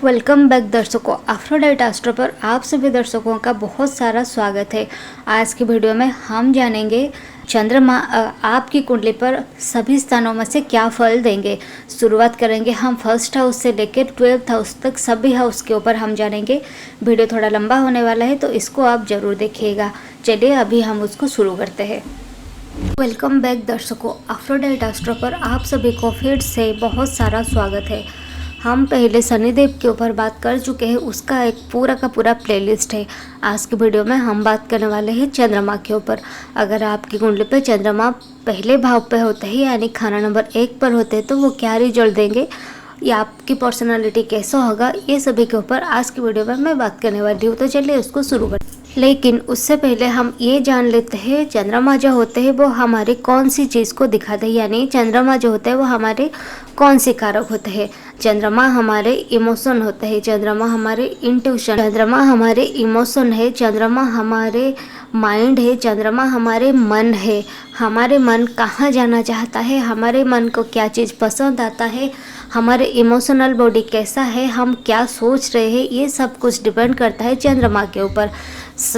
Welcome back दर्शकों, Aphrodite astro पर आप सभी दर्शकों का बहुत सारा स्वागत है। आज की वीडियो में हम जानेंगे चंद्रमा आपकी कुंडली पर सभी स्थानों में से क्या फल देंगे। शुरुआत करेंगे हम फर्स्ट हाउस से लेकर 12th हाउस तक सभी हाउस के ऊपर हम जानेंगे। वीडियो थोड़ा लंबा होने वाला है तो इसको आप ज़रूर देखिएगा। चलिए अभी हम उसको शुरू करते हैं। वेलकम बैक दर्शकों, एफ्रोडाइट एस्ट्रो पर आप सभी को फिर से बहुत सारा स्वागत है। हम पहले शनिदेव के ऊपर बात कर चुके हैं, उसका एक पूरा का पूरा प्लेलिस्ट है। आज की वीडियो में हम बात करने वाले हैं चंद्रमा के ऊपर। अगर आपकी कुंडली पे चंद्रमा पहले भाव पे होते हैं यानी खाना नंबर 1 पर होते हैं तो वो क्या रिजल्ट देंगे या आपकी पर्सनालिटी कैसा होगा, ये सभी के ऊपर आज की वीडियो में मैं बात करने वाली हूँ। तो चलिए उसको शुरू करते हैं। लेकिन उससे पहले हम ये जान लेते हैं चंद्रमा जो होते हैं वो हमारे कौन सी चीज़ को दिखाते हैं, यानी चंद्रमा जो होते हैं वो हमारे कौन से कारक होते हैं। चंद्रमा हमारे इमोशन होते हैं, चंद्रमा हमारे इंट्यूशन, चंद्रमा हमारे इमोशन है, चंद्रमा हमारे माइंड है, चंद्रमा हमारे मन है। हमारे मन कहाँ जाना चाहता है, हमारे मन को क्या चीज़ पसंद आता है, हमारे इमोशनल बॉडी कैसा है, हम क्या सोच रहे हैं, ये सब कुछ डिपेंड करता है चंद्रमा के ऊपर।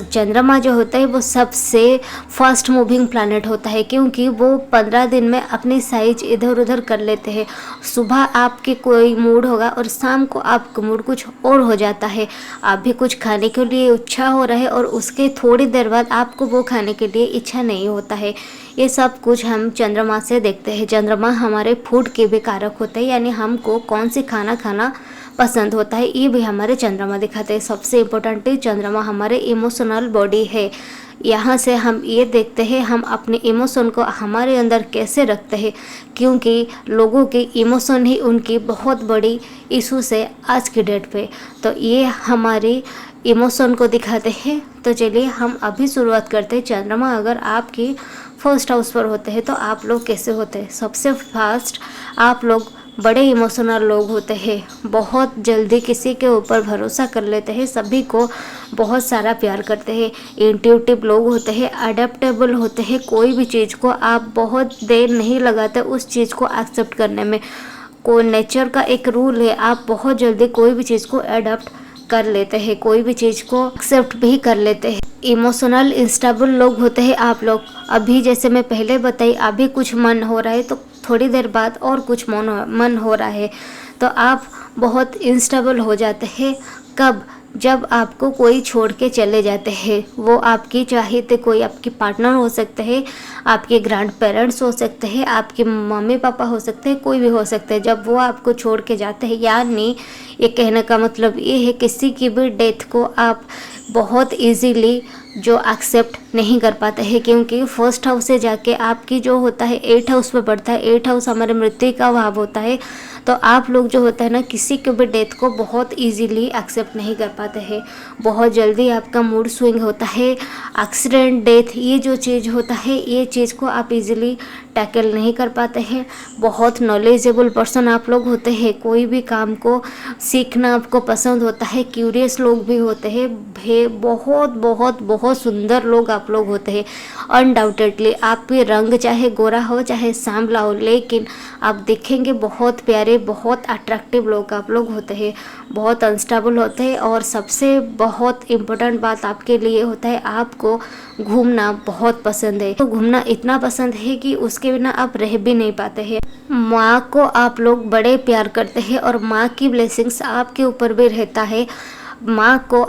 चंद्रमा जो होता है वो सबसे फास्ट मूविंग प्लैनेट होता है क्योंकि वो 15 दिन में अपनी साइज इधर उधर कर लेते हैं। सुबह आपके कोई मूड होगा और शाम को आपका मूड कुछ और हो जाता है। आप भी कुछ खाने के लिए इच्छा हो रहा है और उसके थोड़ी देर बाद आपको वो खाने के लिए इच्छा नहीं होता है। ये सब कुछ हम चंद्रमा से देखते हैं। चंद्रमा हमारे फूड के भी कारक होते हैं, यानी हमको कौन सी खाना खाना पसंद होता है ये भी हमारे चंद्रमा दिखाते हैं। सबसे इम्पोर्टेंट चंद्रमा हमारे इमोशनल बॉडी है। यहाँ से हम ये देखते हैं हम अपने इमोशन को हमारे अंदर कैसे रखते हैं, क्योंकि लोगों के इमोशन ही उनकी बहुत बड़ी इशूज़ है आज की डेट पे। तो ये हमारी इमोशन को दिखाते हैं। तो चलिए हम अभी शुरुआत करते हैं। चंद्रमा अगर आपकी फर्स्ट हाउस पर होते हैं तो आप लोग कैसे होते हैं। सबसे फास्ट आप लोग बड़े इमोशनल लोग होते हैं, बहुत जल्दी किसी के ऊपर भरोसा कर लेते हैं, सभी को बहुत सारा प्यार करते हैं, इंट्यूटिव लोग होते हैं, अडेप्टेबल होते हैं। कोई भी चीज़ को आप बहुत देर नहीं लगाते उस चीज़ को एक्सेप्ट करने में। कोई नेचर का एक रूल है, आप बहुत जल्दी कोई भी चीज़ को अडेप्ट कर लेते हैं, कोई भी चीज़ को एक्सेप्ट भी कर लेते हैं। इमोशनल इंस्टेबल लोग होते हैं आप लोग। अभी जैसे मैं पहले बताई, अभी कुछ मन हो रहा है तो थोड़ी देर बाद और कुछ मन हो रहा है, तो आप बहुत इंस्टेबल हो जाते हैं। कब? जब आपको कोई छोड़ के चले जाते हैं। वो आपकी चाहते कोई आपकी पार्टनर हो सकते हैं, आपके ग्रैंड पेरेंट्स हो सकते हैं, आपके मम्मी पापा हो सकते हैं, कोई भी हो सकते हैं। जब वो आपको छोड़ के जाते हैं, यानी ये कहने का मतलब ये है किसी की भी डेथ को आप बहुत इजीली जो एक्सेप्ट नहीं कर पाते हैं, क्योंकि फर्स्ट हाउस से जाके आपकी जो होता है 8th हाउस पे बढ़ता है। 8th हाउस हमारे मृत्यु का भाव होता है। तो आप लोग जो होता है ना, किसी के भी डेथ को बहुत इजीली एक्सेप्ट नहीं कर पाते हैं। बहुत जल्दी आपका मूड स्विंग होता है। एक्सीडेंट, डेथ, ये जो चीज़ होता है ये चीज़ को आप इजीली टैकल नहीं कर पाते हैं। बहुत नॉलेजेबल पर्सन आप लोग होते हैं, कोई भी काम को सीखना आपको पसंद होता है। क्यूरियस लोग भी होते हैं, बहुत बहुत बहुत सुंदर लोग आप लोग होते हैं। अनडाउटेडली आपके रंग चाहे गोरा हो चाहे सांवला हो, लेकिन आप दिखेंगे बहुत प्यारे, बहुत अट्रैक्टिव लोग आप लोग होते हैं। बहुत अनस्टेबल होते हैं और सबसे बहुत इम्पोर्टेंट बात आपके लिए होता है, आपको घूमना बहुत पसंद है। तो घूमना इतना पसंद है कि उसके बिना आप रह भी नहीं पाते हैं। माँ को आप लोग बड़े प्यार करते हैं और माँ की ब्लेसिंग्स आपके ऊपर भी रहता है। माँ को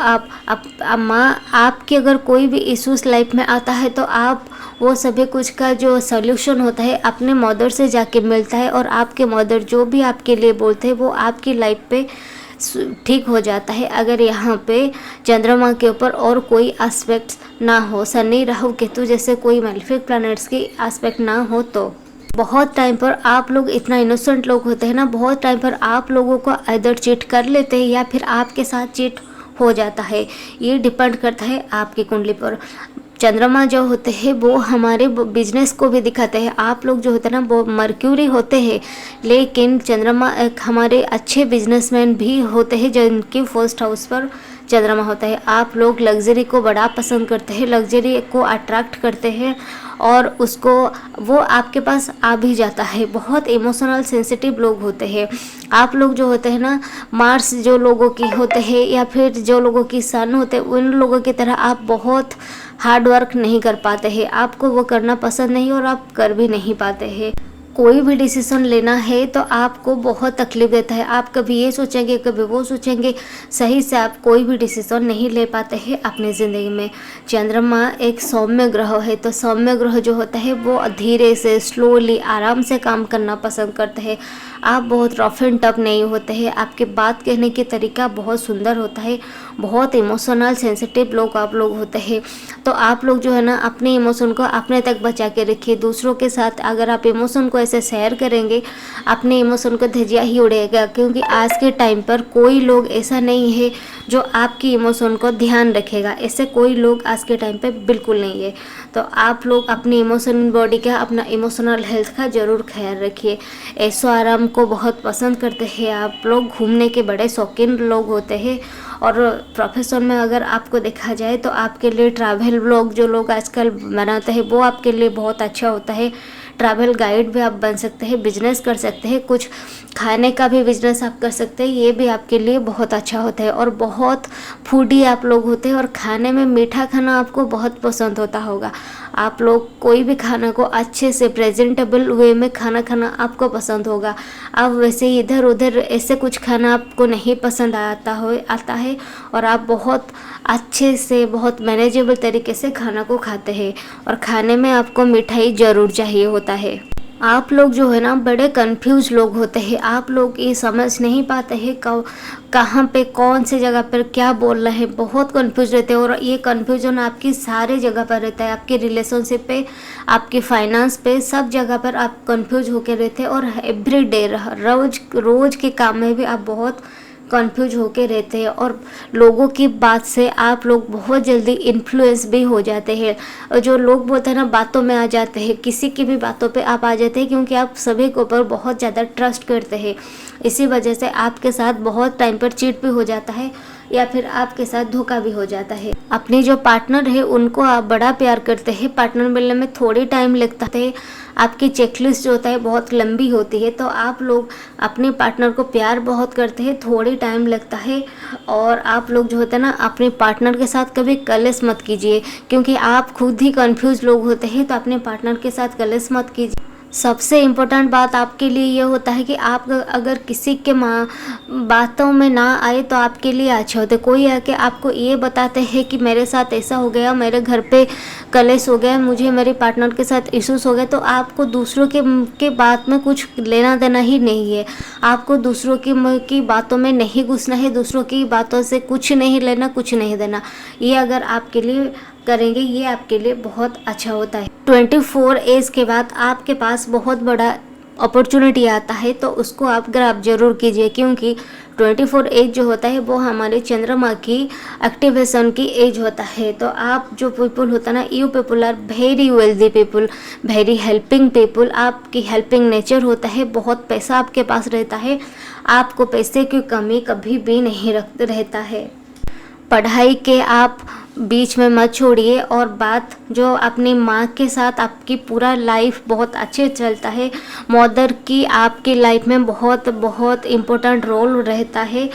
माँ आपकी अगर कोई भी इश्यूज लाइफ में आता है तो आप वो सभी कुछ का जो सॉल्यूशन होता है अपने मदर से जाके मिलता है, और आपके मदर जो भी आपके लिए बोलते हैं वो आपकी लाइफ पे ठीक हो जाता है। अगर यहाँ पे चंद्रमा के ऊपर और कोई एस्पेक्ट्स ना हो, शनि राहु केतु जैसे कोई मैलेफिक प्लैनेट्स की एस्पेक्ट ना हो, तो बहुत टाइम पर आप लोग इतना इनोसेंट लोग होते हैं ना, बहुत टाइम पर आप लोगों को इधर चीट कर लेते हैं या फिर आपके साथ चीट हो जाता है। ये डिपेंड करता है आपकी कुंडली पर। चंद्रमा जो होते हैं वो हमारे बिजनेस को भी दिखाते हैं। आप लोग जो होते हैं ना वो मर्क्यूरी होते हैं, लेकिन चंद्रमा एक हमारे अच्छे बिजनेसमैन भी होते हैं जिनकी फर्स्ट हाउस पर चंद्रमा होता है। आप लोग लग्जरी को बड़ा पसंद करते हैं, लग्जरी को अट्रैक्ट करते हैं और उसको वो आपके पास आ भी जाता है। बहुत इमोशनल सेंसिटिव लोग होते हैं आप लोग जो होते हैं ना। मार्स जो लोगों की होते हैं या फिर जो लोगों की सन होते हैं, उन लोगों की तरह आप बहुत हार्ड वर्क नहीं कर पाते हैं। आपको वो करना पसंद नहीं और आप कर भी नहीं पाते हैं। कोई भी डिसीजन लेना है तो आपको बहुत तकलीफ देता है। आप कभी ये सोचेंगे कभी वो सोचेंगे, सही से आप कोई भी डिसीजन नहीं ले पाते हैं अपनी ज़िंदगी में। चंद्रमा एक सौम्य ग्रह है, तो सौम्य ग्रह जो होता है वो धीरे से स्लोली आराम से काम करना पसंद करते हैं। आप बहुत रफ एंड टफ नहीं होते हैं, आपके बात कहने की तरीका बहुत सुंदर होता है। बहुत इमोशनल सेंसिटिव लोग आप लोग होते हैं। तो आप लोग जो है ना अपने इमोशन को अपने तक बचा के रखिए। दूसरों के साथ अगर आप इमोशन को ऐसे शेयर करेंगे, अपने इमोशन को धजिया ही उड़ेगा। क्योंकि आज के टाइम पर कोई लोग ऐसा नहीं है जो आपकी इमोशन को ध्यान रखेगा। ऐसे कोई लोग आज के टाइम पे बिल्कुल नहीं है। तो आप लोग अपनी इमोशनल बॉडी का, अपना इमोशनल हेल्थ का ज़रूर ख्याल रखिए। ऐशो आराम को बहुत पसंद करते हैं आप लोग, घूमने के बड़े शौकीन लोग होते हैं। और प्रोफेशन में अगर आपको देखा जाए तो आपके लिए ट्रैवल व्लॉग जो लोग आजकल बनाते हैं वो आपके लिए बहुत अच्छा होता है। ट्रैवल गाइड भी आप बन सकते हैं, बिजनेस कर सकते हैं, कुछ खाने का भी बिजनेस आप कर सकते हैं, ये भी आपके लिए बहुत अच्छा होता है। और बहुत फूडी आप लोग होते हैं और खाने में मीठा खाना आपको बहुत पसंद होता होगा। आप लोग कोई भी खाना को अच्छे से प्रेजेंटेबल वे में खाना आपको पसंद होगा। आप वैसे इधर उधर ऐसे कुछ खाना आपको नहीं पसंद आता है और आप बहुत अच्छे से बहुत मैनेजेबल तरीके से खाना को खाते हैं। और खाने में आपको मिठाई ज़रूर चाहिए होता है। आप लोग जो है ना बड़े कंफ्यूज लोग होते हैं। आप लोग ये समझ नहीं पाते हैं कहाँ पे कौन सी जगह पर क्या बोल रहे हैं, बहुत कंफ्यूज रहते हैं। और ये कंफ्यूजन आपकी सारे जगह पर रहता है, आपके रिलेशनशिप पे, आपके फाइनेंस पे, सब जगह पर आप कंफ्यूज होकर रहते हैं। और एवरी डे रोज के काम में भी आप बहुत कंफ्यूज होके रहते हैं। और लोगों की बात से आप लोग बहुत जल्दी इन्फ्लुएंस भी हो जाते हैं। और जो लोग बोलते हैं ना बातों में आ जाते हैं, किसी की भी बातों पे आप आ जाते हैं, क्योंकि आप सभी के ऊपर बहुत ज़्यादा ट्रस्ट करते हैं। इसी वजह से आपके साथ बहुत टाइम पर चीट भी हो जाता है या फिर आपके साथ धोखा भी हो जाता है। अपने जो पार्टनर है उनको आप बड़ा प्यार करते हैं, पार्टनर मिलने में थोड़ी टाइम लगता है। आपकी चेकलिस्ट जो होता है बहुत लंबी होती है। तो आप लोग अपने पार्टनर को प्यार बहुत करते हैं, थोड़ी टाइम लगता है। और आप लोग जो होता है ना अपने पार्टनर के साथ कभी कलेश मत कीजिए, क्योंकि आप खुद ही कंफ्यूज लोग होते हैं। तो अपने पार्टनर के साथ कलेश मत कीजिए। सबसे इम्पोर्टेंट बात आपके लिए ये होता है कि आप अगर किसी के बातों में ना आए तो आपके लिए अच्छा होता है। कोई आके आपको ये बताते हैं कि मेरे साथ ऐसा हो गया, मेरे घर पे कलेश हो गया, मुझे मेरे पार्टनर के साथ इश्यूज हो गए, तो आपको दूसरों के बात में कुछ लेना देना ही नहीं है। आपको दूसरों की बातों में नहीं घुसना है, दूसरों की बातों से कुछ नहीं लेना, कुछ नहीं देना। ये अगर आपके लिए करेंगे ये आपके लिए बहुत अच्छा होता है। 24 एज के बाद आपके पास बहुत बड़ा अपॉर्चुनिटी आता है, तो उसको आप ग्रैब जरूर कीजिए। क्योंकि 24 एज जो होता है वो हमारे चंद्रमा की एक्टिवेशन की एज होता है। तो आप जो पीपल होता है ना, you people are very wealthy people, very helping people. आपकी हेल्पिंग नेचर होता है, बहुत पैसा आपके पास रहता है, आपको पैसे की कमी कभी भी नहीं रहता है। पढ़ाई के आप बीच में मत छोड़िए। और बात जो अपनी माँ के साथ आपकी पूरा लाइफ बहुत अच्छे चलता है, मदर की आपकी लाइफ में बहुत बहुत इम्पोर्टेंट रोल रहता है।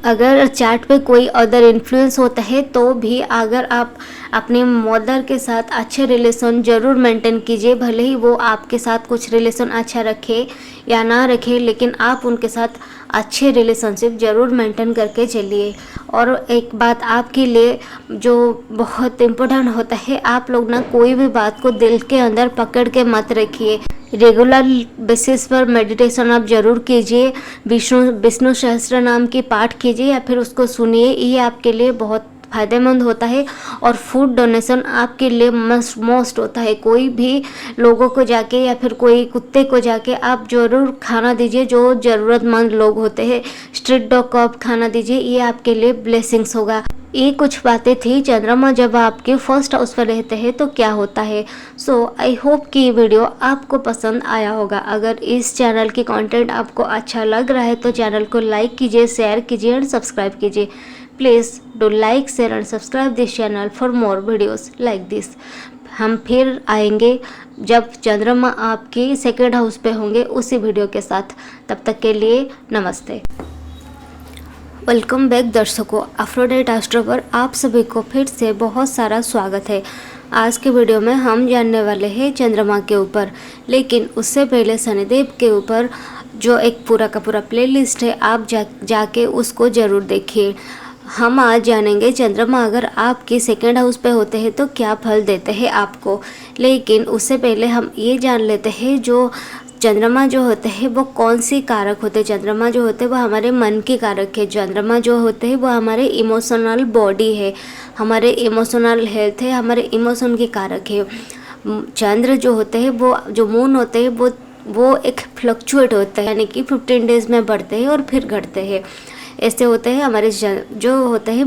अगर चार्ट पे कोई अदर इन्फ्लुएंस होता है तो भी अगर आप अपने मदर के साथ अच्छे रिलेशन ज़रूर मेंटेन कीजिए। भले ही वो आपके साथ कुछ रिलेशन अच्छा रखे या ना रखे, लेकिन आप उनके साथ अच्छे रिलेशनशिप ज़रूर मेंटेन करके चलिए। और एक बात आपके लिए जो बहुत इम्पोर्टेंट होता है, आप लोग ना कोई भी बात को दिल के अंदर पकड़ के मत रखिए। रेगुलर बेसिस पर मेडिटेशन आप ज़रूर कीजिए, विष्णु सहस्त्र नाम की पाठ कीजिए या फिर उसको सुनिए, ये आपके लिए बहुत फ़ायदेमंद होता है। और फूड डोनेशन आपके लिए मोस्ट होता है। कोई भी लोगों को जाके या फिर कोई कुत्ते को जाके आप ज़रूर खाना दीजिए, जो ज़रूरतमंद लोग होते हैं। स्ट्रीट डॉग को आप खाना दीजिए, ये आपके लिए ब्लेसिंग्स होगा। ये कुछ बातें थी चंद्रमा जब आपके फर्स्ट हाउस पर रहते हैं तो क्या होता है। सो आई होप कि ये वीडियो आपको पसंद आया होगा। अगर इस चैनल की कंटेंट आपको अच्छा लग रहा है तो चैनल को लाइक कीजिए, शेयर कीजिए एंड सब्सक्राइब कीजिए। Please do like, share and subscribe this channel for more videos like this. हम फिर आएंगे जब चंद्रमा आपके सेकेंड हाउस पे होंगे उसी वीडियो के साथ। तब तक के लिए नमस्ते। वेलकम बैक दर्शकों, एफ्रोडाइट एस्ट्रो पर आप सभी को फिर से बहुत सारा स्वागत है। आज के वीडियो में हम जानने वाले हैं चंद्रमा के ऊपर, लेकिन उससे पहले शनिदेव के ऊपर जो एक पूरा का पूरा प्लेलिस्ट है, आप जाके उसको ज़रूर देखिए। हम आज जानेंगे चंद्रमा अगर आपके सेकेंड हाउस पे होते हैं तो क्या फल देते हैं आपको। लेकिन उससे पहले हम ये जान लेते हैं जो चंद्रमा जो होते हैं वो कौन सी कारक होते हैं। चंद्रमा जो होते हैं वो हमारे मन की कारक है। चंद्रमा जो होते हैं वो हमारे इमोशनल बॉडी है, हमारे इमोशनल हेल्थ है, हमारे इमोशन की कारक है। चंद्र जो होते हैं वो जो मून होते हैं वो एक फ्लक्चुएट होता है, यानी कि 15 डेज में बढ़ते हैं और फिर घटते हैं। ऐसे होते हैं हमारे जो होते हैं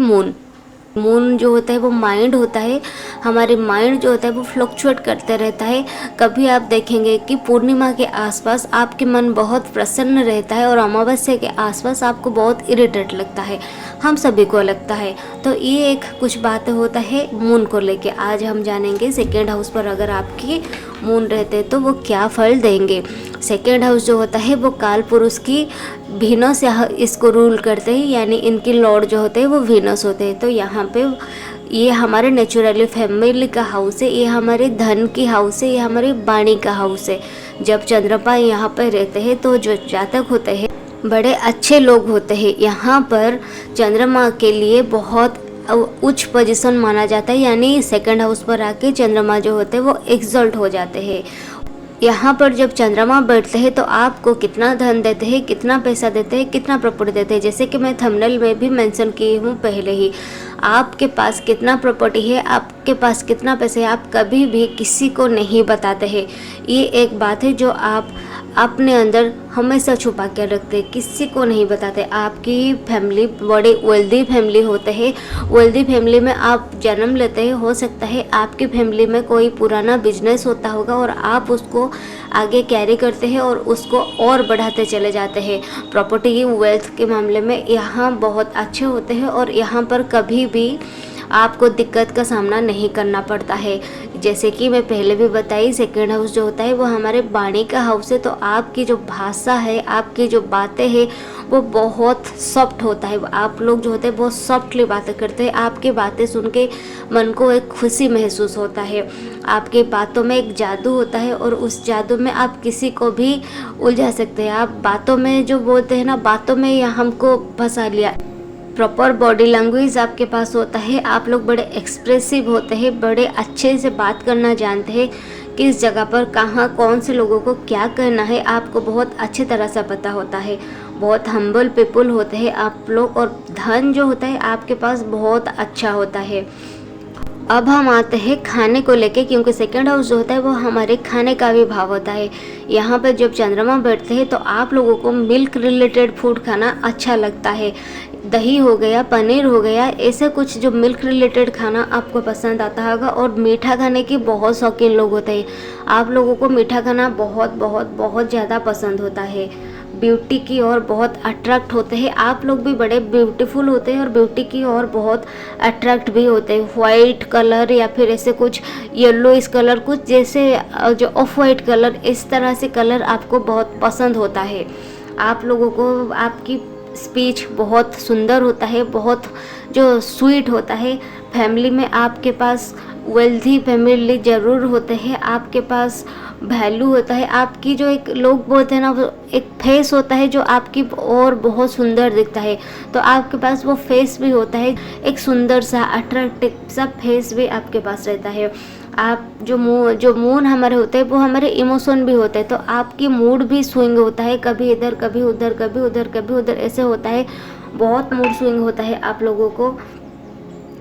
मून जो होता है वो माइंड होता है। हमारे माइंड जो होता है वो फ्लक्चुएट करते रहता है। कभी आप देखेंगे कि पूर्णिमा के आसपास आपके मन बहुत प्रसन्न रहता है और अमावस्या के आसपास आपको बहुत इरिटेट लगता है, हम सभी को लगता है। तो ये एक कुछ बातें होता है मून को लेके। आज हम जानेंगे सेकेंड हाउस पर अगर आपकी मून रहते हैं तो वो क्या फल देंगे। सेकेंड हाउस जो होता है वो काल पुरुष की वीनस इसको रूल करते हैं, यानी इनकी लॉर्ड जो होते हैं वो वीनस होते हैं। तो यहाँ पे ये हमारे नेचुरली फैमिली का हाउस है, ये हमारे धन की हाउस है, ये हमारी वाणी का हाउस है। जब चंद्रमा यहाँ पर रहते हैं तो जो जातक होते हैं बड़े अच्छे लोग होते हैं। यहाँ पर चंद्रमा के लिए बहुत उच्च पोजीशन माना जाता है, यानी सेकंड हाउस पर आके चंद्रमा जो होते हैं वो एक्सल्ट हो जाते हैं। यहाँ पर जब चंद्रमा बैठते हैं तो आपको कितना धन देते हैं, कितना पैसा देते हैं, कितना प्रॉपर्टी देते हैं। जैसे कि मैं थंबनेल में भी मेंशन की हूँ पहले ही, आपके पास कितना प्रॉपर्टी है, आपके पास कितना पैसा है, आप कभी भी किसी को नहीं बताते हैं। ये एक बात है जो आप अपने अंदर हमेशा छुपा के रखते हैं, किसी को नहीं बताते। आपकी फैमिली बड़े वेल्दी फैमिली होते हैं, वेल्दी फैमिली में आप जन्म लेते हैं। हो सकता है आपकी फैमिली में कोई पुराना बिजनेस होता होगा और आप उसको आगे कैरी करते हैं और उसको और बढ़ाते चले जाते हैं। प्रॉपर्टी वेल्थ के मामले में यहाँ बहुत अच्छे होते हैं और यहाँ पर कभी भी आपको दिक्कत का सामना नहीं करना पड़ता है। जैसे कि मैं पहले भी बताई, सेकेंड हाउस जो होता है वो हमारे वाणी का हाउस है। तो आपकी जो भाषा है, आपकी जो बातें हैं वो बहुत सॉफ्ट होता है। आप लोग जो होते हैं बहुत सॉफ्टली बातें करते हैं। आपकी बातें सुन के मन को एक खुशी महसूस होता है। आपके बातों में एक जादू होता है और उस जादू में आप किसी को भी उलझा सकते हैं। आप बातों में जो बोलते हैं ना, बातों में या हमको फंसा लिया। प्रॉपर बॉडी लैंग्वेज आपके पास होता है। आप लोग बड़े एक्सप्रेसिव होते हैं, बड़े अच्छे से बात करना जानते हैं। किस जगह पर कहाँ कौन से लोगों को क्या करना है आपको बहुत अच्छी तरह से पता होता है। बहुत हम्बल पीपल होते हैं आप लोग और धन जो होता है आपके पास बहुत अच्छा होता है। अब हम आते हैं खाने को लेके, क्योंकि सेकेंड हाउस जो होता है वो हमारे खाने का भी भाव होता है। यहाँ पर जब चंद्रमा बैठते हैं तो आप लोगों को मिल्क रिलेटेड फूड खाना अच्छा लगता है। दही हो गया, पनीर हो गया, ऐसे कुछ जो मिल्क रिलेटेड खाना आपको पसंद आता होगा। और मीठा खाने के बहुत शौकीन लोग होते हैं। आप लोगों को मीठा खाना बहुत बहुत बहुत ज़्यादा पसंद होता है। ब्यूटी की ओर बहुत अट्रैक्ट होते हैं। आप लोग भी बड़े ब्यूटीफुल होते हैं और ब्यूटी की ओर बहुत अट्रैक्ट भी होते हैं। वाइट कलर या फिर ऐसे कुछ येलो इस कलर, कुछ जैसे जो ऑफ वाइट कलर, इस तरह से कलर आपको बहुत पसंद होता है। आप लोगों को आपकी स्पीच बहुत सुंदर होता है, बहुत जो स्वीट होता है। फैमिली में आपके पास वेल्दी फैमिली ज़रूर होते हैं, आपके पास वैल्यू होता है। आपकी जो एक लोग बोलते हैं ना, वो एक फेस होता है जो आपकी और बहुत सुंदर दिखता है। तो आपके पास वो फेस भी होता है, एक सुंदर सा अट्रैक्टिव सा फेस भी आपके पास रहता है। आप जो मून हमारे होते हैं वो हमारे इमोशन भी होते हैं। तो आपकी मूड भी स्विंग होता है, कभी इधर कभी उधर, कभी उधर कभी उधर, ऐसे होता है। बहुत मूड स्विंग होता है आप लोगों को।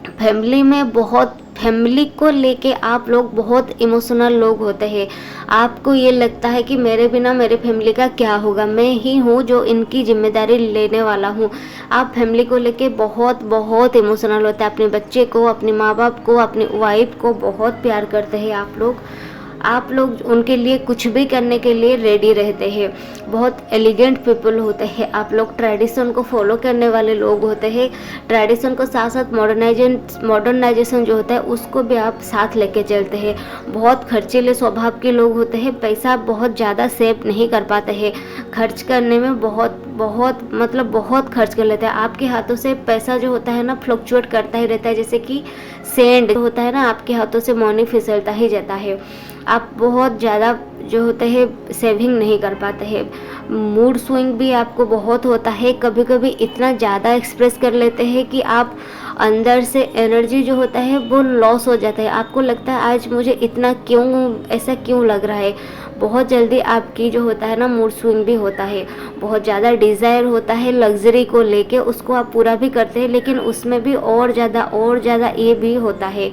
फैमिली में बहुत फैमिली को लेके आप लोग बहुत इमोशनल लोग होते हैं। आपको ये लगता है कि मेरे बिना मेरे फैमिली का क्या होगा, मैं ही हूँ जो इनकी जिम्मेदारी लेने वाला हूँ। आप फैमिली को लेके बहुत बहुत इमोशनल होते हैं। अपने बच्चे को, अपने माँ बाप को, अपनी वाइफ को बहुत प्यार करते हैं आप लोग उनके लिए कुछ भी करने के लिए रेडी रहते हैं। बहुत एलिगेंट पीपल होते हैं आप लोग, ट्रेडिशन को फॉलो करने वाले लोग होते हैं। ट्रेडिशन को साथ साथ मॉडर्नाइजेशन जो होता है उसको भी आप साथ लेके चलते हैं। बहुत खर्चीले स्वभाव के लोग होते हैं, पैसा बहुत ज़्यादा सेव नहीं कर पाते हैं, खर्च करने में बहुत खर्च कर लेते हैं। आपके हाथों से पैसा जो होता है ना फ्लक्चुएट करता ही रहता है, जैसे कि सेंड होता है ना, आपके हाथों से मनी फिसलता ही जाता है। आप बहुत ज़्यादा जो होते हैं सेविंग नहीं कर पाते हैं। मूड स्विंग भी आपको बहुत होता है, कभी कभी इतना ज़्यादा एक्सप्रेस कर लेते हैं कि आप अंदर से एनर्जी जो होता है वो लॉस हो जाता है। आपको लगता है आज मुझे इतना ऐसा क्यों लग रहा है। बहुत जल्दी आपकी जो होता है ना मूड स्विंग भी होता है। बहुत ज़्यादा डिज़ायर होता है लग्जरी को लेके, उसको आप पूरा भी करते हैं, लेकिन उसमें भी और ज़्यादा ये भी होता है।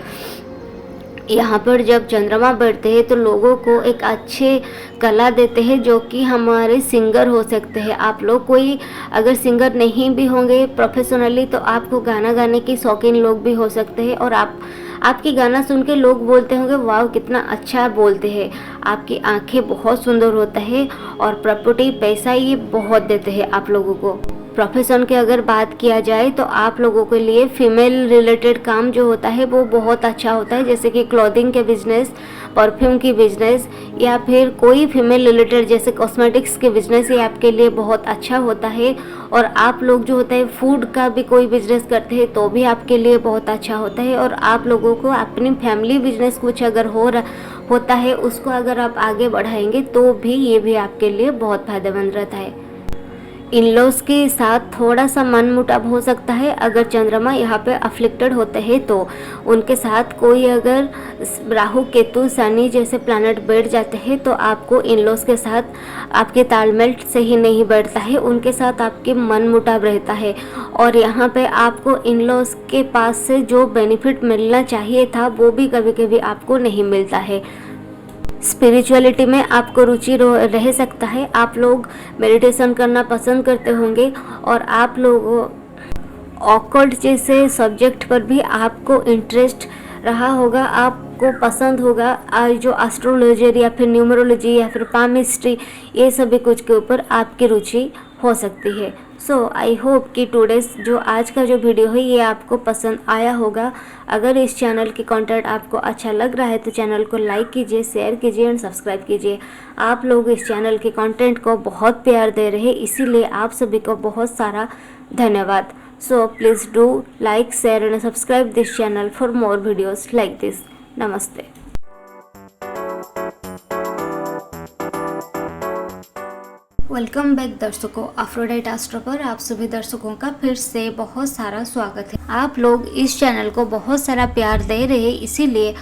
यहाँ पर जब चंद्रमा बढ़ते हैं तो लोगों को एक अच्छे कला देते हैं, जो कि हमारे सिंगर हो सकते हैं। आप लोग कोई अगर सिंगर नहीं भी होंगे प्रोफेशनली तो आपको गाना गाने की शौकीन लोग भी हो सकते हैं, और आपकी गाना सुन के लोग बोलते होंगे वाह कितना अच्छा बोलते हैं। आपकी आंखें बहुत सुंदर होता है, और प्रॉपर्टी पैसा ये बहुत देते हैं आप लोगों को। प्रोफेशन की अगर बात किया जाए तो आप लोगों के लिए फीमेल रिलेटेड काम जो होता है वो बहुत अच्छा होता है, जैसे कि क्लॉथिंग के बिजनेस, परफ्यूम की बिजनेस, या फिर कोई फीमेल रिलेटेड जैसे कॉस्मेटिक्स के बिजनेस, ये आपके लिए बहुत अच्छा होता है। और आप लोग जो होता है फूड का भी कोई बिजनेस करते हैं तो भी आपके लिए बहुत अच्छा होता है। और आप लोगों को अपनी फैमिली बिजनेस कुछ अगर होता है उसको अगर आप आगे बढ़ाएंगे तो भी ये भी आपके लिए बहुत फायदेमंद रहता है। इन लॉज के साथ थोड़ा सा मनमुटाव हो सकता है अगर चंद्रमा यहाँ पे अफ्लिक्टेड होते हैं तो। उनके साथ कोई अगर राहु केतु शनि जैसे प्लैनेट बैठ जाते हैं तो आपको इन लॉज के साथ आपके तालमेल सही नहीं बैठता है, उनके साथ आपके मनमुटाव रहता है। और यहाँ पे आपको इन लॉज के पास से जो बेनिफिट मिलना चाहिए था वो भी कभी कभी आपको नहीं मिलता है। स्पिरिचुअलिटी में आपको रुचि रह सकता है, आप लोग मेडिटेशन करना पसंद करते होंगे, और आप लोग ऑकल्ट जैसे सब्जेक्ट पर भी आपको इंटरेस्ट रहा होगा, आपको पसंद होगा। आज जो एस्ट्रोलॉजी या फिर न्यूमरोलॉजी या फिर पामिस्ट्री ये सभी कुछ के ऊपर आपकी रुचि हो सकती है। सो आई होप कि टुडेस जो आज का जो वीडियो है ये आपको पसंद आया होगा। अगर इस चैनल की कंटेंट आपको अच्छा लग रहा है तो चैनल को लाइक कीजिए, शेयर कीजिए एंड सब्सक्राइब कीजिए। आप लोग इस चैनल के कंटेंट को बहुत प्यार दे रहे हैं, इसीलिए आप सभी को बहुत सारा धन्यवाद। So please do like, share and subscribe this channel for more videos like this. नमस्ते। वेलकम बैक दर्शकों, अफ्रोडाइट एस्ट्रो पर आप सभी दर्शकों का फिर से बहुत सारा स्वागत है। आप लोग इस चैनल को बहुत सारा प्यार दे रहे हैं, इसीलिए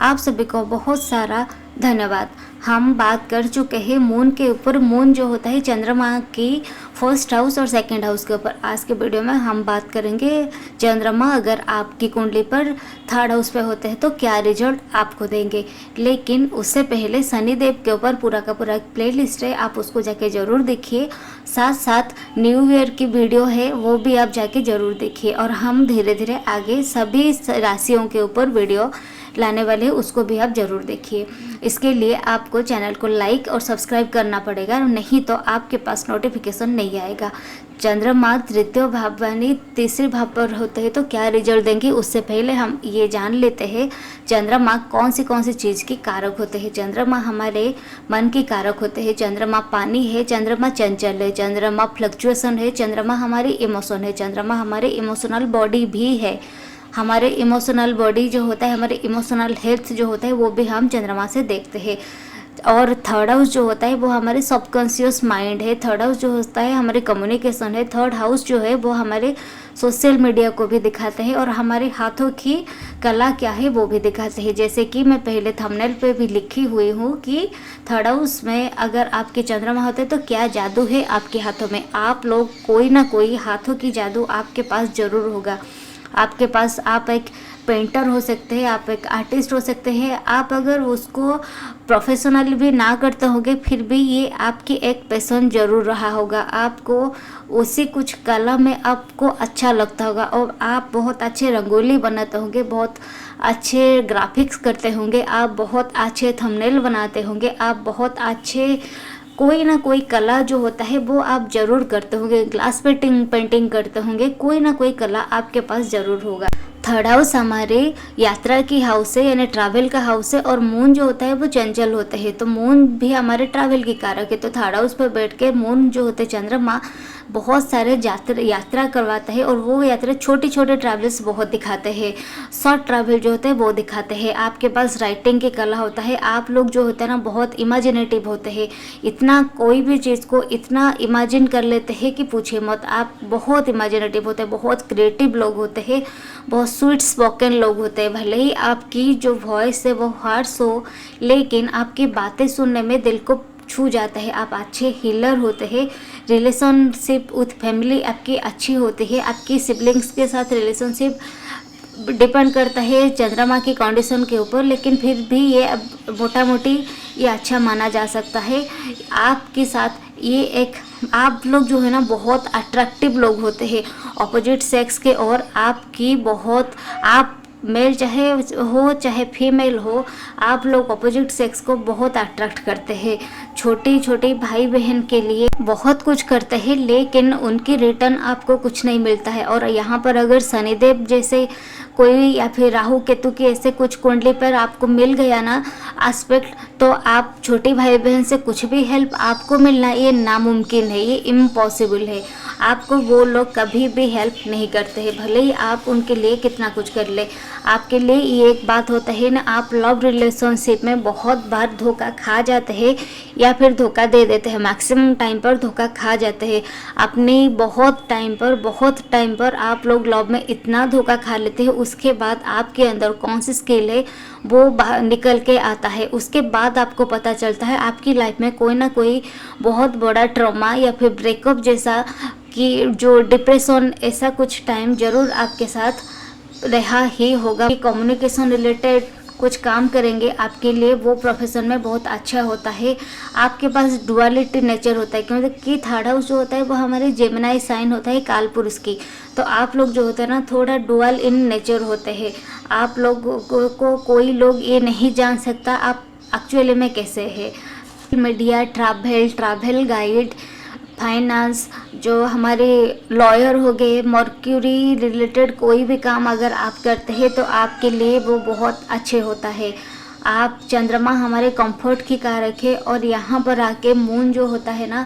आप सभी को बहुत सारा धन्यवाद। हम बात कर चुके हैं मून के ऊपर। मून जो होता है चंद्रमा की फर्स्ट हाउस और सेकंड हाउस के ऊपर। आज के वीडियो में हम बात करेंगे चंद्रमा अगर आपकी कुंडली पर थर्ड हाउस पे होते हैं तो क्या रिजल्ट आपको देंगे। लेकिन उससे पहले शनिदेव के ऊपर पूरा का पूरा एक प्ले लिस्ट है, आप उसको जाके ज़रूर देखिए। साथ साथ न्यू ईयर की वीडियो है वो भी आप जाके ज़रूर देखिए। और हम धीरे धीरे आगे सभी राशियों के ऊपर वीडियो लाने वाले हैं, उसको भी आप ज़रूर देखिए। इसके लिए आपको चैनल को लाइक और सब्सक्राइब करना पड़ेगा, नहीं तो आपके पास नोटिफिकेशन नहीं आएगा। चंद्रमा तृतीय भाव यानी तीसरे भाव पर होते हैं तो क्या रिजल्ट देंगे, उससे पहले हम ये जान लेते हैं चंद्रमा कौन सी चीज़ की कारक होते हैं। चंद्रमा हमारे मन की कारक होते हैं। चंद्रमा पानी है, चंद्रमा चंचल है, चंद्रमा फ्लक्चुएशन है, चंद्रमा हमारी इमोशन है, चंद्रमा हमारे इमोशनल बॉडी भी है। हमारे इमोशनल बॉडी जो होता है, हमारे इमोशनल हेल्थ जो होता है वो भी हम चंद्रमा से देखते हैं। और थर्ड हाउस जो होता है वो हमारे सबकॉन्शियस माइंड है। थर्ड हाउस जो होता है हमारे कम्युनिकेशन है। थर्ड हाउस जो है वो हमारे सोशल मीडिया को भी दिखाते हैं और हमारे हाथों की कला क्या है वो भी दिखाते हैं। जैसे कि मैं पहले थंबनेल पे भी लिखी हुई हूँ कि थर्ड हाउस में अगर आपके चंद्रमा होते तो क्या जादू है आपके हाथों में। आप लोग कोई ना कोई हाथों की जादू आपके पास ज़रूर होगा। आपके पास आप एक पेंटर हो सकते हैं, आप एक आर्टिस्ट हो सकते हैं। आप अगर उसको प्रोफेशनली भी ना करते होंगे फिर भी ये आपकी एक पैशन ज़रूर रहा होगा। आपको उसी कुछ कला में आपको अच्छा लगता होगा और आप बहुत अच्छे रंगोली बनाते होंगे, बहुत अच्छे ग्राफिक्स करते होंगे, आप बहुत अच्छे थंबनेल बनाते होंगे, आप बहुत अच्छे कोई ना कोई कला जो होता है वो आप ज़रूर करते होंगे। ग्लास पेंटिंग करते होंगे, कोई ना कोई कला आपके पास ज़रूर होगा। थर्ड हाउस हमारे यात्रा की हाउस है, यानी ट्रैवल का हाउस है। और मून जो होता है वो चंचल होते हैं, तो मून भी हमारे ट्रैवल की कारक है। तो थर्ड हाउस पर बैठ के मून जो होते चंद्रमा बहुत सारे यात्रा करवाते हैं, और वो यात्रा छोटे छोटे ट्रैवल्स बहुत दिखाते हैं, शॉर्ट ट्रैवल जो होते हैं वो दिखाते हैं। आपके पास राइटिंग की कला होता है, आप लोग जो होते हैं ना बहुत इमेजिनेटिव होते हैं, इतना कोई भी चीज़ को इतना इमेजिन कर लेते हैं कि पूछिए मत। आप बहुत इमेजिनेटिव होते हैं, बहुत क्रिएटिव लोग होते हैं, बहुत स्वीट स्पोकन लोग होते हैं। भले ही आपकी जो वॉइस है वो हार्श हो, लेकिन आपकी बातें सुनने में दिल को छू जाता है। आप अच्छे हीलर होते हैं। रिलेशनशिप विथ फैमिली आपकी अच्छी होती है। आपकी सिबलिंग्स के साथ रिलेशनशिप डिपेंड करता है चंद्रमा की कंडीशन के ऊपर, लेकिन फिर भी ये अब मोटा मोटी ये अच्छा माना जा सकता है। आपके साथ ये एक आप लोग जो है ना बहुत अट्रैक्टिव लोग होते हैं ऑपोजिट सेक्स के, और आपकी बहुत आप मेल चाहे हो चाहे फीमेल हो, आप लोग अपोजिट सेक्स को बहुत अट्रैक्ट करते हैं। छोटी छोटी भाई बहन के लिए बहुत कुछ करते हैं, लेकिन उनकी रिटर्न आपको कुछ नहीं मिलता है। और यहाँ पर अगर शनिदेव जैसे कोई या फिर राहु केतु की ऐसे कुछ कुंडली पर आपको मिल गया ना एस्पेक्ट, तो आप छोटी भाई बहन से कुछ भी हेल्प आपको मिलना ये नामुमकिन है, ये इम्पॉसिबल है। आपको वो लोग कभी भी हेल्प नहीं करते हैं, भले ही आप उनके लिए कितना कुछ कर ले। आपके लिए ये एक बात होता है ना, आप लव रिलेशनशिप में बहुत बार धोखा खा जाते हैं या फिर धोखा दे देते हैं। मैक्सिमम टाइम पर धोखा खा जाते हैं। अपनी बहुत टाइम पर आप लोग लव में इतना धोखा खा लेते हैं, उसके बाद आपके अंदर कौन सी स्किल है वो बाहर निकल के आता है। उसके बाद आपको पता चलता है आपकी लाइफ में कोई ना कोई बहुत बड़ा ट्रॉमा या फिर ब्रेकअप जैसा कि जो डिप्रेशन ऐसा कुछ टाइम ज़रूर आपके साथ रहा ही होगा। कम्युनिकेशन रिलेटेड कुछ काम करेंगे आपके लिए, वो प्रोफेशन में बहुत अच्छा होता है। आपके पास डुअलिटी नेचर होता है, क्योंकि थर्ड हाउस जो होता है वो हमारे जेमिनाई साइन होता है काल पुरुष की। तो आप लोग जो होते हैं ना थोड़ा डुअल इन नेचर होते हैं। आप लोगों को कोई लोग ये नहीं जान सकता आप एक्चुअली में कैसे है। मीडिया, ट्रैवल गाइड, फाइनेंस, जो हमारे लॉयर हो गए, मर्क्यूरी रिलेटेड कोई भी काम अगर आप करते हैं तो आपके लिए वो बहुत अच्छे होता है। आप चंद्रमा हमारे कंफर्ट की कारक है, और यहाँ पर आके मून जो होता है ना,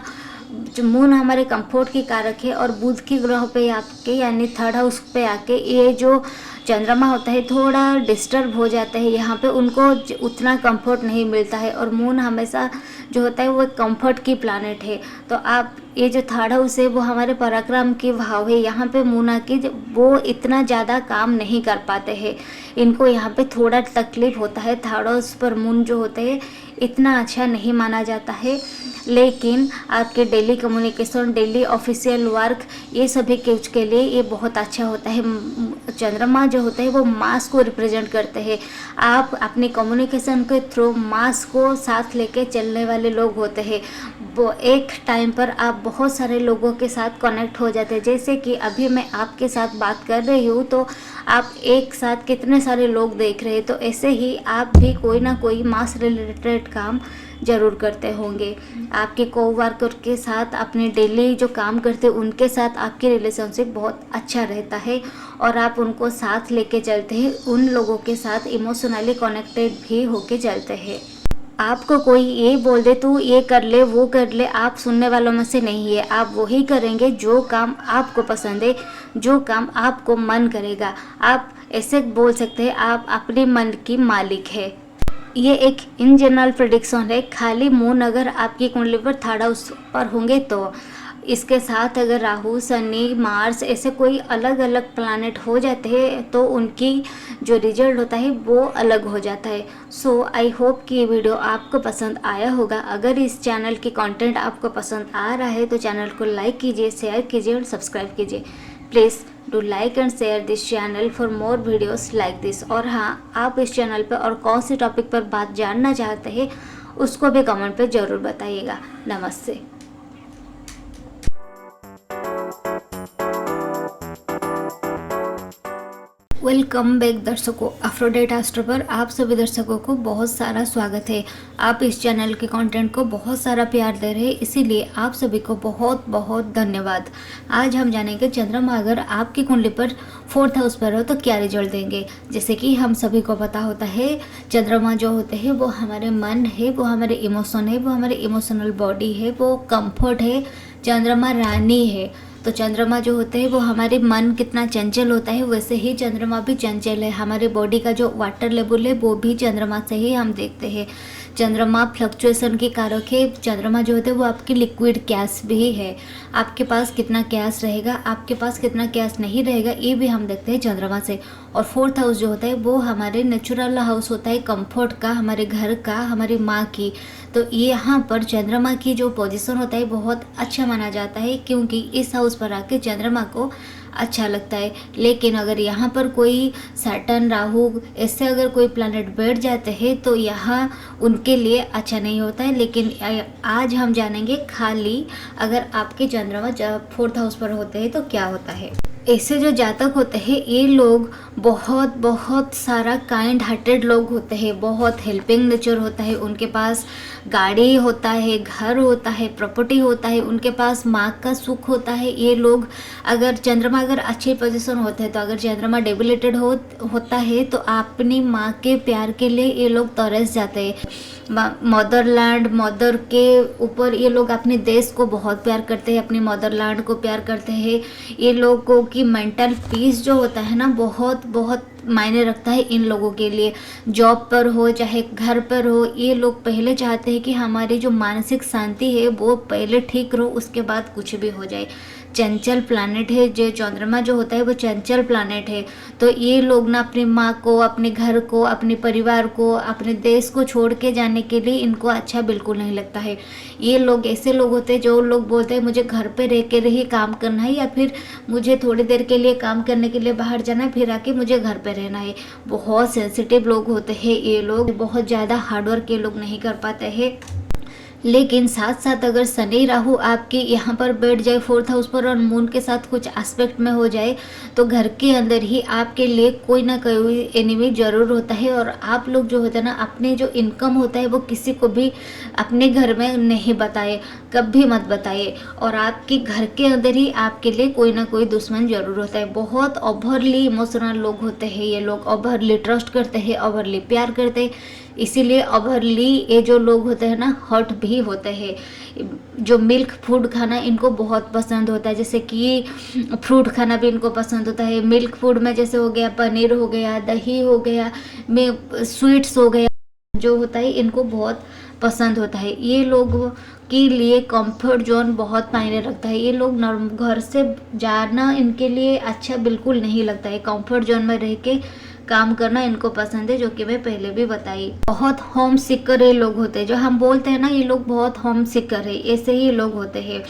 जो मून हमारे कंफर्ट की कारक है, और बुध की ग्रह पे आके यानी थर्ड हाउस पे आके ये जो चंद्रमा होता है थोड़ा डिस्टर्ब हो जाता है। यहाँ पे उनको उतना कंफर्ट नहीं मिलता है, और मून हमेशा जो होता है वो कंफर्ट की प्लानेट है। तो आप ये जो थर्ड हाउस है वो हमारे पराक्रम की भाव है। यहाँ पे मून आके वो इतना ज़्यादा काम नहीं कर पाते हैं, इनको यहाँ पे थोड़ा तकलीफ होता है। थर्ड हाउस पर मून जो होते हैं इतना अच्छा नहीं माना जाता है, लेकिन आपके daily communication, daily official work, ये सभी कुछ के लिए ये बहुत अच्छा होता है। चंद्रमा जो होता है वो मास को रिप्रेजेंट करते हैं। आप अपने कम्युनिकेशन के थ्रू मास को साथ लेके चलने वाले लोग होते हैं। वो एक टाइम पर आप बहुत सारे लोगों के साथ कनेक्ट हो जाते हैं। जैसे कि अभी मैं आपके साथ बात कर रही हूँ तो आप एक साथ कितने सारे लोग देख रहे हैं, तो ऐसे ही आप भी कोई ना कोई मास रिलेटेड काम ज़रूर करते होंगे। आपके कोवर्कर के साथ, अपने डेली जो काम करते हैं उनके साथ आपकी रिलेशनशिप बहुत अच्छा रहता है, और आप उनको साथ लेके चलते हैं। उन लोगों के साथ इमोशनली कनेक्टेड भी होके चलते हैं। आपको कोई ये बोल दे तू ये कर ले वो कर ले, आप सुनने वालों में से नहीं है। आप वही करेंगे जो काम आपको पसंद है, जो काम आपको मन करेगा। आप ऐसे बोल सकते हैं आप अपने मन की मालिक है। ये एक इन जनरल प्रेडिक्शन है। खाली मून अगर आपकी कुंडली पर थर्ड हाउस पर होंगे तो, इसके साथ अगर राहु, शनि, मार्स ऐसे कोई अलग अलग प्लैनेट हो जाते हैं तो उनकी जो रिजल्ट होता है वो अलग हो जाता है। सो आई होप कि ये वीडियो आपको पसंद आया होगा। अगर इस चैनल की कंटेंट आपको पसंद आ रहा है तो चैनल को लाइक कीजिए, शेयर कीजिए और सब्सक्राइब कीजिए। Please do like and share this channel for more videos like this. और हाँ, आप इस चैनल पर और कौन से टॉपिक पर बात जानना चाहते हैं उसको भी कमेंट पे ज़रूर बताइएगा। नमस्ते। वेलकम बैक दर्शकों, अफ्रोडेट एस्ट्रो पर आप सभी दर्शकों को बहुत सारा स्वागत है। आप इस चैनल के कंटेंट को बहुत सारा प्यार दे रहे हैं, इसीलिए आप सभी को बहुत बहुत धन्यवाद। आज हम जानेंगे चंद्रमा अगर आपकी कुंडली पर 4th हाउस पर हो तो क्या रिजल्ट देंगे। जैसे कि हम सभी को पता होता है, चंद्रमा जो होते हैं वो हमारे मन है, वो हमारे इमोशन है, वो हमारे इमोशनल बॉडी है, वो कंफर्ट है, चंद्रमा रानी है। तो चंद्रमा जो होते हैं वो हमारे मन कितना चंचल होता है वैसे ही चंद्रमा भी चंचल है। हमारे बॉडी का जो वाटर लेवल है वो भी चंद्रमा से ही हम देखते हैं। चंद्रमा फ्लक्चुएशन की कारक है। चंद्रमा जो होते हैं वो आपकी लिक्विड कैश भी है। आपके पास कितना कैश रहेगा, आपके पास कितना कैश नहीं रहेगा, ये भी हम देखते हैं चंद्रमा से। और 4th हाउस जो होता है वो हमारे नेचुरल हाउस होता है, कंफर्ट का, हमारे घर का, हमारी माँ की। तो यहाँ पर चंद्रमा की जो पोजीशन होता है बहुत अच्छा माना जाता है, क्योंकि इस हाउस पर आके चंद्रमा को अच्छा लगता है। लेकिन अगर यहाँ पर कोई सैटर्न, राहु ऐसे अगर कोई प्लैनेट बैठ जाते हैं तो यहाँ उनके लिए अच्छा नहीं होता है। लेकिन आज हम जानेंगे खाली अगर आपके चंद्रमा जब 4th हाउस पर होते हैं तो क्या होता है। ऐसे जो जातक होते हैं ये लोग बहुत बहुत सारा काइंड हार्टेड लोग होते हैं, बहुत हेल्पिंग नेचर होता है। उनके पास गाड़ी होता है, घर होता है, प्रॉपर्टी होता है, उनके पास माँ का सुख होता है। ये लोग अगर चंद्रमा अगर अच्छी पोजीशन होते हैं तो अगर चंद्रमा डेबिलेटेड होता है तो अपनी माँ के प्यार के लिए ये लोग तरस जाते हैं। मदरलैंड, मदर के ऊपर ये लोग अपने देश को बहुत प्यार करते हैं, अपनी मदरलैंड को प्यार करते हैं। ये लोगों की मेंटल पीस जो होता है ना बहुत बहुत मायने रखता है इन लोगों के लिए। जॉब पर हो चाहे घर पर हो, ये लोग पहले चाहते हैं कि हमारी जो मानसिक शांति है वो पहले ठीक रहो, उसके बाद कुछ भी हो जाए। चंचल प्लैनेट है जो चंद्रमा जो होता है वो चंचल प्लैनेट है। तो ये लोग ना अपनी माँ को, अपने घर को, अपने परिवार को, अपने देश को छोड़ के जाने के लिए इनको अच्छा बिल्कुल नहीं लगता है। ये लोग ऐसे लोग होते हैं जो लोग बोलते हैं मुझे घर पे रह के ही काम करना है, या फिर मुझे थोड़ी देर के लिए काम करने के लिए बाहर जाना है, फिर आके मुझे घर पे रहना है। बहुत सेंसिटिव लोग होते हैं ये लोग, बहुत ज़्यादा हार्डवर्क ये लोग नहीं कर पाते हैं। लेकिन साथ साथ अगर शनि राहु आपके यहाँ पर बैठ जाए 4th हाउस पर और मून के साथ कुछ एस्पेक्ट में हो जाए तो घर के अंदर ही आपके लिए कोई ना कोई एनिमी जरूर होता है। और आप लोग जो होता है ना, अपने जो इनकम होता है वो किसी को भी अपने घर में नहीं बताए, कभी मत बताइए। और आपके घर के अंदर ही आपके लिए कोई ना कोई दुश्मन जरूर होता है। बहुत ओवरली इमोशनल लोग होते हैं ये लोग, ओवरली ट्रस्ट करते हैं, ओवरली प्यार करते हैं, इसीलिए ओवरली ये जो लोग होते हैं ना हर्ट भी होते हैं। जो मिल्क फूड खाना इनको बहुत पसंद होता है, जैसे कि फ्रूट खाना भी इनको पसंद होता है। मिल्क फूड में जैसे हो गया पनीर हो गया, दही हो गया, में स्वीट्स हो गया, जो होता है इनको बहुत पसंद होता है। ये लोगों के लिए कंफर्ट जोन बहुत मायने रखता है। ये लोग घर से जाना इनके लिए अच्छा बिल्कुल नहीं लगता है। कंफर्ट जोन में रह के काम करना इनको पसंद है, जो कि मैं पहले भी बताई। बहुत होम सिकर ये लोग होते हैं, जो हम बोलते हैं ना ये लोग बहुत होम सिकर है, ऐसे ही लोग होते हैं।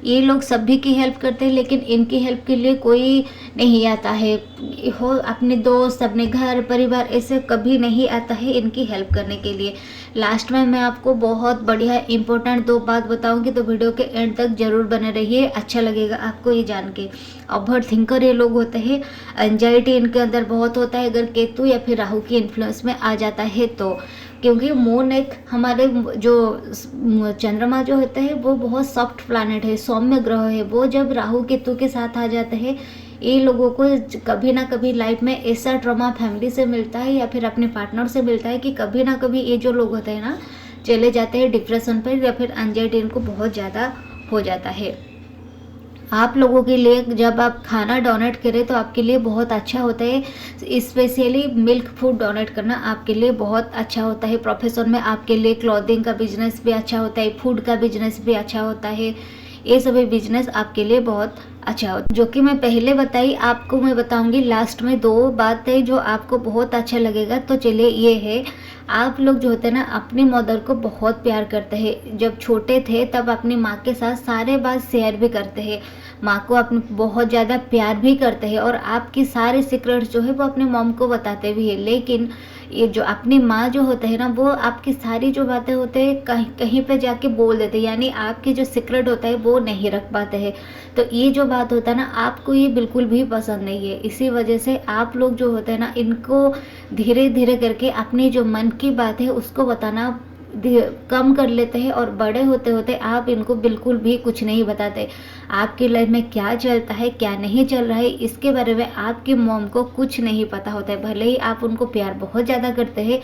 ये लोग सभी की हेल्प करते हैं लेकिन इनकी हेल्प के लिए कोई नहीं आता है। हो अपने दोस्त, अपने घर परिवार ऐसे कभी नहीं आता है इनकी हेल्प करने के लिए। लास्ट में मैं आपको बहुत बढ़िया इंपॉर्टेंट 2 बात बताऊंगी, तो वीडियो के एंड तक जरूर बने रहिए, अच्छा लगेगा आपको ये जान के। ओवर थिंकर ये लोग होते हैं, एंजाइटी इनके अंदर बहुत होता है अगर केतु या फिर राहु की इन्फ्लुएंस में आ जाता है तो। क्योंकि मून एक हमारे जो चंद्रमा जो होता है वो बहुत सॉफ्ट प्लैनेट है, सौम्य ग्रह है। वो जब राहु केतु के साथ आ जाते हैं, ये लोगों को कभी ना कभी लाइफ में ऐसा ट्रॉमा फैमिली से मिलता है या फिर अपने पार्टनर से मिलता है कि कभी ना कभी ये जो लोग होते हैं ना चले जाते हैं डिप्रेशन पर, या फिर एंजाइटी इनको बहुत ज़्यादा हो जाता है। आप लोगों के लिए जब आप खाना डोनेट करें तो आपके लिए बहुत अच्छा होता है। स्पेशली मिल्क फूड डोनेट करना आपके लिए बहुत अच्छा होता है। प्रोफेशन में आपके लिए क्लॉथिंग का बिजनेस भी अच्छा होता है, फूड का बिजनेस भी अच्छा होता है। ये सभी बिजनेस आपके लिए बहुत अच्छा होता है। जो कि मैं पहले बताई, आपको मैं बताऊंगी लास्ट में 2 बातें जो आपको बहुत अच्छा लगेगा। तो चलिए, ये है, आप लोग जो होते हैं ना अपनी मदर को बहुत प्यार करते हैं। जब छोटे थे तब अपनी माँ के साथ सारे बात शेयर भी करते हैं। माँ को अपने बहुत ज़्यादा प्यार भी करते हैं और आपकी सारे सीक्रेट्स जो है वो अपने मॉम को बताते भी है। लेकिन ये जो अपनी माँ जो होते हैं ना, वो आपकी सारी जो बातें होते हैं कहीं कहीं पे जाके बोल देते हैं, यानी आपके जो सीक्रेट होता है वो नहीं रख पाते हैं। तो ये जो बात होता है ना, आपको ये बिल्कुल भी पसंद नहीं है। इसी वजह से आप लोग जो होते हैं ना, इनको धीरे धीरे करके अपनी जो मन की बात है उसको बताना कम कर लेते हैं और बड़े होते होते आप इनको बिल्कुल भी कुछ नहीं बताते। आपकी लाइफ में क्या चलता है क्या नहीं चल रहा है इसके बारे में आपकी मॉम को कुछ नहीं पता होता है। भले ही आप उनको प्यार बहुत ज़्यादा करते हैं,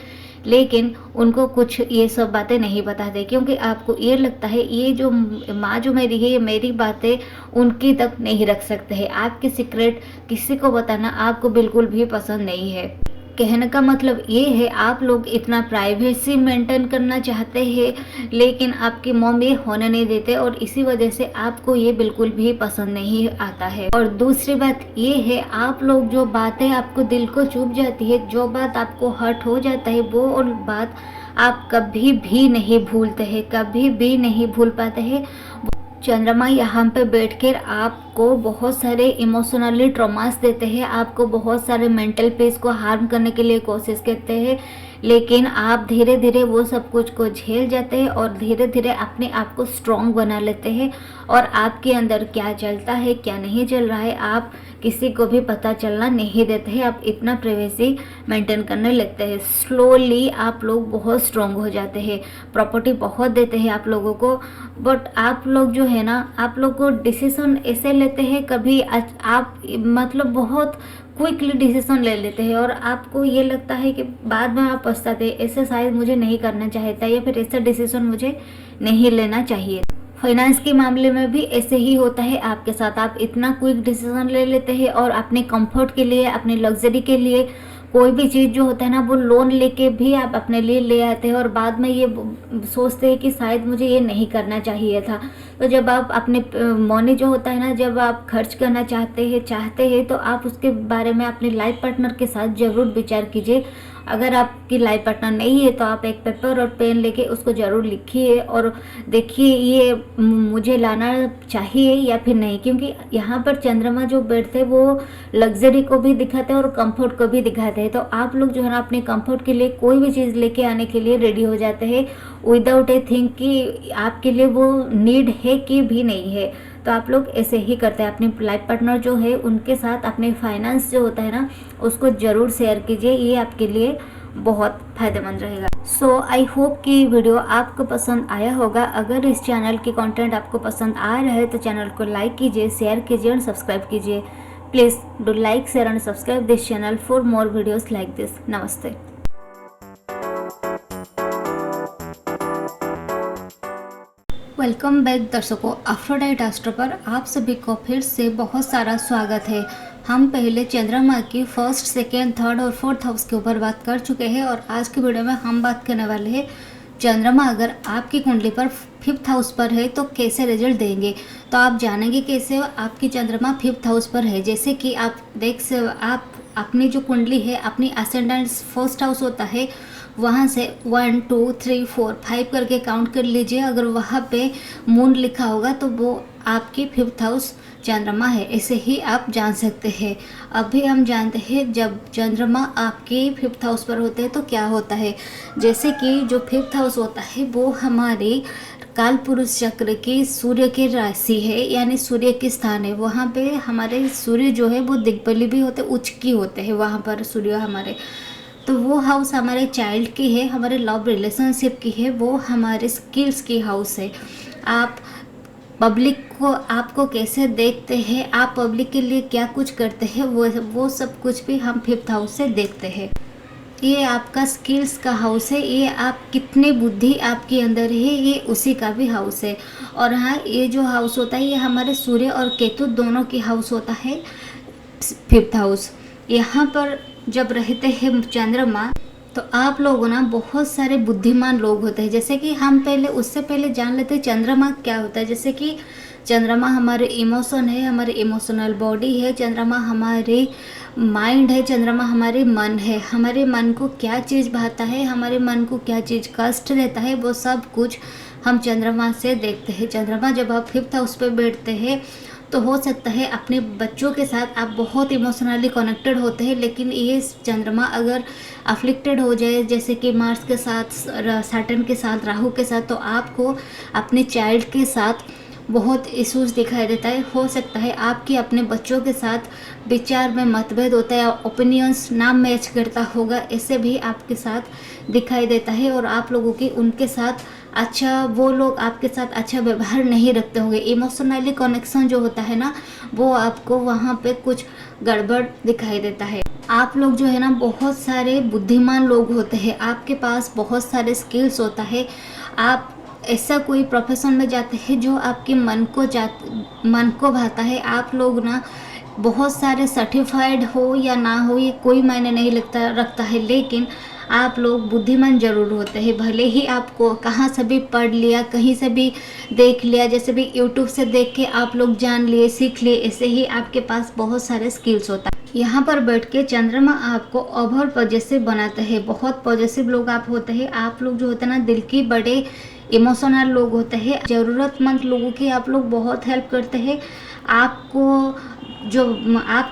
लेकिन उनको कुछ ये सब बातें नहीं बताते, क्योंकि आपको ये लगता है ये जो माँ जो मेरी है ये मेरी बातें उनकी तक नहीं रख सकते हैं। आपके सीक्रेट किसी को बताना आपको बिल्कुल भी पसंद नहीं है। कहने का मतलब ये है, आप लोग इतना प्राइवेसी मेंटेन करना चाहते हैं लेकिन आपकी मॉम ये होने नहीं देते और इसी वजह से आपको ये बिल्कुल भी पसंद नहीं आता है। और दूसरी बात ये है, आप लोग जो बातें आपको दिल को चुभ जाती है, जो बात आपको हर्ट हो जाता है, वो और बात आप कभी भी नहीं भूलते हैं, कभी भी नहीं भूल पाते हैं। चंद्रमा यहाँ पे बैठकर आपको बहुत सारे इमोशनली ट्रॉमास देते हैं, आपको बहुत सारे मेंटल पीस को हार्म करने के लिए कोशिश करते हैं, लेकिन आप धीरे धीरे वो सब कुछ को झेल जाते हैं और धीरे धीरे अपने आप को स्ट्रॉन्ग बना लेते हैं। और आपके अंदर क्या चलता है क्या नहीं चल रहा है आप किसी को भी पता चलना नहीं देते हैं। आप इतना प्राइवेसी मेंटेन करने लगते हैं। स्लोली आप लोग बहुत स्ट्रॉन्ग हो जाते हैं। प्रॉपर्टी बहुत देते हैं आप लोगों को, बट आप लोग जो है ना, आप लोग को डिसीजन ऐसे लेते हैं, कभी आप मतलब बहुत क्विकली डिसीजन ले लेते हैं और आपको ये लगता है कि बाद में आप पछताते हैं, ऐसे शायद मुझे नहीं करना चाहिए था या फिर ऐसा डिसीजन मुझे नहीं लेना चाहिए। फाइनेंस के मामले में भी ऐसे ही होता है आपके साथ। आप इतना क्विक डिसीजन ले लेते हैं और अपने कंफर्ट के लिए, अपने लग्जरी के लिए कोई भी चीज़ जो होता है ना, वो लोन लेके भी आप अपने लिए ले आते हैं और बाद में ये सोचते हैं कि शायद मुझे ये नहीं करना चाहिए था। तो जब आप अपने मनी जो होता है ना, जब आप खर्च करना चाहते हैं तो आप उसके बारे में अपने लाइफ पार्टनर के साथ ज़रूर विचार कीजिए। अगर आपकी लाइफ पार्टनर नहीं है तो आप एक पेपर और पेन लेके उसको ज़रूर लिखिए और देखिए ये मुझे लाना चाहिए या फिर नहीं, क्योंकि यहाँ पर चंद्रमा जो बैठते हैं वो लग्जरी को भी दिखाते हैं और कंफर्ट को भी दिखाते हैं। तो आप लोग जो है ना, अपने कंफर्ट के लिए कोई भी चीज़ लेके आने के लिए रेडी हो जाते हैं विदाउट ए थिंक कि आपके लिए वो नीड है कि भी नहीं है। तो आप लोग ऐसे ही करते हैं। अपने लाइफ पार्टनर जो है उनके साथ अपने फाइनेंस जो होता है ना, उसको ज़रूर शेयर कीजिए, ये आपके लिए बहुत फायदेमंद रहेगा। सो आई होप कि वीडियो आपको पसंद आया होगा। अगर इस चैनल की कंटेंट आपको पसंद आ रहा है तो चैनल को लाइक कीजिए, शेयर कीजिए और सब्सक्राइब कीजिए। Please do like, share and subscribe this channel for more videos like this. नमस्ते। वेलकम बैक दर्शकों, एफ्रोडाइट एस्ट्रो पर आप सभी को फिर से बहुत सारा स्वागत है। हम पहले चंद्रमा की फर्स्ट, सेकेंड, थर्ड और फोर्थ हाउस के ऊपर बात कर चुके हैं और आज की वीडियो में हम बात करने वाले हैं चंद्रमा अगर आपकी कुंडली पर फिफ्थ हाउस पर है तो कैसे रिजल्ट देंगे। तो आप जानेंगे कैसे आपकी चंद्रमा फिफ्थ हाउस पर है। जैसे कि आप अपनी जो कुंडली है, अपनी असेंडेंट फर्स्ट हाउस होता है, वहाँ से 1 2 3 4 5 करके काउंट कर लीजिए। अगर वहाँ पे मून लिखा होगा तो वो आपकी फिफ्थ हाउस चंद्रमा है। ऐसे ही आप जान सकते हैं। अभी हम जानते हैं जब चंद्रमा आपके फिफ्थ हाउस पर होते हैं तो क्या होता है। जैसे कि जो फिफ्थ हाउस होता है वो हमारी काल पुरुष चक्र की सूर्य की राशि है, यानी सूर्य की स्थान है। वहाँ पे हमारे सूर्य जो है वो दिग्बली भी होते, उच्च की होते हैं वहाँ पर सूर्य हमारे। तो वो हाउस हमारे चाइल्ड की है, हमारे लव रिलेशनशिप की है, वो हमारे स्किल्स की हाउस है। आप पब्लिक को आपको कैसे देखते हैं, आप पब्लिक के लिए क्या कुछ करते हैं, वो सब कुछ भी हम फिफ्थ हाउस से देखते हैं। ये आपका स्किल्स का हाउस है। ये आप कितने बुद्धि आपके अंदर है, ये उसी का भी हाउस है। और हाँ, ये जो हाउस होता है ये हमारे सूर्य और केतु दोनों की हाउस होता है फिफ्थ हाउस। यहाँ पर जब रहते हैं चंद्रमा तो आप लोगों ना बहुत सारे बुद्धिमान लोग होते हैं। जैसे कि हम उससे पहले जान लेते हैं चंद्रमा क्या होता है। जैसे कि चंद्रमा हमारे इमोशन है, हमारे इमोशनल बॉडी है, चंद्रमा हमारे माइंड है, चंद्रमा हमारे मन है। हमारे मन को क्या चीज़ भाता है, हमारे मन को क्या चीज़ कष्ट देता है, वो सब कुछ हम चंद्रमा से देखते हैं। चंद्रमा जब आप फिफ्थ हाउस पे बैठते हैं तो हो सकता है अपने बच्चों के साथ आप बहुत इमोशनली कनेक्टेड होते हैं, लेकिन ये चंद्रमा अगर अफ्लिक्टेड हो जाए जैसे कि मार्स के साथ, सैटर्न के साथ, राहु के साथ, तो आपको अपने चाइल्ड के साथ बहुत इश्यूज दिखाई देता है। हो सकता है आपके अपने बच्चों के साथ विचार में मतभेद होता है, ओपिनियंस ना मैच करता होगा, इससे भी आपके साथ दिखाई देता है और आप लोगों की उनके साथ अच्छा, वो लोग आपके साथ अच्छा व्यवहार नहीं रखते होंगे। इमोशनली कनेक्शन जो होता है ना, वो आपको वहाँ पे कुछ गड़बड़ दिखाई देता है। आप लोग जो है ना बहुत सारे बुद्धिमान लोग होते हैं, आपके पास बहुत सारे स्किल्स होता है। आप ऐसा कोई प्रोफेशन में जाते हैं जो आपके मन को भाता है। आप लोग ना बहुत सारे सर्टिफाइड हो या ना हो ये कोई मायने नहीं रखता है, लेकिन आप लोग बुद्धिमान ज़रूर होते हैं। भले ही आपको कहाँ से भी पढ़ लिया, कहीं से भी देख लिया, जैसे भी यूट्यूब से देख के आप लोग जान लिए, सीख लिए, ऐसे ही आपके पास बहुत सारे स्किल्स होता है। यहाँ पर बैठ के चंद्रमा आपको ओवर पॉजिटिव बनाते हैं। बहुत पॉजिटिव लोग आप होते हैं। आप लोग जो होते हैं ना दिल की बड़े इमोशनल लोग होते हैं। ज़रूरतमंद लोगों की आप लोग बहुत हेल्प करते हैं। आपको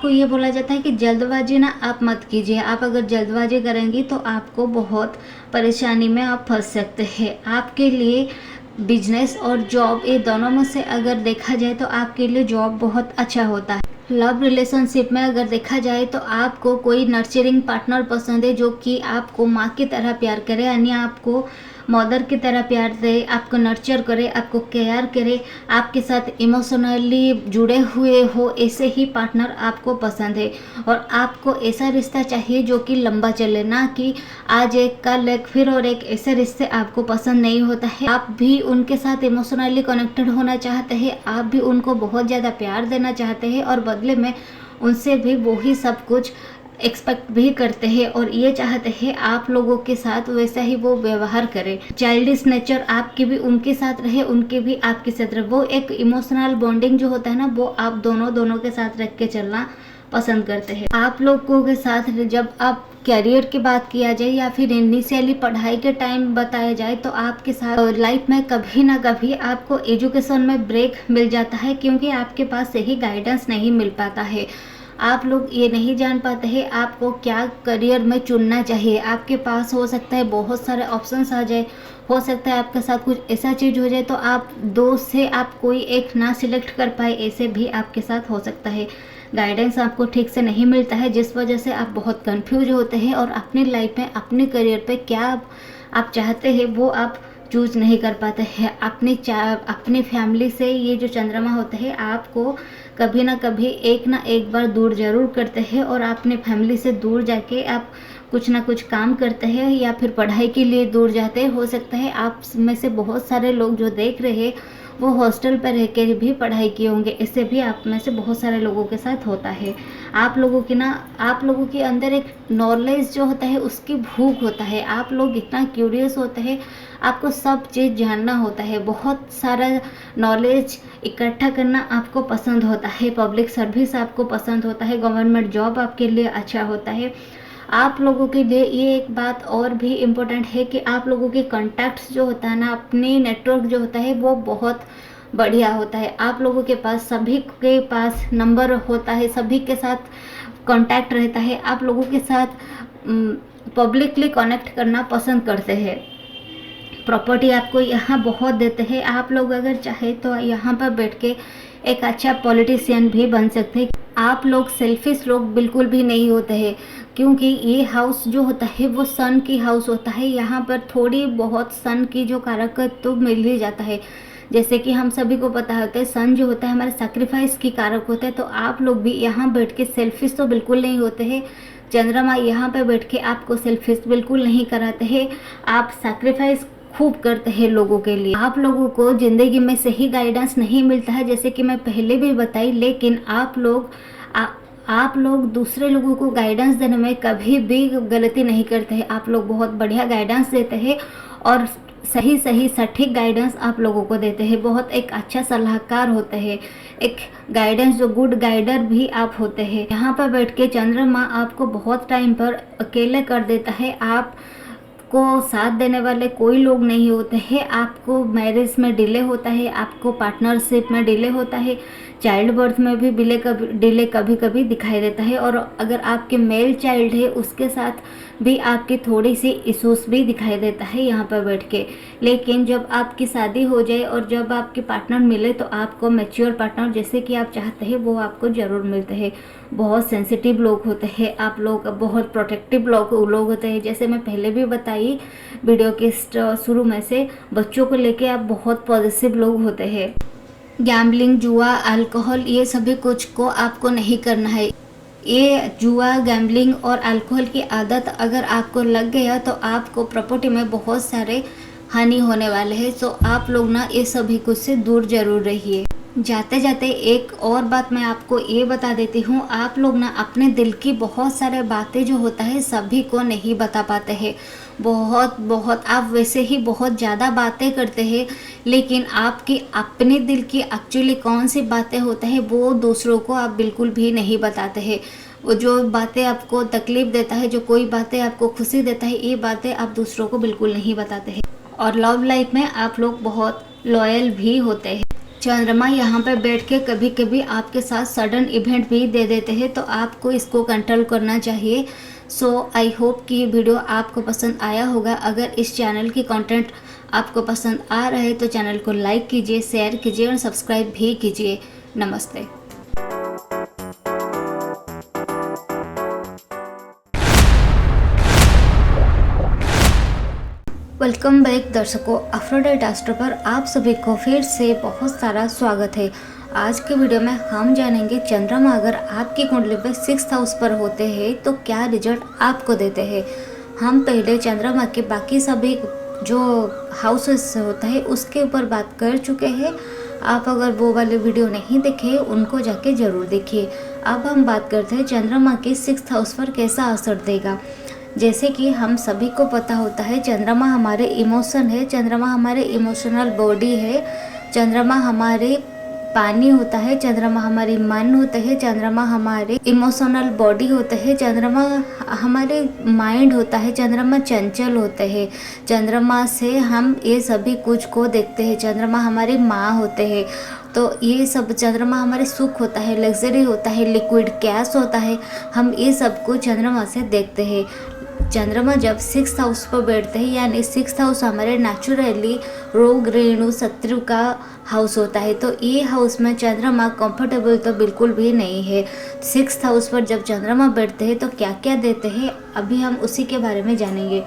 ये बोला जाता है कि जल्दबाजी ना आप मत कीजिए। आप अगर जल्दबाजी करेंगी तो आपको बहुत परेशानी में आप फंस सकते हैं। आपके लिए बिजनेस और जॉब, ये दोनों में से अगर देखा जाए तो आपके लिए जॉब बहुत अच्छा होता है। लव रिलेशनशिप में अगर देखा जाए तो आपको कोई नर्चरिंग पार्टनर पसंद है जो कि आपको माँ की तरह प्यार करे, यानी आपको मदर की तरह प्यार दे, आपको नर्चर करे, आपको केयर करे, आपके साथ इमोशनली जुड़े हुए हो, ऐसे ही पार्टनर आपको पसंद है। और आपको ऐसा रिश्ता चाहिए जो कि लंबा चले, ना कि आज एक कल एक फिर और एक, ऐसे रिश्ते आपको पसंद नहीं होता है। आप भी उनके साथ इमोशनली कनेक्टेड होना चाहते हैं, आप भी उनको बहुत ज़्यादा प्यार देना चाहते हैं और बदले में उनसे भी वही सब कुछ एक्सपेक्ट भी करते हैं और ये चाहते हैं आप लोगों के साथ वैसा ही वो व्यवहार करे। चाइल्डिश नेचर आपके भी उनके साथ रहे, उनके भी आपके साथ रहे। वो एक इमोशनल बॉन्डिंग जो होता है ना, वो आप दोनों के साथ रख के चलना पसंद करते हैं। आप लोगों के साथ जब आप कैरियर की बात किया जाए या फिर इनिशियली पढ़ाई के टाइम बताया जाए तो आपके साथ लाइफ में कभी ना कभी आपको एजुकेशन में ब्रेक मिल जाता है, क्योंकि आपके पास सही गाइडेंस नहीं मिल पाता है। आप लोग ये नहीं जान पाते हैं आपको क्या करियर में चुनना चाहिए। आपके पास हो सकता है बहुत सारे ऑप्शंस आ जाए, हो सकता है आपके साथ कुछ ऐसा चीज़ हो जाए तो आप दो से आप कोई एक ना सिलेक्ट कर पाए, ऐसे भी आपके साथ हो सकता है। गाइडेंस आपको ठीक से नहीं मिलता है, जिस वजह से आप बहुत कंफ्यूज होते हैं और अपनी लाइफ में, अपने करियर पे क्या आप चाहते हैं वो आप चूज नहीं कर पाते हैं। अपनी फैमिली से ये जो चंद्रमा होते हैं आपको कभी ना कभी एक ना एक बार दूर ज़रूर करते हैं और अपने फैमिली से दूर जाके आप कुछ ना कुछ काम करते हैं या फिर पढ़ाई के लिए दूर जाते हैं। हो सकता है आप में से बहुत सारे लोग जो देख रहे हैं वो हॉस्टल पर रह के भी पढ़ाई किए होंगे, इससे भी आप में से बहुत सारे लोगों के साथ होता है। आप लोगों के अंदर एक नॉलेज जो होता है उसकी भूख होता है। आप लोग इतना क्यूरियस होते हैं, आपको सब चीज़ जानना होता है, बहुत सारा नॉलेज इकट्ठा करना आपको पसंद होता है, पब्लिक सर्विस आपको पसंद होता है, गवर्नमेंट जॉब आपके लिए अच्छा होता है। आप लोगों के लिए ये एक बात और भी इम्पोर्टेंट है कि आप लोगों के कॉन्टैक्ट्स जो होता है ना, अपनी नेटवर्क जो होता है वो बहुत बढ़िया होता है। आप लोगों के पास, सभी के पास नंबर होता है, सभी के साथ कांटेक्ट रहता है। आप लोगों के साथ पब्लिकली कनेक्ट करना पसंद करते हैं। प्रॉपर्टी आपको यहाँ बहुत देते हैं। आप लोग अगर चाहे तो यहाँ पर बैठ के एक अच्छा पॉलिटिशियन भी बन सकते हैं। आप लोग सेल्फिश लोग बिल्कुल भी नहीं होते हैं, क्योंकि ये हाउस जो होता है वो सन की हाउस होता है। यहाँ पर थोड़ी बहुत सन की जो कारक तो मिल ही जाता है। जैसे कि हम सभी को पता होता है सन जो होता है हमारे सैक्रिफाइस की कारक होता है। तो आप लोग भी यहाँ बैठ के सेल्फिश तो बिल्कुल नहीं होते हैं। चंद्रमा यहाँ पे बैठ के आपको सेल्फिश बिल्कुल नहीं कराते हैं। आप सैक्रिफाइस खूब करते हैं लोगों के लिए। आप लोगों को ज़िंदगी में सही गाइडेंस नहीं मिलता है, जैसे कि मैं पहले भी बताई, लेकिन आप लोग दूसरे लोगों को गाइडेंस देने में कभी भी गलती नहीं करते हैं। आप लोग बहुत बढ़िया गाइडेंस देते हैं और सही सटीक गाइडेंस आप लोगों को देते हैं। बहुत एक अच्छा सलाहकार होते हैं, एक गाइडेंस जो गुड गाइडर भी आप होते हैं। यहाँ पर बैठ के चंद्रमा आपको बहुत टाइम पर अकेले कर देता है। आप को साथ देने वाले कोई लोग नहीं होते हैं। आपको मैरिज में डिले होता है, आपको पार्टनरशिप में डिले होता है। चाइल्ड बर्थ में भी डिले कभी कभी दिखाई देता है। और अगर आपके मेल चाइल्ड है उसके साथ भी आपकी थोड़ी सी इश्यूज भी दिखाई देता है यहाँ पर बैठ के। लेकिन जब आपकी शादी हो जाए और जब आपके पार्टनर मिले तो आपको मैच्योर पार्टनर जैसे कि आप चाहते हैं वो आपको ज़रूर मिलते हैं। बहुत सेंसिटिव लोग होते हैं आप लोग, बहुत प्रोटेक्टिव लोग होते हैं। जैसे मैं पहले भी बताई वीडियो के शुरू में से, बच्चों को लेके आप बहुत पॉजिटिव लोग होते हैं। गैम्बलिंग, जुआ, अल्कोहल, ये सभी कुछ को आपको नहीं करना है। ये जुआ, गैम्बलिंग और अल्कोहल की आदत अगर आपको लग गया तो आपको प्रॉपर्टी में बहुत सारे हानि होने वाले हैं। तो आप लोग ना ये सभी कुछ से दूर जरूर रहिए। जाते जाते एक और बात मैं आपको ये बता देती हूँ, आप लोग ना अपने दिल की बहुत सारे बातें जो होता है सभी को नहीं बता पाते हैं। बहुत आप वैसे ही बहुत ज़्यादा बातें करते हैं, लेकिन आपकी अपने दिल की एक्चुअली कौन सी बातें होता है वो दूसरों को आप बिल्कुल भी नहीं बताते हैं। वो जो बातें आपको तकलीफ़ देता है, जो कोई बातें आपको खुशी देता है, ये बातें आप दूसरों को बिल्कुल नहीं बताते हैं। और लव लाइफ में आप लोग बहुत लॉयल भी होते हैं। चंद्रमा यहाँ पर बैठ के कभी कभी आपके साथ सडन इवेंट भी दे देते हैं, तो आपको इसको कंट्रोल करना चाहिए। सो आई होप कि ये वीडियो आपको पसंद आया होगा। अगर इस चैनल की कंटेंट आपको पसंद आ रहा है तो चैनल को लाइक कीजिए, शेयर कीजिए और सब्सक्राइब भी कीजिए। नमस्ते। वेलकम बैक दर्शकों, एफ्रोडाइट एस्ट्रो पर आप सभी को फिर से बहुत सारा स्वागत है। आज के वीडियो में हम जानेंगे चंद्रमा अगर आपकी कुंडली पे 6th हाउस पर होते हैं तो क्या रिजल्ट आपको देते हैं। हम पहले चंद्रमा के बाकी सभी जो हाउसेस होता है उसके ऊपर बात कर चुके हैं। आप अगर वो वाले वीडियो नहीं देखे उनको जाके ज़रूर देखिए। अब हम बात करते हैं चंद्रमा के 6th हाउस पर कैसा असर देगा। जैसे कि हम सभी को पता होता है चंद्रमा हमारे इमोशन है, चंद्रमा हमारे इमोशनल बॉडी है, चंद्रमा हमारे पानी होता है, चंद्रमा हमारी मन होते हैं, चंद्रमा हमारे इमोशनल बॉडी होते हैं, चंद्रमा हमारे माइंड होता है, चंद्रमा चंचल होते हैं, चंद्रमा से हम ये सभी कुछ को देखते हैं, चंद्रमा हमारी माँ होते हैं। तो ये सब चंद्रमा हमारे सुख होता है, लग्जरी होता है, लिक्विड कैश होता है, हम ये सब को चंद्रमा से देखते हैं। चंद्रमा जब 6th हाउस पर बैठते हैं यानी 6th हाउस हमारे नेचुरली रोग ऋणु शत्रु का हाउस होता है, तो ये हाउस में चंद्रमा कंफर्टेबल तो बिल्कुल भी नहीं है। 6th हाउस पर जब चंद्रमा बैठते हैं तो क्या क्या देते हैं अभी हम उसी के बारे में जानेंगे।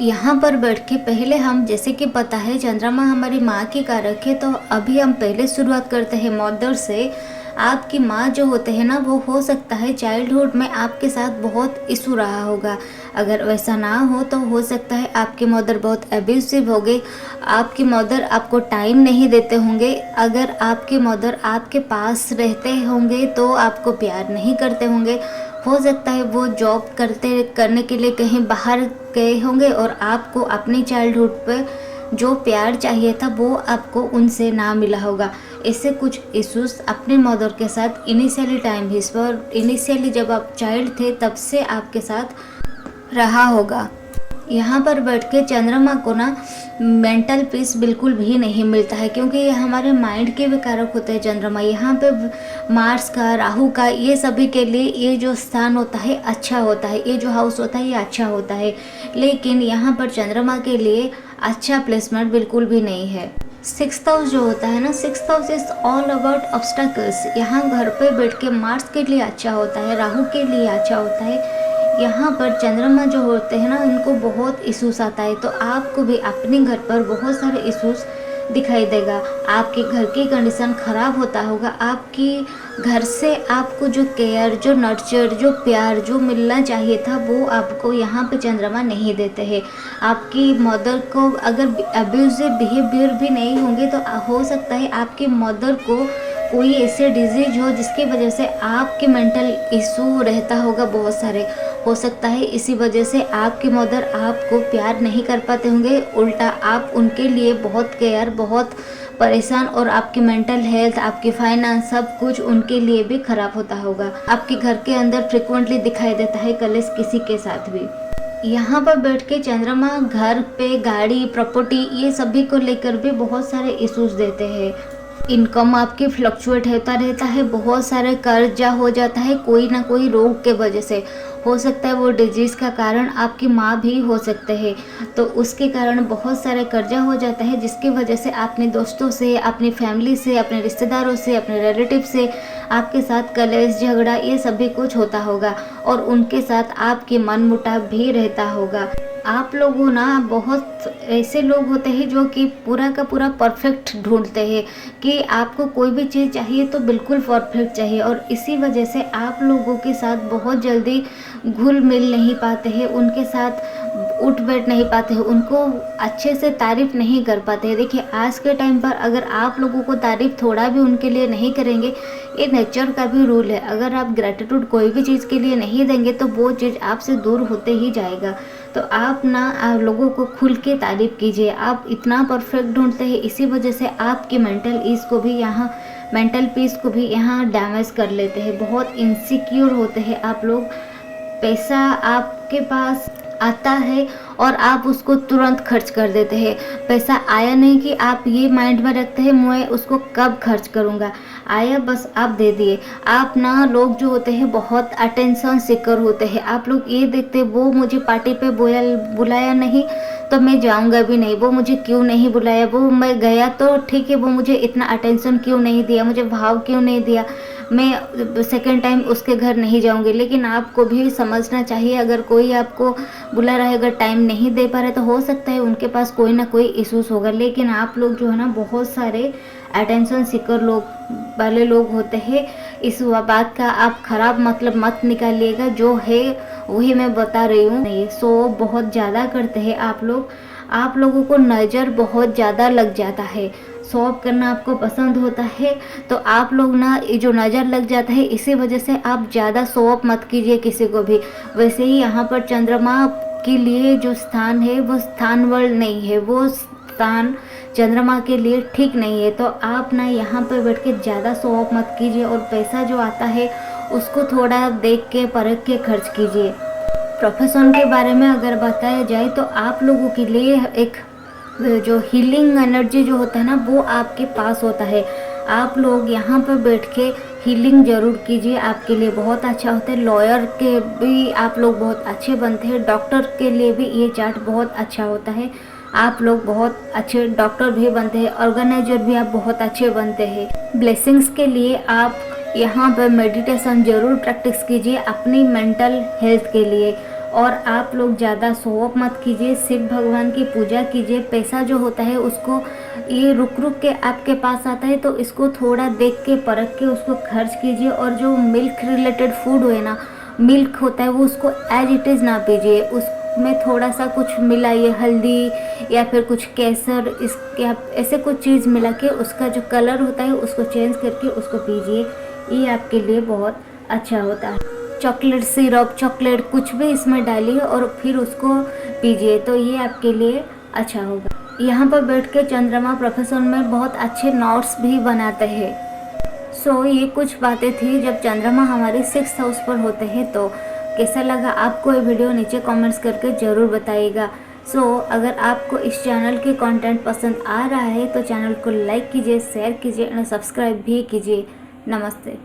यहाँ पर बैठ के पहले हम जैसे कि पता है चंद्रमा हमारी माँ की कारक है, तो अभी हम पहले शुरुआत करते हैं मदर से। आपकी माँ जो होते हैं ना वो हो सकता है चाइल्डहुड में आपके साथ बहुत इशू रहा होगा। अगर वैसा ना हो तो हो सकता है आपके मदर बहुत एब्यूसिव हो गए, आपकी मदर आपको टाइम नहीं देते होंगे। अगर आपके मदर आपके पास रहते होंगे तो आपको प्यार नहीं करते होंगे। हो सकता है वो जॉब करने के लिए कहीं बाहर गए होंगे और आपको अपनी चाइल्डहुड पर जो प्यार चाहिए था वो आपको उनसे ना मिला होगा। इससे कुछ इश्यूज अपने मदर के साथ इनिशियली जब आप चाइल्ड थे तब से आपके साथ रहा होगा। यहाँ पर बैठ के चंद्रमा को ना मेंटल पीस बिल्कुल भी नहीं मिलता है, क्योंकि ये हमारे माइंड के भी कारक होते हैं चंद्रमा। यहाँ पे मार्स का, राहु का, ये सभी के लिए ये जो स्थान होता है अच्छा होता है, ये जो हाउस होता है ये अच्छा होता है। लेकिन यहाँ पर चंद्रमा के लिए अच्छा प्लेसमेंट बिल्कुल भी नहीं है। 6th हाउस जो होता है ना, 6th house is all about obstacles. यहाँ घर पे बैठ के मार्स के लिए अच्छा होता है, राहु के लिए अच्छा होता है। यहाँ पर चंद्रमा जो होते हैं ना उनको बहुत इश्यूज आता है, तो आपको भी अपने घर पर बहुत सारे इश्यूज दिखाई देगा। आपके घर की कंडीशन ख़राब होता होगा, आपकी घर से आपको जो केयर, जो नर्चर, जो प्यार जो मिलना चाहिए था वो आपको यहाँ पे चंद्रमा नहीं देते हैं। आपकी मदर को अगर अब्यूजिव बिहेवियर भी नहीं होंगे तो हो सकता है आपकी मदर को कोई ऐसे डिजीज हो जिसकी वजह से आपके मेंटल इशू रहता होगा बहुत सारे। हो सकता है इसी वजह से आपकी मदर आपको प्यार नहीं कर पाते होंगे, उल्टा आप उनके लिए बहुत केयर, बहुत परेशान, और आपकी मेंटल हेल्थ, आपकी फाइनेंस, सब कुछ उनके लिए भी खराब होता होगा। आपके घर के अंदर फ्रिक्वेंटली दिखाई देता है कलेश किसी के साथ भी। यहाँ पर बैठ के चंद्रमा घर पे, गाड़ी, प्रॉपर्टी, ये सभी को लेकर भी बहुत सारे इश्यूज देते हैं। इनकम आपकी फ्लक्चुएट होता रहता है, बहुत सारे कर्जा हो जाता है कोई ना कोई रोग के वजह से। हो सकता है वो डिजीज़ का कारण आपकी माँ भी हो सकते हैं, तो उसके कारण बहुत सारे कर्जा हो जाता है, जिसकी वजह से अपने दोस्तों से, अपनी फैमिली से, अपने रिश्तेदारों से, अपने रिलेटिव से आपके साथ कलेश झगड़ा ये सभी कुछ होता होगा, और उनके साथ आपकी मनमुटाव भी रहता होगा। आप लोगों ना बहुत ऐसे लोग होते हैं जो कि पूरा का पूरा परफेक्ट ढूंढते हैं कि आपको कोई भी चीज़ चाहिए तो बिल्कुल परफेक्ट चाहिए, और इसी वजह से आप लोगों के साथ बहुत जल्दी घुल मिल नहीं पाते हैं, उनके साथ उठ बैठ नहीं पाते हैं, उनको अच्छे से तारीफ़ नहीं कर पाते हैं। देखिए आज के टाइम पर अगर आप लोगों को तारीफ़ थोड़ा भी उनके लिए नहीं करेंगे, ये नेचर का भी रूल है, अगर आप ग्रेटिट्यूड कोई भी चीज़ के लिए नहीं देंगे तो वो चीज़ आपसे दूर होते ही जाएगा। तो आप लोगों को खुल के तारीफ़ कीजिए। आप इतना परफेक्ट ढूंढते हैं, इसी वजह से आपकी मेंटल पीस को भी यहाँ डैमेज कर लेते हैं। बहुत इनसिक्योर होते हैं आप लोग। पैसा आपके पास आता है और आप उसको तुरंत खर्च कर देते हैं। पैसा आया नहीं कि आप ये माइंड में रखते हैं मैं उसको कब खर्च करूँगा, आया बस आप दे दिए। आप लोग जो होते हैं बहुत अटेंशन सीकर होते हैं। आप लोग ये देखते हैं वो मुझे पार्टी पे बुलाया नहीं तो मैं जाऊंगा भी नहीं, वो मुझे क्यों नहीं बुलाया, वो मैं गया तो ठीक है, वो मुझे इतना अटेंशन क्यों नहीं दिया, मुझे भाव क्यों नहीं दिया, मैं सेकंड टाइम उसके घर नहीं जाऊंगी। लेकिन आपको भी समझना चाहिए, अगर कोई आपको बुला रहा है, अगर टाइम नहीं दे पा रहे तो हो सकता है उनके पास कोई ना कोई इश्यूज होगा। लेकिन आप लोग जो है ना बहुत सारे अटेंशन सीकर वाले लोग होते हैं। इस बात का आप खराब मतलब मत निकालिएगा, जो है वही मैं बता रही हूँ। ये सो बहुत ज़्यादा करते हैं आप लोगों को नज़र बहुत ज़्यादा लग जाता है। शो ऑफ करना आपको पसंद होता है तो आप लोग ये जो नज़र लग जाता है इसी वजह से आप ज़्यादा शो ऑफ मत कीजिए किसी को भी। वैसे ही यहाँ पर चंद्रमा के लिए जो स्थान है वो स्थान वर्ल्ड नहीं है, वो स्थान चंद्रमा के लिए ठीक नहीं है। तो आप यहाँ पर बैठ के ज़्यादा शो ऑफ मत कीजिए, और पैसा जो आता है उसको थोड़ा देख के परख के खर्च कीजिए। प्रोफेशन के बारे में अगर बताया जाए तो आप लोगों के लिए एक जो हीलिंग एनर्जी जो होता है ना वो आपके पास होता है। आप लोग यहाँ पर बैठ के हीलिंग ज़रूर कीजिए, आपके लिए बहुत अच्छा होता है। लॉयर के भी आप लोग बहुत अच्छे बनते हैं, डॉक्टर के लिए भी ये चार्ट बहुत अच्छा होता है। आप लोग बहुत अच्छे डॉक्टर भी बनते हैं, ऑर्गेनाइजर भी आप बहुत अच्छे बनते हैं। ब्लेसिंग्स के लिए आप यहाँ पर मेडिटेशन ज़रूर प्रैक्टिस कीजिए अपनी मेंटल हेल्थ के लिए, और आप लोग ज़्यादा शो ऑफ मत कीजिए। शिव भगवान की पूजा कीजिए। पैसा जो होता है उसको ये रुक के आपके पास आता है तो इसको थोड़ा देख के परख के उसको खर्च कीजिए। और जो मिल्क रिलेटेड फूड है ना, मिल्क होता है वो उसको एज इट इज़ ना पीजिए, उसमें थोड़ा सा कुछ मिलाइए, हल्दी या फिर कुछ केसर ऐसे कुछ चीज़ मिला के उसका जो कलर होता है उसको चेंज करके उसको पीजिए, ये आपके लिए बहुत अच्छा होता है। चॉकलेट सिरप, चॉकलेट कुछ भी इसमें डालिए और फिर उसको पीजिए, तो ये आपके लिए अच्छा होगा। यहाँ पर बैठ के चंद्रमा प्रोफेशन में बहुत अच्छे नोट्स भी बनाते हैं। सो ये कुछ बातें थी जब चंद्रमा हमारे 6th हाउस पर होते हैं। तो कैसा लगा आपको ये वीडियो नीचे कमेंट्स करके ज़रूर बताइएगा। सो अगर आपको इस चैनल के कंटेंट पसंद आ रहा है तो चैनल को लाइक कीजिए, शेयर कीजिए और सब्सक्राइब भी कीजिए। नमस्ते।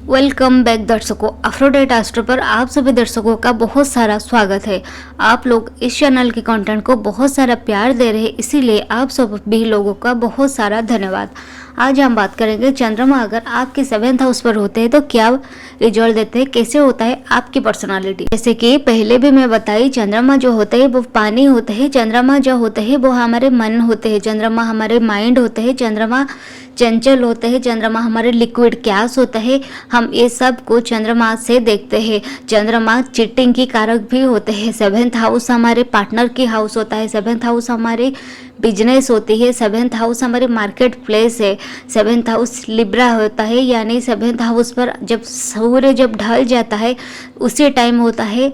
वेलकम बैक दर्शकों, अफ्रोडेट एस्ट्रो पर आप सभी दर्शकों का बहुत सारा स्वागत है। आप लोग इस चैनल के कंटेंट को बहुत सारा प्यार दे रहे हैं, इसीलिए आप सभी लोगों का बहुत सारा धन्यवाद। आज हम बात करेंगे चंद्रमा अगर आपके 7th हाउस पर होते हैं तो क्या रिजल्ट देते हैं, कैसे होता है आपकी पर्सनालिटी। जैसे कि पहले भी मैं बताई, चंद्रमा जो होते हैं वो पानी होते हैं, चंद्रमा जो होते हैं वो हमारे मन होते हैं, चंद्रमा हमारे माइंड होते हैं, चंद्रमा चंचल होते हैं, चंद्रमा हमारे लिक्विड गैस होता है। हम ये सब को चंद्रमा से देखते हैं। चंद्रमा चीटिंग की कारक भी होते हैं। 7th हाउस हमारे पार्टनर की हाउस होता है, 7th हाउस हमारे बिजनेस होती है, 7th हाउस हमारे मार्केट प्लेस है, 7th हाउस लिब्रा होता है। यानी 7th हाउस पर जब सूर्य जब ढल जाता है उसी टाइम होता है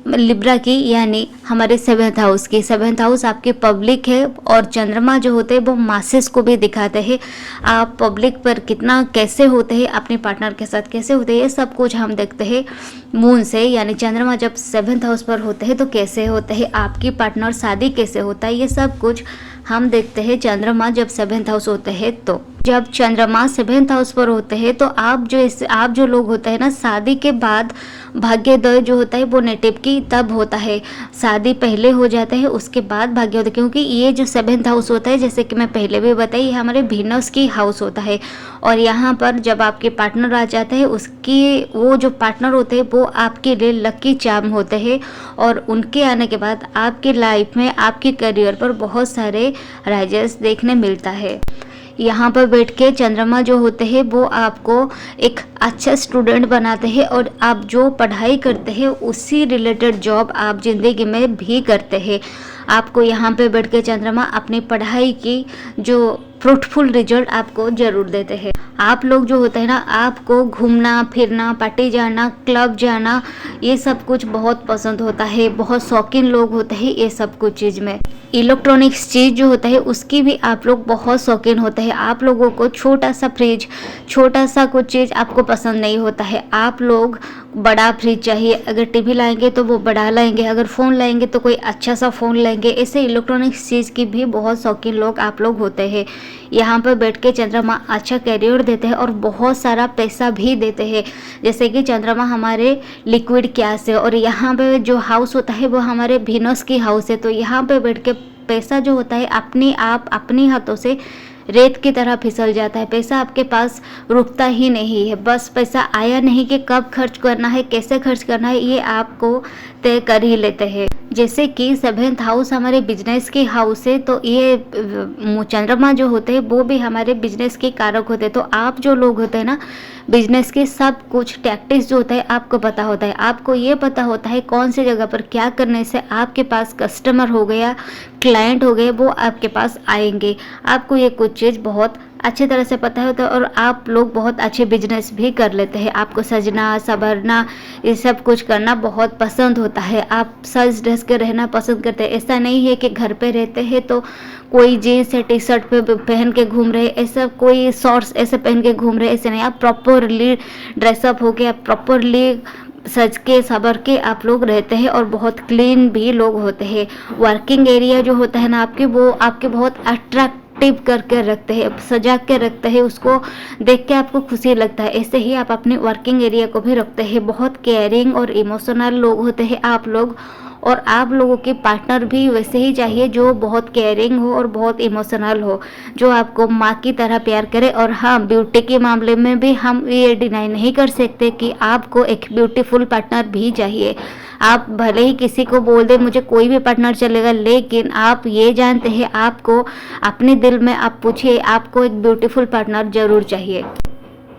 लिब्रा की, यानी हमारे 7th हाउस की। 7th हाउस आपकी पब्लिक है और चंद्रमा जो होते हैं वो मासेस को भी दिखाते हैं। आप पब्लिक पर कितना कैसे होते हैं, अपने पार्टनर के साथ कैसे होते हैं, ये सब कुछ हम देखते हैं मून से। यानी चंद्रमा जब 7th हाउस पर होते हैं तो कैसे होते हैं, आपकी पार्टनर शादी कैसे होता है, ये सब कुछ हम देखते हैं चंद्रमा जब 7th हाउस होते हैं। तो जब चंद्रमा 7th हाउस पर होते हैं तो आप जो लोग होते हैं ना, शादी के बाद भाग्योदय जो होता है वो नेटिव की तब होता है। शादी पहले हो जाता है उसके बाद भाग्योदय, क्योंकि ये जो 7th हाउस होता है, जैसे कि मैं पहले भी बताई, ये हमारे वीनस की हाउस होता है। और यहाँ पर जब आपके पार्टनर आ जाते हैं, उसकी वो जो पार्टनर होते हैं वो आपके लिए लकी चार्म होते हैं। और उनके आने के बाद आपकी लाइफ में, आपके करियर पर बहुत सारे राइजेस देखने मिलता है। यहाँ पर बैठ के चंद्रमा जो होते हैं वो आपको एक अच्छा स्टूडेंट बनाते हैं और आप जो पढ़ाई करते हैं उसी रिलेटेड जॉब आप ज़िंदगी में भी करते हैं। आपको यहाँ पे बैठ के चंद्रमा अपनी पढ़ाई की जो फ्रूटफुल रिजल्ट आपको ज़रूर देते हैं। आप लोग जो होते हैं ना, आपको घूमना फिरना, पार्टी जाना, क्लब जाना, ये सब कुछ बहुत पसंद होता है। बहुत शौकीन लोग होते हैं ये सब कुछ चीज़ में। इलेक्ट्रॉनिक्स चीज़ जो होता है उसकी भी आप लोग बहुत शौकीन होते हैं। आप लोगों को छोटा सा फ्रिज, छोटा सा कुछ चीज़ आपको पसंद नहीं होता है। आप लोग बड़ा फ्रिज चाहिए, अगर टीवी लाएंगे तो वो बड़ा लाएंगे, अगर फ़ोन लाएंगे तो कोई अच्छा सा फ़ोन लाएंगे। ऐसे इलेक्ट्रॉनिक्स चीज़ की भी बहुत शौकीन लोग आप लोग होते हैं। यहाँ पर बैठ के चंद्रमा अच्छा कैरियर देते हैं और बहुत सारा पैसा भी देते हैं। जैसे कि चंद्रमा हमारे लिक्विड गैस है और यहाँ पे जो हाउस होता है वो हमारे वीनस की हाउस है। तो यहाँ पे बैठ के पैसा जो होता है अपने हाथों से रेत की तरह फिसल जाता है। पैसा आपके पास रुकता ही नहीं है। बस पैसा आया नहीं कि कब खर्च करना है, कैसे खर्च करना है, ये आपको तय कर ही लेते हैं। जैसे कि 7th हाउस हमारे बिजनेस के हाउस है, तो ये चंद्रमा जो होते हैं वो भी हमारे बिजनेस के कारक होते हैं। तो आप जो लोग होते हैं ना, बिजनेस के सब कुछ टैक्टिक्स जो होता है आपको पता होता है। आपको ये पता होता है कौन सी जगह पर क्या करने से आपके पास कस्टमर हो गया, क्लाइंट हो गए, वो आपके पास आएंगे। आपको ये कुछ चीज़ बहुत अच्छी तरह से पता होता है और आप लोग बहुत अच्छे बिजनेस भी कर लेते हैं। आपको सजना संवरना ये सब कुछ करना बहुत पसंद होता है। आप सज धज के रहना पसंद करते हैं। ऐसा नहीं है कि घर पे रहते हैं तो कोई जीन्स या टी शर्ट पे पहन के घूम रहे, ऐसा कोई शॉर्ट्स ऐसे पहन के घूम रहे, ऐसे नहीं। आप प्रॉपरली ड्रेसअप हो गया, प्रॉपरली सज के सबर के आप लोग रहते हैं और बहुत क्लीन भी लोग होते हैं। वर्किंग एरिया जो होता है ना आपके, वो आपके बहुत अट्रैक्टिव करके रखते हैं, सजा के रखते हैं, उसको देख के आपको खुशी लगता है। ऐसे ही आप अपने वर्किंग एरिया को भी रखते हैं। बहुत केयरिंग और इमोशनल लोग होते हैं आप लोग, और आप लोगों के पार्टनर भी वैसे ही चाहिए जो बहुत केयरिंग हो और बहुत इमोशनल हो, जो आपको माँ की तरह प्यार करे। और हाँ, ब्यूटी के मामले में भी हम ये डिनाई नहीं कर सकते कि आपको एक ब्यूटीफुल पार्टनर भी चाहिए। आप भले ही किसी को बोल दे मुझे कोई भी पार्टनर चलेगा, लेकिन आप ये जानते हैं, आपको अपने दिल में आप पूछिए, आपको एक ब्यूटीफुल पार्टनर जरूर चाहिए।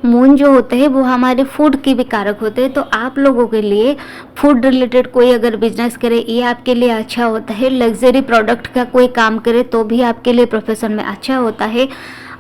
मून जो होते हैं वो हमारे फूड की भी कारक होते हैं। तो आप लोगों के लिए फूड रिलेटेड कोई अगर बिजनेस करे, ये आपके लिए अच्छा होता है। लग्जरी प्रोडक्ट का कोई काम करे तो भी आपके लिए प्रोफेशन में अच्छा होता है।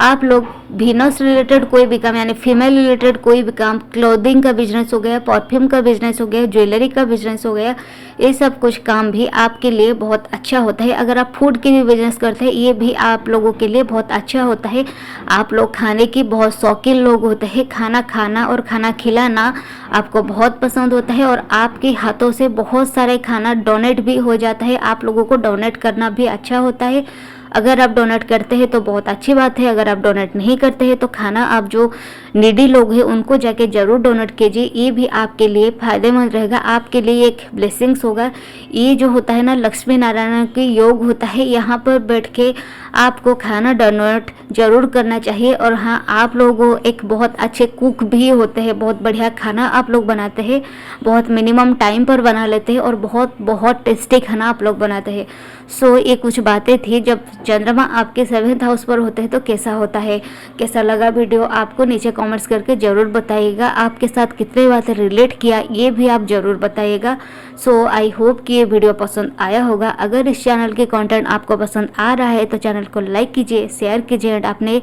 आप लोग वीनस रिलेटेड कोई भी काम, यानी फीमेल रिलेटेड कोई भी काम, क्लोथिंग का बिजनेस हो गया, परफ्यूम का बिजनेस हो गया, ज्वेलरी का बिजनेस हो गया, ये सब कुछ काम भी आपके लिए बहुत अच्छा होता है। अगर आप फूड की भी बिजनेस करते हैं, ये भी आप लोगों के लिए बहुत अच्छा होता है। आप लोग खाने की बहुत शौकीन लोग होते हैं। खाना खाना और खाना खिलाना आपको बहुत पसंद होता है और आपके हाथों से बहुत सारे खाना डोनेट भी हो जाता है। आप लोगों को डोनेट करना भी अच्छा होता है। अगर आप डोनेट करते हैं तो बहुत अच्छी बात है। अगर आप डोनेट नहीं करते हैं तो खाना आप जो नीडी लोग हैं उनको जाके ज़रूर डोनेट कीजिए। ये भी आपके लिए फ़ायदेमंद रहेगा, आपके लिए एक ब्लेसिंग्स होगा। ये जो होता है ना, लक्ष्मी नारायण के योग होता है। यहाँ पर बैठ के आपको खाना डोनेट ज़रूर करना चाहिए। और हाँ, आप लोग एक बहुत अच्छे कुक भी होते हैं, बहुत बढ़िया खाना आप लोग बनाते हैं, बहुत मिनिमम टाइम पर बना लेते हैं और बहुत बहुत टेस्टी खाना आप लोग बनाते हैं। सो ये कुछ बातें थी जब चंद्रमा आपके 7th हाउस पर होते हैं तो कैसा होता है। कैसा लगा वीडियो आपको नीचे कमेंट्स करके ज़रूर बताइएगा। आपके साथ कितनी बातें रिलेट किया ये भी आप ज़रूर बताइएगा। सो आई होप कि ये वीडियो पसंद आया होगा। अगर इस चैनल के कंटेंट आपको पसंद आ रहा है तो चैनल को लाइक कीजिए, शेयर कीजिए एंड अपने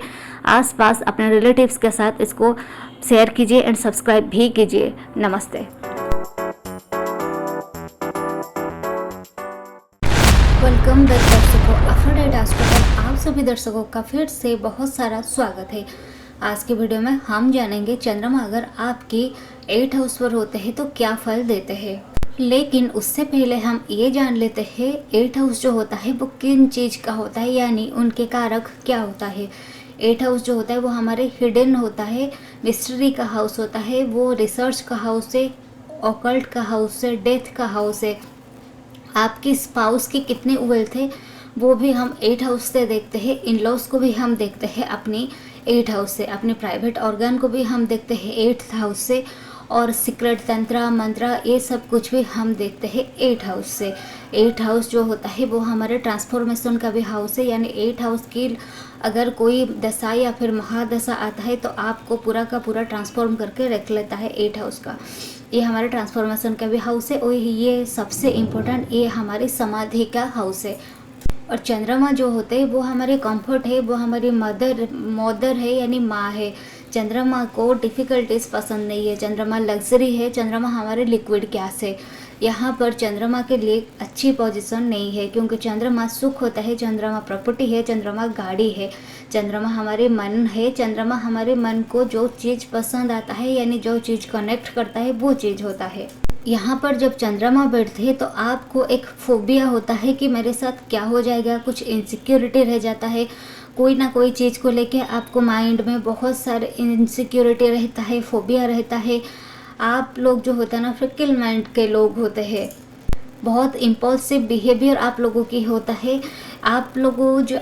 आसपास अपने रिलेटिव्स के साथ इसको शेयर कीजिए एंड सब्सक्राइब भी कीजिए। नमस्ते। सभी दर्शकों का फिर से बहुत सारा स्वागत है। आज की वीडियो में हम जानेंगे चंद्रमा अगर आपकी 8th हाउस पर होते हैं तो क्या फल देते हैं। लेकिन उससे पहले हम ये जान लेते हैं 8th हाउस जो होता है वो किन चीज़ का होता है, यानी उनके कारक क्या होता है। 8th हाउस जो होता है वो हमारे हिडन होता है, मिस्ट्री का हाउस होता है, वो रिसर्च का हाउस है, ऑकल्ट का हाउस है, डेथ का हाउस है। आपकी स्पाउस के कितने वेल्थ है वो भी हम 8th हाउस से देखते हैं। इन लॉज को भी हम देखते हैं अपनी 8th हाउस से, अपने प्राइवेट ऑर्गन को भी हम देखते हैं 8th हाउस से, और सीक्रेट तंत्र मंत्र ये सब कुछ भी हम देखते हैं 8th हाउस से। 8th हाउस जो होता है वो हमारे ट्रांसफॉर्मेशन का भी हाउस है, यानी 8th हाउस की अगर कोई दशा या फिर महादशा आता है तो आपको पूरा का पूरा ट्रांसफॉर्म करके रख लेता है 8th हाउस का। ये हमारे ट्रांसफॉर्मेशन का भी हाउस है और ये सबसे इम्पोर्टेंट ये हमारी समाधि का हाउस है। और चंद्रमा जो होते हैं वो हमारे कंफर्ट है, वो हमारी मदर है यानी माँ है। चंद्रमा को डिफ़िकल्टीज पसंद नहीं है, चंद्रमा लग्जरी है, चंद्रमा हमारे लिक्विड गैस है। यहाँ पर चंद्रमा के लिए अच्छी पोजीशन नहीं है क्योंकि चंद्रमा सुख होता है, चंद्रमा प्रॉपर्टी है, चंद्रमा गाड़ी है, चंद्रमा हमारे मन है। चंद्रमा हमारे मन को जो चीज़ पसंद आता है यानी जो चीज़ कनेक्ट करता है वो चीज़ होता है। यहाँ पर जब चंद्रमा बैठते हैं तो आपको एक फोबिया होता है कि मेरे साथ क्या हो जाएगा, कुछ इनसिक्योरिटी रह जाता है, कोई ना कोई चीज़ को लेके आपको माइंड में बहुत सारे इनसिक्योरिटी रहता है, फोबिया रहता है। आप लोग जो होता है ना फिकल माइंड के लोग होते हैं, बहुत इम्पल्सिव बिहेवियर आप लोगों की होता है। आप लोगों जो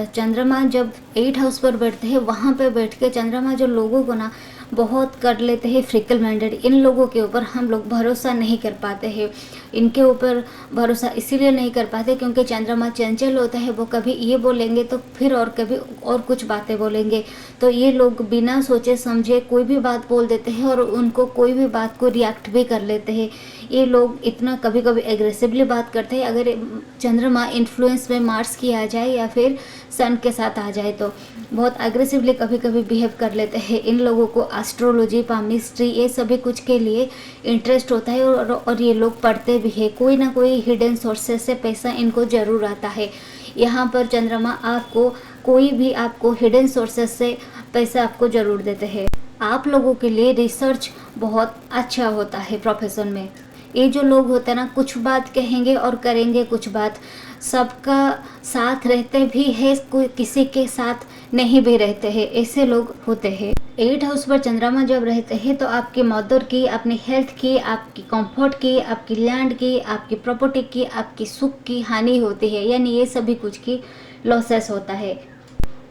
चंद्रमा जब 8th हाउस पर बैठते हैं वहाँ पे बैठ के चंद्रमा जो लोगों को ना बहुत कर लेते हैं फ्रिकल माइंडेड, इन लोगों के ऊपर हम लोग भरोसा नहीं कर पाते हैं। इनके ऊपर भरोसा इसीलिए नहीं कर पाते क्योंकि चंद्रमा चंचल होता है, वो कभी ये बोलेंगे तो फिर और कभी और कुछ बातें बोलेंगे। तो ये लोग बिना सोचे समझे कोई भी बात बोल देते हैं और उनको कोई भी बात को रिएक्ट भी कर लेते हैं। ये लोग इतना कभी कभी एग्रेसिवली बात करते हैं। अगर चंद्रमा इन्फ्लुएंस में मार्स की आ जाए या फिर सन के साथ आ जाए तो बहुत एग्रेसिवली कभी कभी बिहेव कर लेते हैं। इन लोगों को एस्ट्रोलॉजी पामिस्ट्री ये सभी कुछ के लिए इंटरेस्ट होता है और ये लोग पढ़ते भी है। कोई ना कोई हिडन सोर्सेस से पैसा इनको ज़रूर आता है। यहाँ पर चंद्रमा आपको कोई भी आपको हिडन सोर्सेस से पैसा आपको ज़रूर देते हैं। आप लोगों के लिए रिसर्च बहुत अच्छा होता है प्रोफेशन में। ये जो लोग होते हैं ना कुछ बात कहेंगे और करेंगे कुछ बात, सबका साथ रहते भी है, कोई किसी के साथ नहीं भी रहते हैं, ऐसे लोग होते हैं। 8th हाउस पर चंद्रमा जब रहते हैं तो आपकी मदर की, अपनी हेल्थ की, आपकी कंफर्ट की, आपकी लैंड की, आपकी प्रॉपर्टी की, आपकी सुख की हानि होती है, यानी ये सभी कुछ की लॉसेस होता है।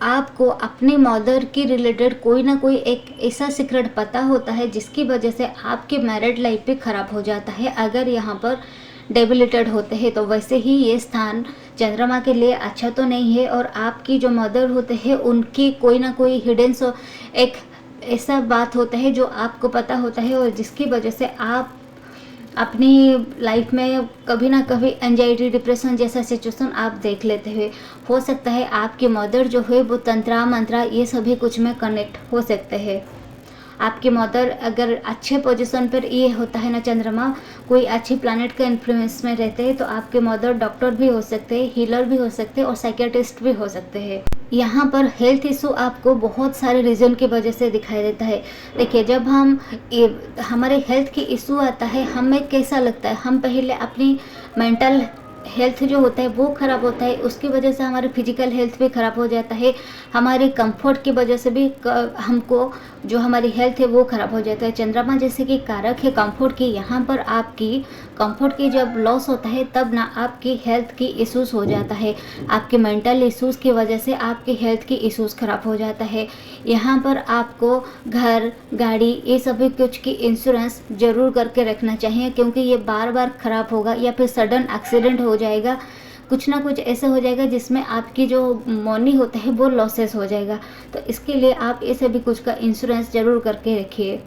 आपको अपनी मदर की रिलेटेड कोई ना कोई एक ऐसा सीक्रेट पता होता है जिसकी वजह से आपके मैरिड लाइफ भी ख़राब हो जाता है अगर यहाँ पर डेबिलिटेड होते हैं। तो वैसे ही ये स्थान चंद्रमा के लिए अच्छा तो नहीं है। और आपकी जो मदर होते हैं उनकी कोई ना कोई हिडन एक ऐसा बात होता है जो आपको पता होता है और जिसकी वजह से आप अपनी लाइफ में कभी ना कभी एंजाइटी डिप्रेशन जैसा सिचुएशन आप देख लेते हुए। हो सकता है आपकी मदर जो है वो तंत्रा मंत्रा ये सभी कुछ में कनेक्ट हो सकते हैं। आपकी मदर अगर अच्छे पोजीशन पर ये होता है ना चंद्रमा कोई अच्छी प्लैनेट के इन्फ्लुएंस में रहते हैं तो आपके मदर डॉक्टर भी हो सकते हैं, हीलर भी हो सकते हैं और साइकियाट्रिस्ट भी हो सकते हैं। यहाँ पर हेल्थ इशू आपको बहुत सारे रीज़न की वजह से दिखाई देता है। देखिए जब हमारे हेल्थ की इशू आता है हमें कैसा लगता है, हम पहले अपनी मेंटल हेल्थ जो होता है वो ख़राब होता है, उसकी वजह से हमारी फिजिकल हेल्थ भी ख़राब हो जाता है, हमारे कंफर्ट की वजह से भी हमको जो हमारी हेल्थ है वो ख़राब हो जाता है। चंद्रमा जैसे कि कारक है कंफर्ट की, यहाँ पर आपकी कंफर्ट की जब लॉस होता है तब ना आपकी हेल्थ की इश्यूज़ हो जाता है, आपके मेंटल इश्यूज़ की वजह से आपकी हेल्थ की इश्यूज़ ख़राब हो जाता है। यहाँ पर आपको घर गाड़ी ये सभी कुछ की इंश्योरेंस ज़रूर करके रखना चाहिए क्योंकि ये बार बार ख़राब होगा या फिर सडन एक्सीडेंट हो जाएगा, कुछ ना कुछ ऐसा हो जाएगा जिसमें आपकी जो मनी होता है वो लॉसेस हो जाएगा। तो इसके लिए आप ये सभी कुछ का इंश्योरेंस ज़रूर करके रखिए।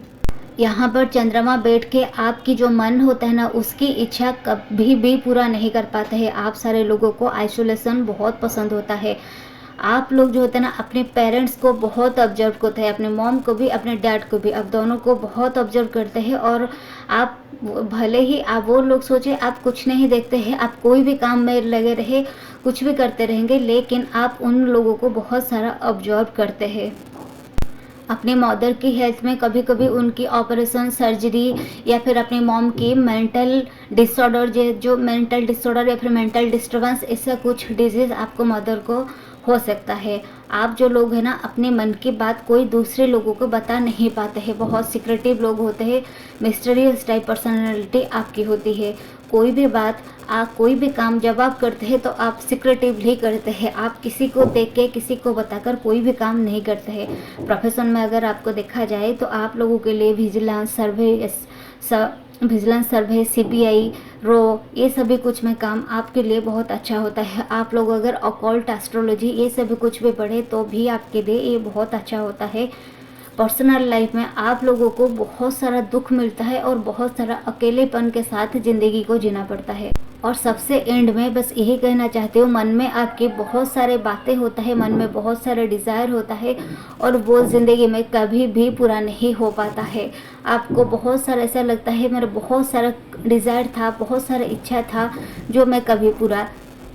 यहाँ पर चंद्रमा बैठ के आपकी जो मन होता है ना उसकी इच्छा कभी भी पूरा नहीं कर पाते हैं। आप सारे लोगों को आइसोलेशन बहुत पसंद होता है, आप लोग जो होते हैं ना अपने पेरेंट्स को बहुत ऑब्जर्व करते हैं, अपने मॉम को भी अपने डैड को भी, आप दोनों को बहुत ऑब्जर्व करते हैं। और आप भले ही आप वो लोग सोचे आप कुछ नहीं देखते हैं, आप कोई भी काम में लगे रहे, कुछ भी करते रहेंगे, लेकिन आप उन लोगों को बहुत सारा ऑब्जर्व करते हैं। अपने मदर की हेल्थ में कभी कभी उनकी ऑपरेशन, सर्जरी या फिर अपनी मॉम की मेंटल डिसऑर्डर, जो मेंटल डिसऑर्डर या फिर मेंटल डिस्टर्बेंस, ऐसा कुछ डिजीज़ आपको मदर को हो सकता है। आप जो लोग हैं ना अपने मन की बात कोई दूसरे लोगों को बता नहीं पाते हैं, बहुत सिक्रेटिव लोग होते हैं, मिस्टीरियस टाइप पर्सनालिटी आपकी होती है। कोई भी बात, आप कोई भी काम जब आप करते हैं तो आप सिक्रेटिवली करते हैं, आप किसी को देख के किसी को बताकर कोई भी काम नहीं करते हैं। प्रोफेशन में अगर आपको देखा जाए तो आप लोगों के लिए विजिलेंस सर्वे, सीबीआई, रो, ये सभी कुछ में काम आपके लिए बहुत अच्छा होता है। आप लोग अगर ऑकल्ट, एस्ट्रोलॉजी ये सभी कुछ भी पढ़े तो भी आपके लिए ये बहुत अच्छा होता है। पर्सनल लाइफ में आप लोगों को बहुत सारा दुख मिलता है और बहुत सारा अकेलेपन के साथ ज़िंदगी को जीना पड़ता है। और सबसे एंड में बस यही कहना चाहती हूँ, मन में आपकी बहुत सारे बातें होता है, मन में बहुत सारा डिज़ायर होता है और वो ज़िंदगी में कभी भी पूरा नहीं हो पाता है। आपको बहुत सारा ऐसा लगता है मेरा बहुत सारा डिज़ायर था, बहुत सारा इच्छा था जो मैं कभी पूरा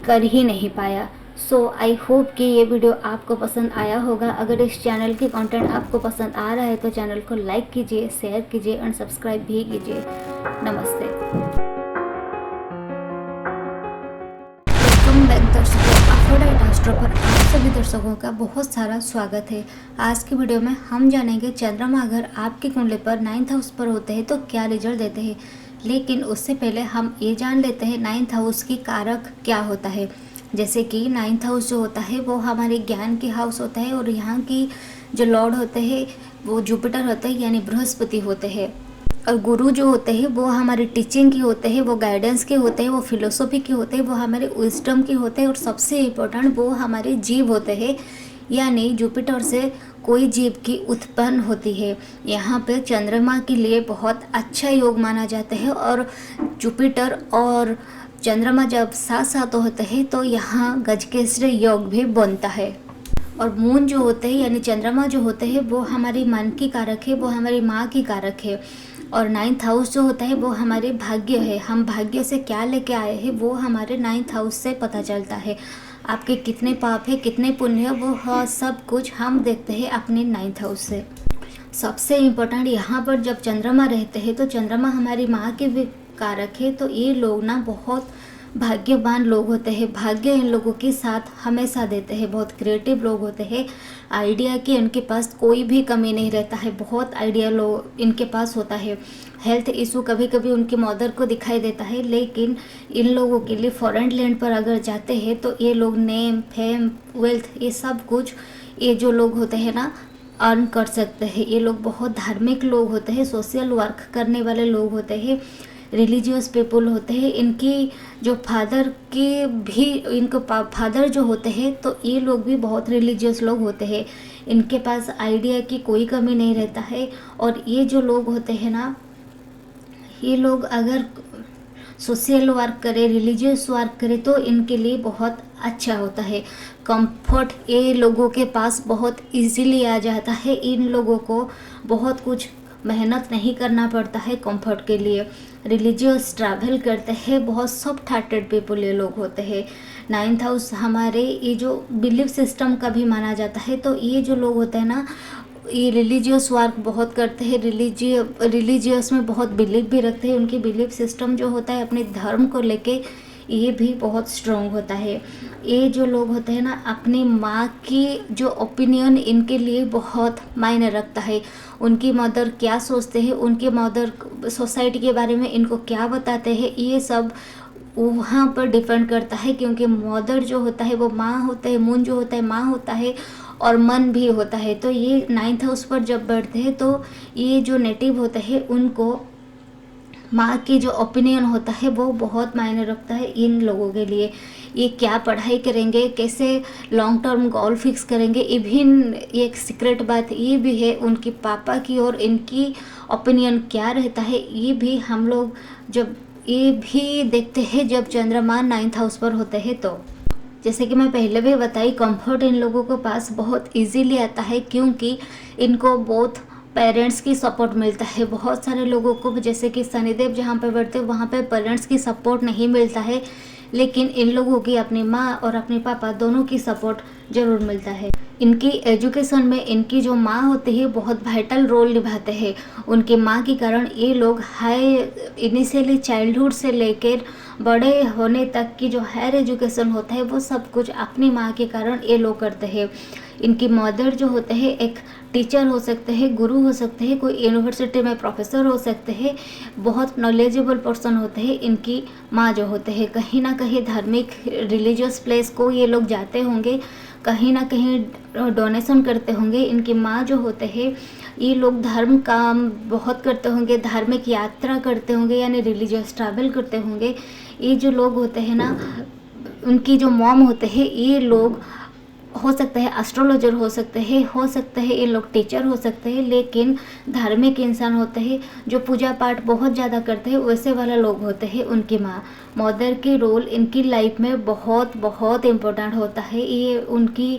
कर ही नहीं पाया। सो आई होप कि ये वीडियो आपको पसंद आया होगा। अगर इस चैनल की कंटेंट आपको पसंद आ रहा है तो चैनल को लाइक कीजिए, शेयर कीजिए और सब्सक्राइब भी कीजिए। नमस्ते। वेलकम बैक दर्शकों, एफ्रोडाइट एस्ट्रो पर आप सभी दर्शकों का बहुत सारा स्वागत है। आज की वीडियो में हम जानेंगे चंद्रमा अगर आपकी कुंडली पर 9th हाउस पर होते हैं तो क्या रिजल्ट देते हैं। लेकिन उससे पहले हम ये जान लेते हैं 9th हाउस की कारक क्या होता है। जैसे कि 9th हाउस जो होता है वो हमारे ज्ञान की हाउस होता है और यहाँ की जो लॉर्ड होते हैं वो जुपिटर होते हैं यानी बृहस्पति होते हैं। और गुरु जो होते हैं वो हमारी टीचिंग की होते हैं, वो गाइडेंस के होते हैं, वो फिलोसॉफी के होते हैं, वो हमारे विजडम के होते हैं और सबसे इम्पोर्टेंट वो हमारे जीव होते हैं। यानी जुपिटर से कोई जीव की उत्पन्न होती है। यहाँ पे चंद्रमा के लिए बहुत अच्छा योग माना जाता है और जुपिटर और चंद्रमा जब साथ साथ होते हैं तो यहाँ गजकेसरी योग भी बनता है। और मून जो होते हैं यानी चंद्रमा जो होते हैं वो हमारी मन की कारक है, वो हमारी माँ की कारक है। और 9th हाउस जो होता है वो हमारे भाग्य है, हम भाग्य से क्या लेके आए हैं वो हमारे 9th हाउस से पता चलता है। आपके कितने पाप है, कितने पुण्य है, वो सब कुछ हम देखते हैं अपने 9th हाउस से। सबसे इम्पोर्टेंट यहाँ पर जब चंद्रमा रहते हैं तो चंद्रमा हमारी माँ के भी कारक है। तो ये लोग ना बहुत भाग्यवान लोग होते हैं, भाग्य इन लोगों के साथ हमेशा देते हैं। बहुत क्रिएटिव लोग होते हैं, आइडिया की इनके पास कोई भी कमी नहीं रहता है, बहुत आइडिया लोग इनके पास होता है। हेल्थ इशू कभी कभी उनकी मदर को दिखाई देता है, लेकिन इन लोगों के लिए फॉरेन लैंड पर अगर जाते हैं तो ये लोग नेम, फेम, वेल्थ ये सब कुछ ये जो लोग होते हैं ना अर्न कर सकते हैं। ये लोग बहुत धार्मिक लोग होते हैं, सोशल वर्क करने वाले लोग होते हैं, रिलीजियस पीपल होते हैं। इनकी जो फादर के भी इनको फादर जो होते हैं तो ये लोग भी बहुत रिलीजियस लोग होते हैं। इनके पास आइडिया की कोई कमी नहीं रहता है। और ये जो लोग होते हैं ना, ये लोग अगर सोशल वर्क करे, रिलीजियस वर्क करे तो इनके लिए बहुत अच्छा होता है। कंफर्ट ये लोगों के पास बहुत इजीली आ जाता है। इन लोगों को बहुत कुछ मेहनत नहीं करना पड़ता है कंफर्ट के लिए। रिलीजियस ट्रैवल करते हैं, बहुत सॉफ्ट हार्टेड पीपल ये लोग होते हैं। 9th हाउस हमारे ये जो बिलीफ सिस्टम का भी माना जाता है। तो ये जो लोग होते हैं ना ये रिलीजियस वर्क बहुत करते हैं, रिलीजियस में बहुत बिलीव भी रखते हैं। उनकी बिलीफ सिस्टम जो होता है अपने धर्म को लेके ये भी बहुत स्ट्रॉन्ग होता है। ये जो लोग होते हैं ना अपनी माँ की जो ओपिनियन इनके लिए बहुत मायने रखता है। उनकी मदर क्या सोचते हैं, उनके मदर सोसाइटी के बारे में इनको क्या बताते हैं, ये सब वहाँ पर डिपेंड करता है। क्योंकि मदर जो होता है वो माँ होता है, मून जो होता है माँ होता है और मन भी होता है। तो ये 9th हाउस पर जब बैठते हैं तो ये जो नेटिव होते हैं उनको माँ की जो ओपिनियन होता है वो बहुत मायने रखता है इन लोगों के लिए। ये क्या पढ़ाई करेंगे, कैसे लॉन्ग टर्म गोल फिक्स करेंगे, इवन एक सीक्रेट बात ये भी है उनकी पापा की और इनकी ओपिनियन क्या रहता है ये भी हम लोग जब ये भी देखते हैं जब चंद्रमा 9th हाउस पर होते हैं तो। जैसे कि मैं पहले भी बताई, कंफर्ट इन लोगों के पास बहुत इजीली आता है क्योंकि इनको बहुत पेरेंट्स की सपोर्ट मिलता है। बहुत सारे लोगों को जैसे कि शनिदेव जहाँ पे बैठते हैं वहाँ पे पेरेंट्स की सपोर्ट नहीं मिलता है, लेकिन इन लोगों की अपनी माँ और अपने पापा दोनों की सपोर्ट ज़रूर मिलता है। इनकी एजुकेशन में इनकी जो माँ होती है बहुत वाइटल रोल निभाते हैं। उनकी माँ के कारण ये लोग हाई इनिशियली चाइल्डहुड से लेकर बड़े होने तक की जो हायर एजुकेशन होता है वो सब कुछ अपनी माँ के कारण ये लोग करते हैं। इनकी मदर जो होते हैं एक टीचर हो सकते हैं, गुरु हो सकते हैं, कोई यूनिवर्सिटी में प्रोफेसर हो सकते हैं, बहुत नॉलेजेबल पर्सन होते हैं। इनकी माँ जो होते हैं कहीं ना कहीं धार्मिक रिलीजियस प्लेस को ये लोग जाते होंगे, कहीं ना कहीं डोनेशन करते होंगे। इनकी माँ जो होते हैं ये लोग धर्म काम बहुत करते होंगे, धार्मिक यात्रा करते होंगे यानी रिलीजियस ट्रैवल करते होंगे। ये जो लोग होते हैं ना, उनकी जो मॉम होते हैं ये लोग हो सकता है एस्ट्रोलॉजर हो सकते हैं, हो सकता है ये लोग टीचर हो सकते हैं, लेकिन धार्मिक इंसान होते हैं जो पूजा पाठ बहुत ज़्यादा करते हैं, वैसे वाला लोग होते हैं। उनकी माँ मदर की रोल इनकी लाइफ में बहुत बहुत इम्पोर्टेंट होता है। ये उनकी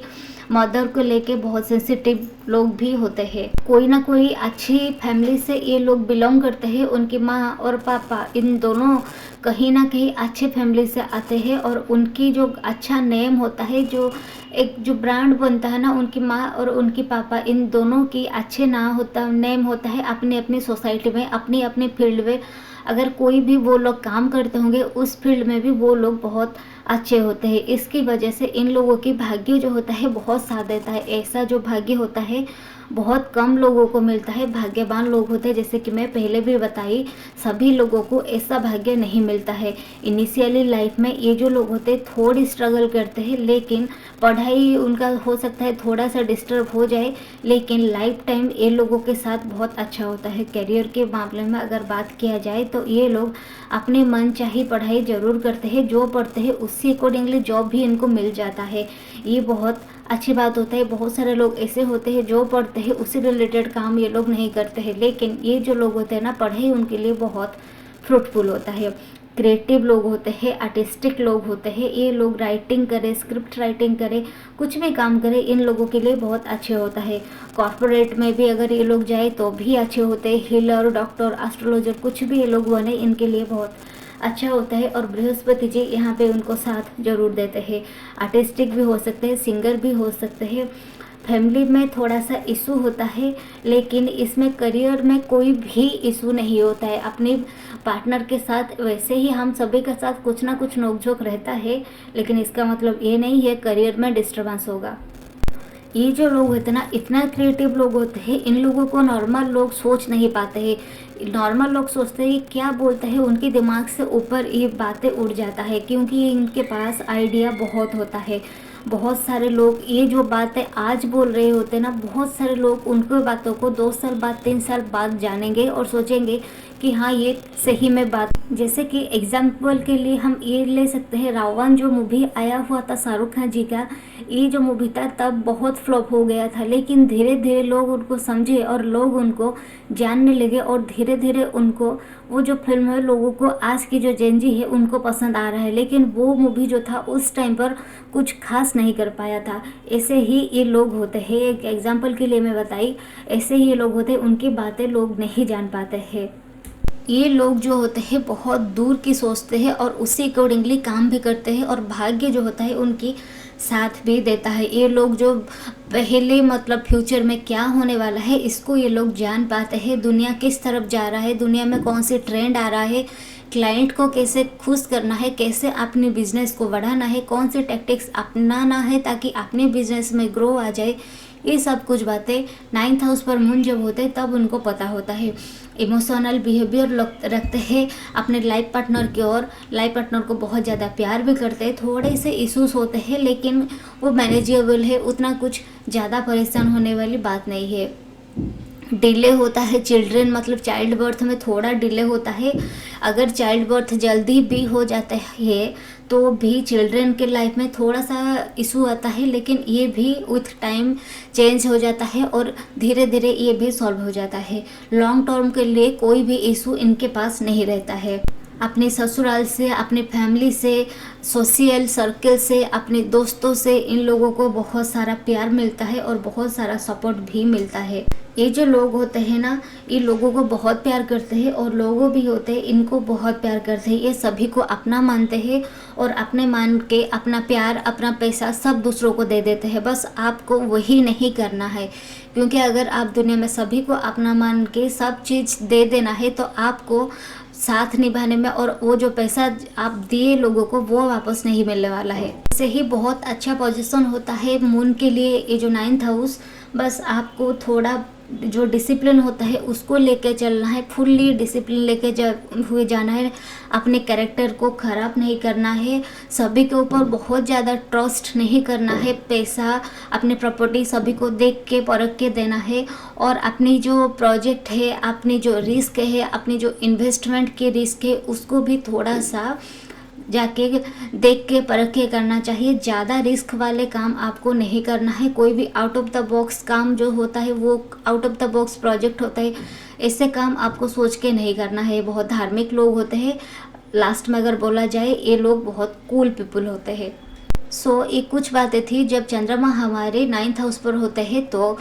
मदर को लेके बहुत सेंसिटिव लोग भी होते हैं। कोई ना कोई अच्छी फैमिली से ये लोग बिलोंग करते हैं। उनकी माँ और पापा इन दोनों कहीं ना कहीं अच्छे फैमिली से आते हैं और उनकी जो अच्छा नेम होता है, जो ब्रांड बनता है ना, उनकी माँ और उनकी पापा इन दोनों की अच्छे नेम होता है अपनी अपनी सोसाइटी में, अपनी अपनी फील्ड में। अगर कोई भी वो लोग काम करते होंगे उस फील्ड में भी वो लोग बहुत अच्छे होते हैं। इसकी वजह से इन लोगों की भाग्य जो होता है बहुत साथ देता है। ऐसा जो भाग्य होता है बहुत कम लोगों को मिलता है। भाग्यवान लोग होते हैं, जैसे कि मैं पहले भी बताई, सभी लोगों को ऐसा भाग्य नहीं मिलता है। इनिशियली लाइफ में ये जो लोग होते हैं थोड़ी स्ट्रगल करते हैं, लेकिन पढ़ाई उनका हो सकता है थोड़ा सा डिस्टर्ब हो जाए, लेकिन लाइफ टाइम ये लोगों के साथ बहुत अच्छा होता है। करियर के मामले में अगर बात किया जाए तो ये लोग अपने मन चाही पढ़ाई ज़रूर करते हैं। जो पढ़ते हैं उससे अकॉर्डिंगली जॉब भी इनको मिल जाता है। ये बहुत अच्छी बात होता है। बहुत सारे लोग ऐसे होते हैं जो पढ़ते हैं उससे रिलेटेड काम ये लोग नहीं करते हैं, लेकिन ये जो लोग होते हैं ना, पढ़ाई उनके लिए बहुत फ्रूटफुल होता है। क्रिएटिव लोग होते हैं, आर्टिस्टिक लोग होते हैं, ये लोग राइटिंग करें, स्क्रिप्ट राइटिंग करें, कुछ भी काम करें, इन लोगों के लिए बहुत अच्छे होता है। कॉर्पोरेट में भी अगर ये लोग जाए तो भी अच्छे होते हैं। हीलर, डॉक्टर, एस्ट्रोलॉजर, कुछ भी ये लोग बने, इनके लिए बहुत अच्छा होता है। और बृहस्पति जी यहाँ पे उनको साथ जरूर देते हैं। आर्टिस्टिक भी हो सकते हैं, सिंगर भी हो सकते हैं। फैमिली में थोड़ा सा इशू होता है, लेकिन इसमें करियर में कोई भी इशू नहीं होता है। अपने पार्टनर के साथ वैसे ही हम सभी के साथ कुछ ना कुछ नोकझोंक रहता है, लेकिन इसका मतलब ये नहीं है करियर में डिस्टर्बेंस होगा। ये जो लोग होते हैं ना, इतना क्रिएटिव लोग होते हैं, इन लोगों को नॉर्मल लोग सोच नहीं पाते हैं। नॉर्मल लोग सोचते हैं क्या बोलते हैं, उनके दिमाग से ऊपर ये बातें उड़ जाता है, क्योंकि इनके पास आइडिया बहुत होता है। बहुत सारे लोग ये जो बातें आज बोल रहे होते हैं ना, बहुत सारे लोग उनको बातों को 2 साल बाद 3 साल बाद जानेंगे और सोचेंगे कि हाँ ये सही में बात। जैसे कि एग्जाम्पल के लिए हम ये ले सकते हैं, रावण जो मूवी आया हुआ था शाहरुख खान जी का, ये जो मूवी था तब बहुत फ्लॉप हो गया था, लेकिन धीरे धीरे लोग उनको समझे और लोग उनको जानने लगे और धीरे धीरे उनको वो जो फिल्म है लोगों को आज की जो जेन जी है उनको पसंद आ रहा है। लेकिन वो मूवी जो था उस टाइम पर कुछ खास नहीं कर पाया था। ऐसे ही ये लोग होते हैं, एक एग्जाम्पल के लिए मैं बताई, ऐसे ही ये लोग होते हैं, उनकी बातें लोग नहीं जान पाते हैं। ये लोग जो होते हैं बहुत दूर की सोचते हैं और उसी अकॉर्डिंगली काम भी करते हैं, और भाग्य जो होता है उनकी साथ भी देता है। ये लोग जो पहले मतलब फ्यूचर में क्या होने वाला है इसको ये लोग जान पाते हैं। दुनिया किस तरफ जा रहा है, दुनिया में कौन सी ट्रेंड आ रहा है, क्लाइंट को कैसे खुश करना है, कैसे अपने बिजनेस को बढ़ाना है, कौन से टैक्टिक्स अपनाना है ताकि अपने बिजनेस में ग्रो आ जाए, ये सब कुछ बातें 9th हाउस पर मून जब होते हैं तब उनको पता होता है। इमोशनल बिहेवियर रखते हैं अपने लाइफ पार्टनर की ओर, लाइफ पार्टनर को बहुत ज़्यादा प्यार भी करते हैं। थोड़े से इश्यूज होते हैं लेकिन वो मैनेजेबल है, उतना कुछ ज़्यादा परेशान होने वाली बात नहीं है। डिले होता है चिल्ड्रन मतलब चाइल्ड बर्थ में थोड़ा डिले होता है। अगर चाइल्ड बर्थ जल्दी भी हो जाता है तो भी चिल्ड्रन के लाइफ में थोड़ा सा इशू आता है, लेकिन ये भी विथ टाइम चेंज हो जाता है और धीरे धीरे ये भी सॉल्व हो जाता है। लॉन्ग टर्म के लिए कोई भी इशू इनके पास नहीं रहता है। अपने ससुराल से, अपनी फैमिली से, सोशल सर्कल से, अपने दोस्तों से, इन लोगों को बहुत सारा प्यार मिलता है और बहुत सारा सपोर्ट भी मिलता है। ये जो लोग होते हैं ना, ये लोगों को बहुत प्यार करते हैं और लोगों भी होते हैं इनको बहुत प्यार करते हैं। ये सभी को अपना मानते हैं और अपने मान के अपना प्यार, अपना पैसा सब दूसरों को दे देते हैं। बस आपको वही नहीं करना है, क्योंकि अगर आप दुनिया में सभी को अपना मान के सब चीज़ दे देना है तो आपको साथ निभाने में और वो जो पैसा आप दिए लोगों को वो वापस नहीं मिलने वाला है। ऐसे ही बहुत अच्छा पोजीशन होता है मून के लिए ये जो 9th हाउस। बस आपको थोड़ा जो डिसिप्लिन होता है उसको लेके चलना है, फुल्ली डिसिप्लिन लेके हुए जाना है। अपने कैरेक्टर को ख़राब नहीं करना है, सभी के ऊपर बहुत ज़्यादा ट्रस्ट नहीं करना है। पैसा, अपने प्रॉपर्टी सभी को देख के परख के देना है और अपनी जो प्रोजेक्ट है, अपनी जो रिस्क है, अपनी जो इन्वेस्टमेंट की रिस्क है उसको भी थोड़ा सा जाके देख के परख के करना चाहिए। ज़्यादा रिस्क वाले काम आपको नहीं करना है। कोई भी आउट ऑफ द बॉक्स काम जो होता है वो out of the box project होता है, ऐसे काम आपको सोच के नहीं करना है। बहुत धार्मिक लोग होते हैं, लास्ट में अगर बोला जाए ये लोग बहुत कूल पीपल होते हैं। ये कुछ बातें थी जब चंद्रमा हमारे 9th हाउस पर होते हैं। तो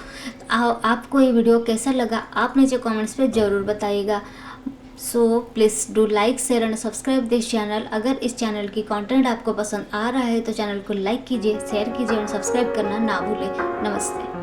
आपको ये वीडियो कैसा लगा आप नीचे कमेंट्स पे ज़रूर बताइएगा। Please do like, share and subscribe this channel. अगर इस चैनल की कंटेंट आपको पसंद आ रहा है तो चैनल को लाइक कीजिए, शेयर कीजिए और सब्सक्राइब करना ना भूलें। नमस्ते।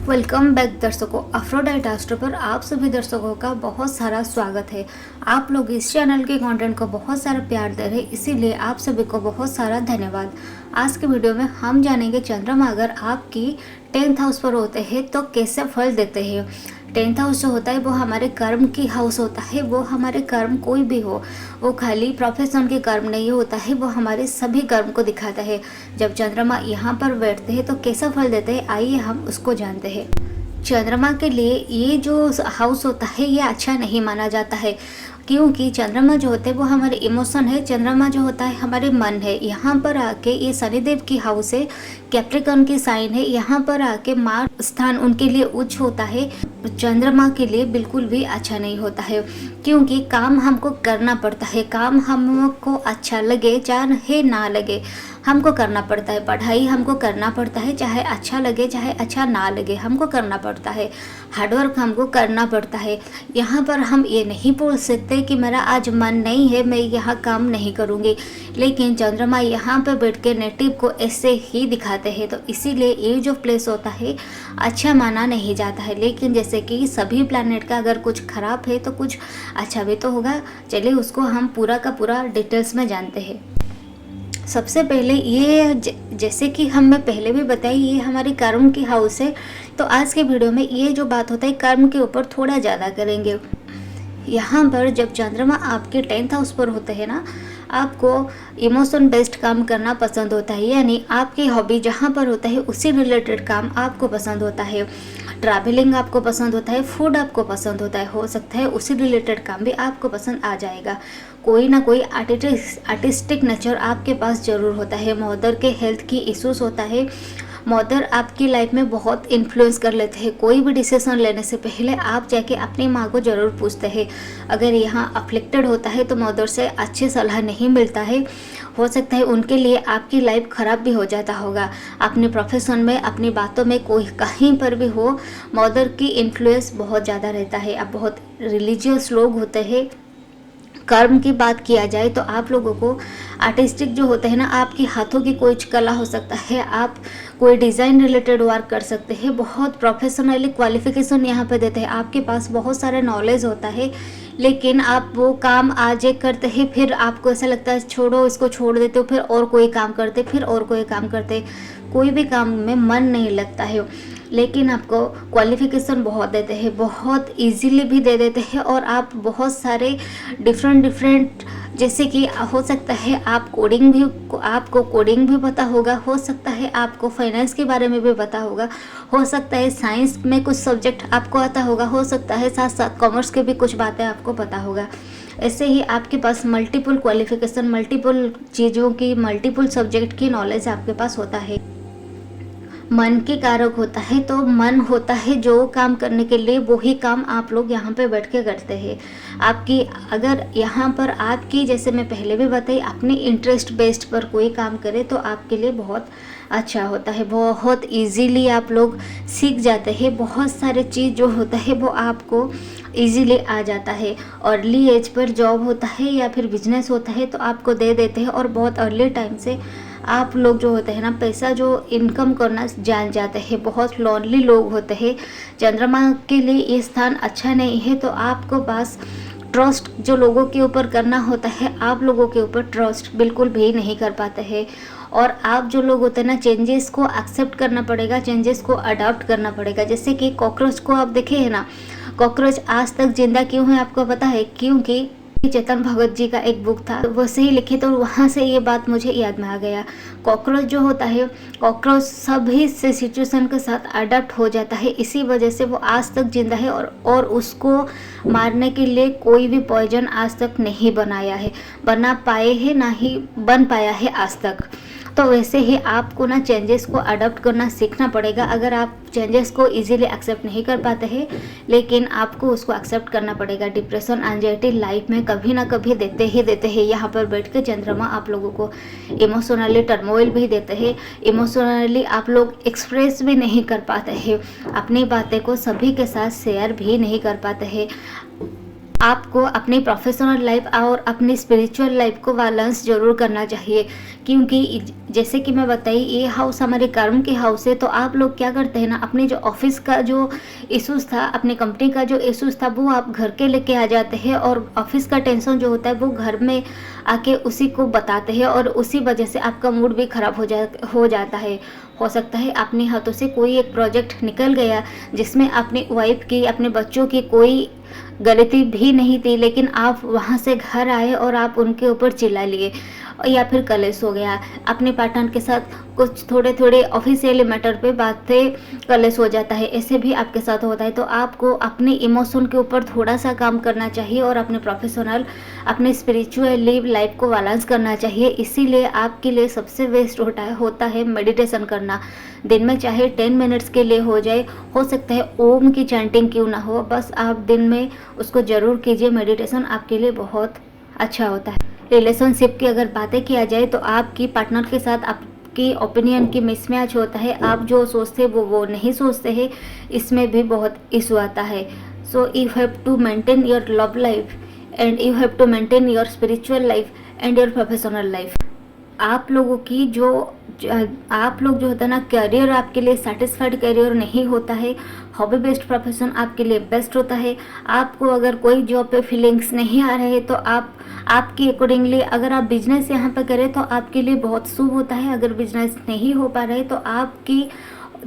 वेलकम बैक दर्शकों, अफ्रोडाइट एस्ट्रो पर आप सभी दर्शकों का बहुत सारा स्वागत है। आप लोग इस चैनल के कंटेंट को बहुत सारा प्यार दे रहे हैं, इसीलिए आप सभी को बहुत सारा धन्यवाद। आज के वीडियो में हम जानेंगे चंद्रमा अगर आपकी 10th हाउस पर होते हैं तो कैसे फल देते हैं। 10th हाउस जो होता है वो हमारे कर्म की हाउस होता है। वो हमारे कर्म कोई भी हो, वो खाली प्रोफेशन के कर्म नहीं होता है, वो हमारे सभी कर्म को दिखाता है। जब चंद्रमा यहाँ पर बैठते हैं तो कैसा फल देते हैं, आइए हम उसको जानते हैं। चंद्रमा के लिए ये जो हाउस होता है ये अच्छा नहीं माना जाता है, क्योंकि चंद्रमा जो होते हैं वो हमारे इमोशन है। चंद्रमा जो होता है हमारे मन है। यहाँ पर आके ये शनिदेव की हाउस है, कैप्रिकॉर्न की साइन है। यहाँ पर आके मार्ग स्थान उनके लिए उच्च होता है। चंद्रमा के लिए बिल्कुल भी अच्छा नहीं होता है, क्योंकि काम हमको करना पड़ता है। काम हमको अच्छा लगे चाहे ना लगे हमको करना पड़ता है। पढ़ाई हमको करना पड़ता है, चाहे अच्छा लगे चाहे अच्छा ना लगे हमको करना पड़ता है। हार्डवर्क हमको करना पड़ता है। यहाँ पर हम ये नहीं बोल सकते कि मेरा आज मन नहीं है, मैं यहाँ काम नहीं करूँगी, लेकिन चंद्रमा यहाँ पे बैठ के नेटिव को ऐसे ही दिखाते हैं। तो इसीलिए ये जो प्लेस होता है अच्छा माना नहीं जाता है। लेकिन जैसे कि सभी प्लैनेट का अगर कुछ ख़राब है तो कुछ अच्छा भी तो होगा। चलिए उसको हम पूरा का पूरा डिटेल्स में जानते हैं। सबसे पहले ये जैसे कि हमें पहले भी बताई, ये हमारी कर्म की हाउस है। तो आज के वीडियो में ये जो बात होता है कर्म के ऊपर थोड़ा ज़्यादा करेंगे। यहाँ पर जब चंद्रमा आपके 10th हाउस पर होते हैं ना, आपको इमोशन बेस्ड काम करना पसंद होता है, यानी आपकी हॉबी जहाँ पर होता है उसी रिलेटेड काम आपको पसंद होता है। ट्रैवलिंग आपको पसंद होता है, फूड आपको पसंद होता है, हो सकता है उसी रिलेटेड काम भी आपको पसंद आ जाएगा। कोई ना कोई आर्टिस्टिक नेचर आपके पास ज़रूर होता है। मदर के हेल्थ की इश्यूज़ होता है। मदर आपकी लाइफ में बहुत इन्फ्लुएंस कर लेते हैं। कोई भी डिसीजन लेने से पहले आप जाके अपनी माँ को ज़रूर पूछते हैं। अगर यहाँ अफ्लिक्टेड होता है तो मदर से अच्छी सलाह नहीं मिलता है। हो सकता है उनके लिए आपकी लाइफ ख़राब भी हो जाता होगा। अपने प्रोफेशन में, अपनी बातों में, कोई कहीं पर भी हो, मदर की इन्फ्लुएंस बहुत ज़्यादा रहता है। अब बहुत रिलीजियस लोग होते हैं। कर्म की बात किया जाए तो आप लोगों को आर्टिस्टिक जो होते हैं ना, आपकी हाथों की कोई कला हो सकता है, आप कोई डिज़ाइन रिलेटेड वर्क कर सकते हैं। बहुत प्रोफेशनली क्वालिफिकेशन यहाँ पे देते हैं। आपके पास बहुत सारे नॉलेज होता है, लेकिन आप वो काम आज एक करते हैं, फिर आपको ऐसा लगता है छोड़ो इसको, छोड़ देते हो, फिर और कोई काम करते, फिर और कोई काम करते। कोई भी काम में मन नहीं लगता है। लेकिन आपको क्वालिफिकेशन बहुत देते हैं, बहुत इजीली भी दे देते हैं, और आप बहुत सारे डिफरेंट जैसे कि हो सकता है आपको कोडिंग भी पता होगा, हो सकता है आपको फाइनेंस के बारे में भी पता होगा, हो सकता है साइंस में कुछ सब्जेक्ट आपको आता होगा, हो सकता है साथ साथ कॉमर्स के भी कुछ बातें आपको पता होगा। ऐसे ही आपके पास मल्टीपल क्वालिफिकेशन, मल्टीपल चीज़ों की, मल्टीपल सब्जेक्ट की नॉलेज आपके पास होता है। मन के कारक होता है, तो मन होता है जो काम करने के लिए, वही काम आप लोग यहाँ पे बैठ के करते हैं। आपकी अगर यहाँ पर आपकी, जैसे मैं पहले भी बताई, अपने इंटरेस्ट बेस्ड पर कोई काम करे तो आपके लिए बहुत अच्छा होता है। बहुत इजीली आप लोग सीख जाते हैं, बहुत सारे चीज़ जो होता है वो आपको इजीली आ जाता है। अर्ली एज पर जॉब होता है या फिर बिजनेस होता है तो आपको दे देते हैं, और बहुत अर्ली टाइम से आप लोग जो होते हैं ना, पैसा जो इनकम करना जान जाते हैं। बहुत लोनली लोग होते हैं, चंद्रमा के लिए ये स्थान अच्छा नहीं है, तो आपको बस ट्रस्ट जो लोगों के ऊपर करना होता है, आप लोगों के ऊपर ट्रस्ट बिल्कुल भी नहीं कर पाते हैं। और आप जो लोग होते हैं ना, चेंजेस को एक्सेप्ट करना पड़ेगा, चेंजेस को अडॉप्ट करना पड़ेगा। जैसे कि कॉकरोच को आप देखे हैं ना, कॉकरोच आज तक जिंदा क्यों है आपको पता है? क्योंकि चेतन भगत जी का एक बुक था, वो से ही लिखे, तो वहाँ से ये बात मुझे याद में आ गया। कॉकरोच जो होता है, कॉकरोच सभी से सिचुएशन के साथ अडेप्ट हो जाता है, इसी वजह से वो आज तक जिंदा है। और उसको मारने के लिए कोई भी पॉइजन आज तक नहीं बना पाए हैं, ना ही बन पाया है आज तक। तो वैसे ही आपको ना चेंजेस को अडॉप्ट करना सीखना पड़ेगा। अगर आप चेंजेस को इजीली एक्सेप्ट नहीं कर पाते हैं, लेकिन आपको उसको एक्सेप्ट करना पड़ेगा। डिप्रेशन, एंजाइटी लाइफ में कभी ना कभी देते हैं। यहाँ पर बैठ के चंद्रमा आप लोगों को इमोशनली टर्मोइल भी देते हैं। इमोशनली आप लोग एक्सप्रेस भी नहीं कर पाते हैं, अपनी बातें को सभी के साथ शेयर भी नहीं कर पाते हैं। आपको अपनी प्रोफेशनल लाइफ और अपनी स्पिरिचुअल लाइफ को बैलेंस जरूर करना चाहिए, क्योंकि जैसे कि मैं बताई, ये हाउस हमारे कर्म के हाउस है। तो आप लोग क्या करते हैं ना, अपने जो ऑफिस का जो इश्यूज था, अपनी कंपनी का जो इश्यूज था, वो आप घर के लेके आ जाते हैं, और ऑफिस का टेंशन जो होता है वो घर में आके उसी को बताते हैं, और उसी वजह से आपका मूड भी खराब हो जाता है। हो सकता है अपने हाथों से कोई एक प्रोजेक्ट निकल गया जिसमें अपनी वाइफ की, अपने बच्चों की कोई गलती भी नहीं थी, लेकिन आप वहाँ से घर आए और आप उनके ऊपर चिल्ला लिए, या फिर कलेश हो गया। अपने पार्टनर के साथ कुछ थोड़े ऑफिशियल मैटर पे बातें कलेश हो जाता है, ऐसे भी आपके साथ होता है। तो आपको अपने इमोशन के ऊपर थोड़ा सा काम करना चाहिए, और अपने प्रोफेशनल, अपने स्पिरिचुअल लाइफ को बैलेंस करना चाहिए। इसीलिए आपके लिए सबसे बेस्ट होता है मेडिटेशन करना। दिन में चाहे 10 मिनट्स के लिए हो जाए, हो सकता है ओम की चैंटिंग क्यों ना हो, बस आप दिन में उसको ज़रूर कीजिए। मेडिटेशन आपके लिए बहुत अच्छा होता है। रिलेशनशिप की अगर बातें किया जाए तो आपकी पार्टनर के साथ आपकी ओपिनियन की मिसमैच होता है, आप जो सोचते हैं वो नहीं सोचते हैं, इसमें भी बहुत इशू आता है। So you have to maintain your love life, and you have to maintain your spiritual life and your professional life. आप लोगों की आप लोग जो होता है ना, करियर आपके लिए सेटिस्फाइड करियर नहीं होता है। हॉबी बेस्ड प्रोफेशन आपके लिए बेस्ट होता है। आपको अगर कोई जॉब पे फीलिंग्स नहीं आ रहे तो आपकी अकॉर्डिंगली अगर आप बिजनेस यहाँ पे करें तो आपके लिए बहुत शुभ होता है। अगर बिजनेस नहीं हो पा रहे तो आपकी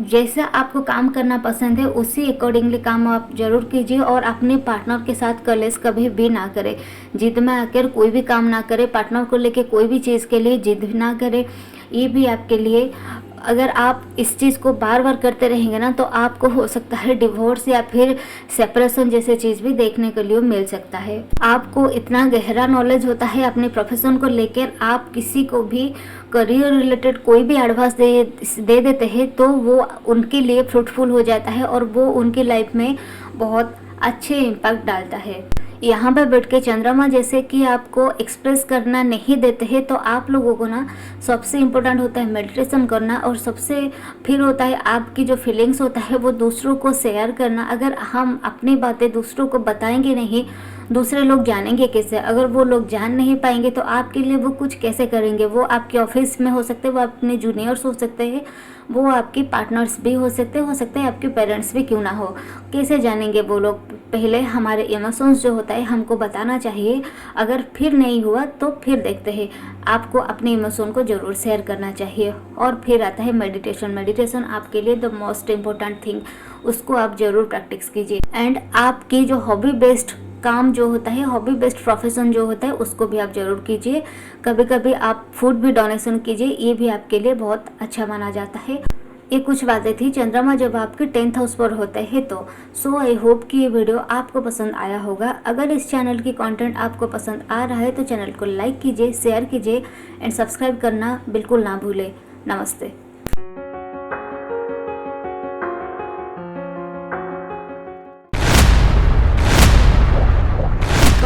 जैसा आपको काम करना पसंद है उसी अकॉर्डिंगली काम आप जरूर कीजिए, और अपने पार्टनर के साथ कलेश कभी भी ना करें। जिद में आकर कोई भी काम ना करें, पार्टनर को लेके कोई भी चीज़ के लिए जिद ना करें। ये भी आपके लिए, अगर आप इस चीज़ को बार बार करते रहेंगे ना तो आपको हो सकता है डिवोर्स या फिर सेपरेशन जैसे चीज़ भी देखने के लिए मिल सकता है। आपको इतना गहरा नॉलेज होता है अपने प्रोफेशन को लेकर, आप किसी को भी करियर रिलेटेड कोई भी एडवाइस दे देते हैं तो वो उनके लिए फ्रूटफुल हो जाता है, और वो उनकी लाइफ में बहुत अच्छे इम्पैक्ट डालता है। यहाँ पर बैठ के चंद्रमा जैसे कि आपको एक्सप्रेस करना नहीं देते हैं, तो आप लोगों को ना सबसे इम्पोर्टेंट होता है मेडिटेशन करना, और सबसे फिर होता है आपकी जो फीलिंग्स होता है वो दूसरों को शेयर करना। अगर हम अपनी बातें दूसरों को बताएंगे नहीं, दूसरे लोग जानेंगे कैसे? अगर वो लोग जान नहीं पाएंगे तो आपके लिए वो कुछ कैसे करेंगे? वो आपके ऑफिस में हो सकते हैं, वो अपने जूनियर्स हो सकते हैं, वो आपके पार्टनर्स भी हो सकते हैं आपके पेरेंट्स भी क्यों ना हो, कैसे जानेंगे वो लोग? पहले हमारे इमोशंस जो होता है हमको बताना चाहिए। अगर फिर नहीं हुआ तो फिर देखते हैं। आपको अपने इमोशन को ज़रूर शेयर करना चाहिए। और फिर आता है मेडिटेशन। मेडिटेशन आपके लिए द मोस्ट इम्पोर्टेंट थिंग, उसको आप ज़रूर प्रैक्टिस कीजिए। एंड आपकी जो हॉबी बेस्ड काम जो होता है, हॉबी बेस्ड प्रोफेशन जो होता है, उसको भी आप जरूर कीजिए। कभी कभी आप फूड भी डोनेशन कीजिए, ये भी आपके लिए बहुत अच्छा माना जाता है। ये कुछ बातें थी चंद्रमा जब आपके 10th हाउस पर होते हैं तो। सो आई होप कि ये वीडियो आपको पसंद आया होगा। अगर इस चैनल की कंटेंट आपको पसंद आ रहा है तो चैनल को लाइक कीजिए, शेयर कीजिए एंड सब्सक्राइब करना बिल्कुल ना भूलें। नमस्ते।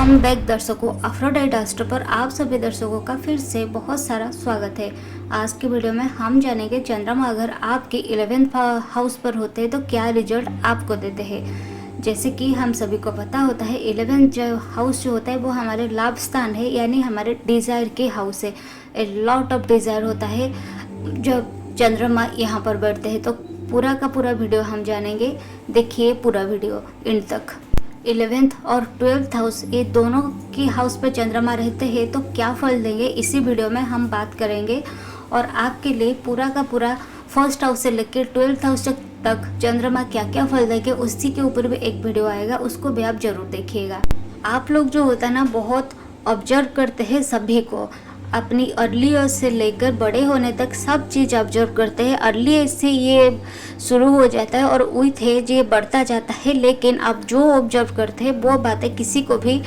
वेलकम बैक दर्शकों, अफ्रोडाइट एस्ट्रो पर आप सभी दर्शकों का फिर से बहुत सारा स्वागत है। आज की वीडियो में हम जानेंगे चंद्रमा अगर आपके 11th हाउस पर होते हैं तो क्या रिजल्ट आपको देते हैं। जैसे कि हम सभी को पता होता है 11th हाउस जो होता है वो हमारे लाभ स्थान है, यानी हमारे डिज़ायर के हाउस है। ए लॉट ऑफ डिज़ायर होता है जब चंद्रमा यहाँ पर बैठते हैं। तो पूरा का पूरा वीडियो हम जानेंगे, देखिए पूरा वीडियो एंड तक। 11th और 12th हाउस ये दोनों की हाउस पर चंद्रमा रहते हैं तो क्या फल देंगे, इसी वीडियो में हम बात करेंगे। और आपके लिए पूरा का पूरा फर्स्ट हाउस से लेकर 12th हाउस तक चंद्रमा क्या क्या फल देंगे उसी के ऊपर भी एक वीडियो आएगा, उसको भी आप जरूर देखिएगा। आप लोग जो होता है ना बहुत ऑब्जर्व करते हैं सभी को, अपनी अर्ली एज से लेकर बड़े होने तक सब चीज़ ऑब्जर्व करते हैं। अर्ली एज से ये शुरू हो जाता है और विथ एज ये बढ़ता जाता है, लेकिन आप जो ऑब्जर्व करते हैं वो बातें किसी को भी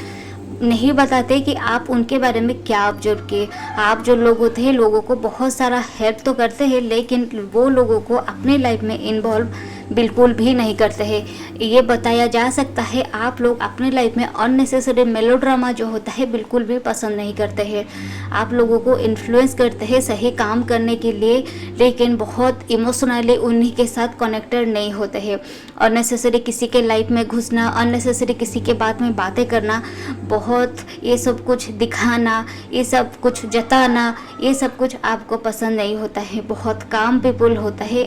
नहीं बताते कि आप उनके बारे में क्या ऑब्जर्व किए। आप जो लोग होते हैं लोगों को बहुत सारा हेल्प तो करते हैं, लेकिन वो लोगों को अपनी लाइफ में इन्वॉल्व बिल्कुल भी नहीं करते हैं। ये बताया जा सकता है आप लोग अपनी लाइफ में अननेसेसरी मेलोड्रामा जो होता है बिल्कुल भी पसंद नहीं करते हैं। आप लोगों को इन्फ्लुएंस करते हैं सही काम करने के लिए, लेकिन बहुत इमोशनली उन्हीं के साथ कनेक्टेड नहीं होते हैं। अननेसेसरी किसी के लाइफ में घुसना, अननेसेसरी किसी के बात में बातें करना, बहुत ये सब कुछ दिखाना, ये सब कुछ जताना, ये सब कुछ आपको पसंद नहीं होता है। बहुत काम पीपुल होता है।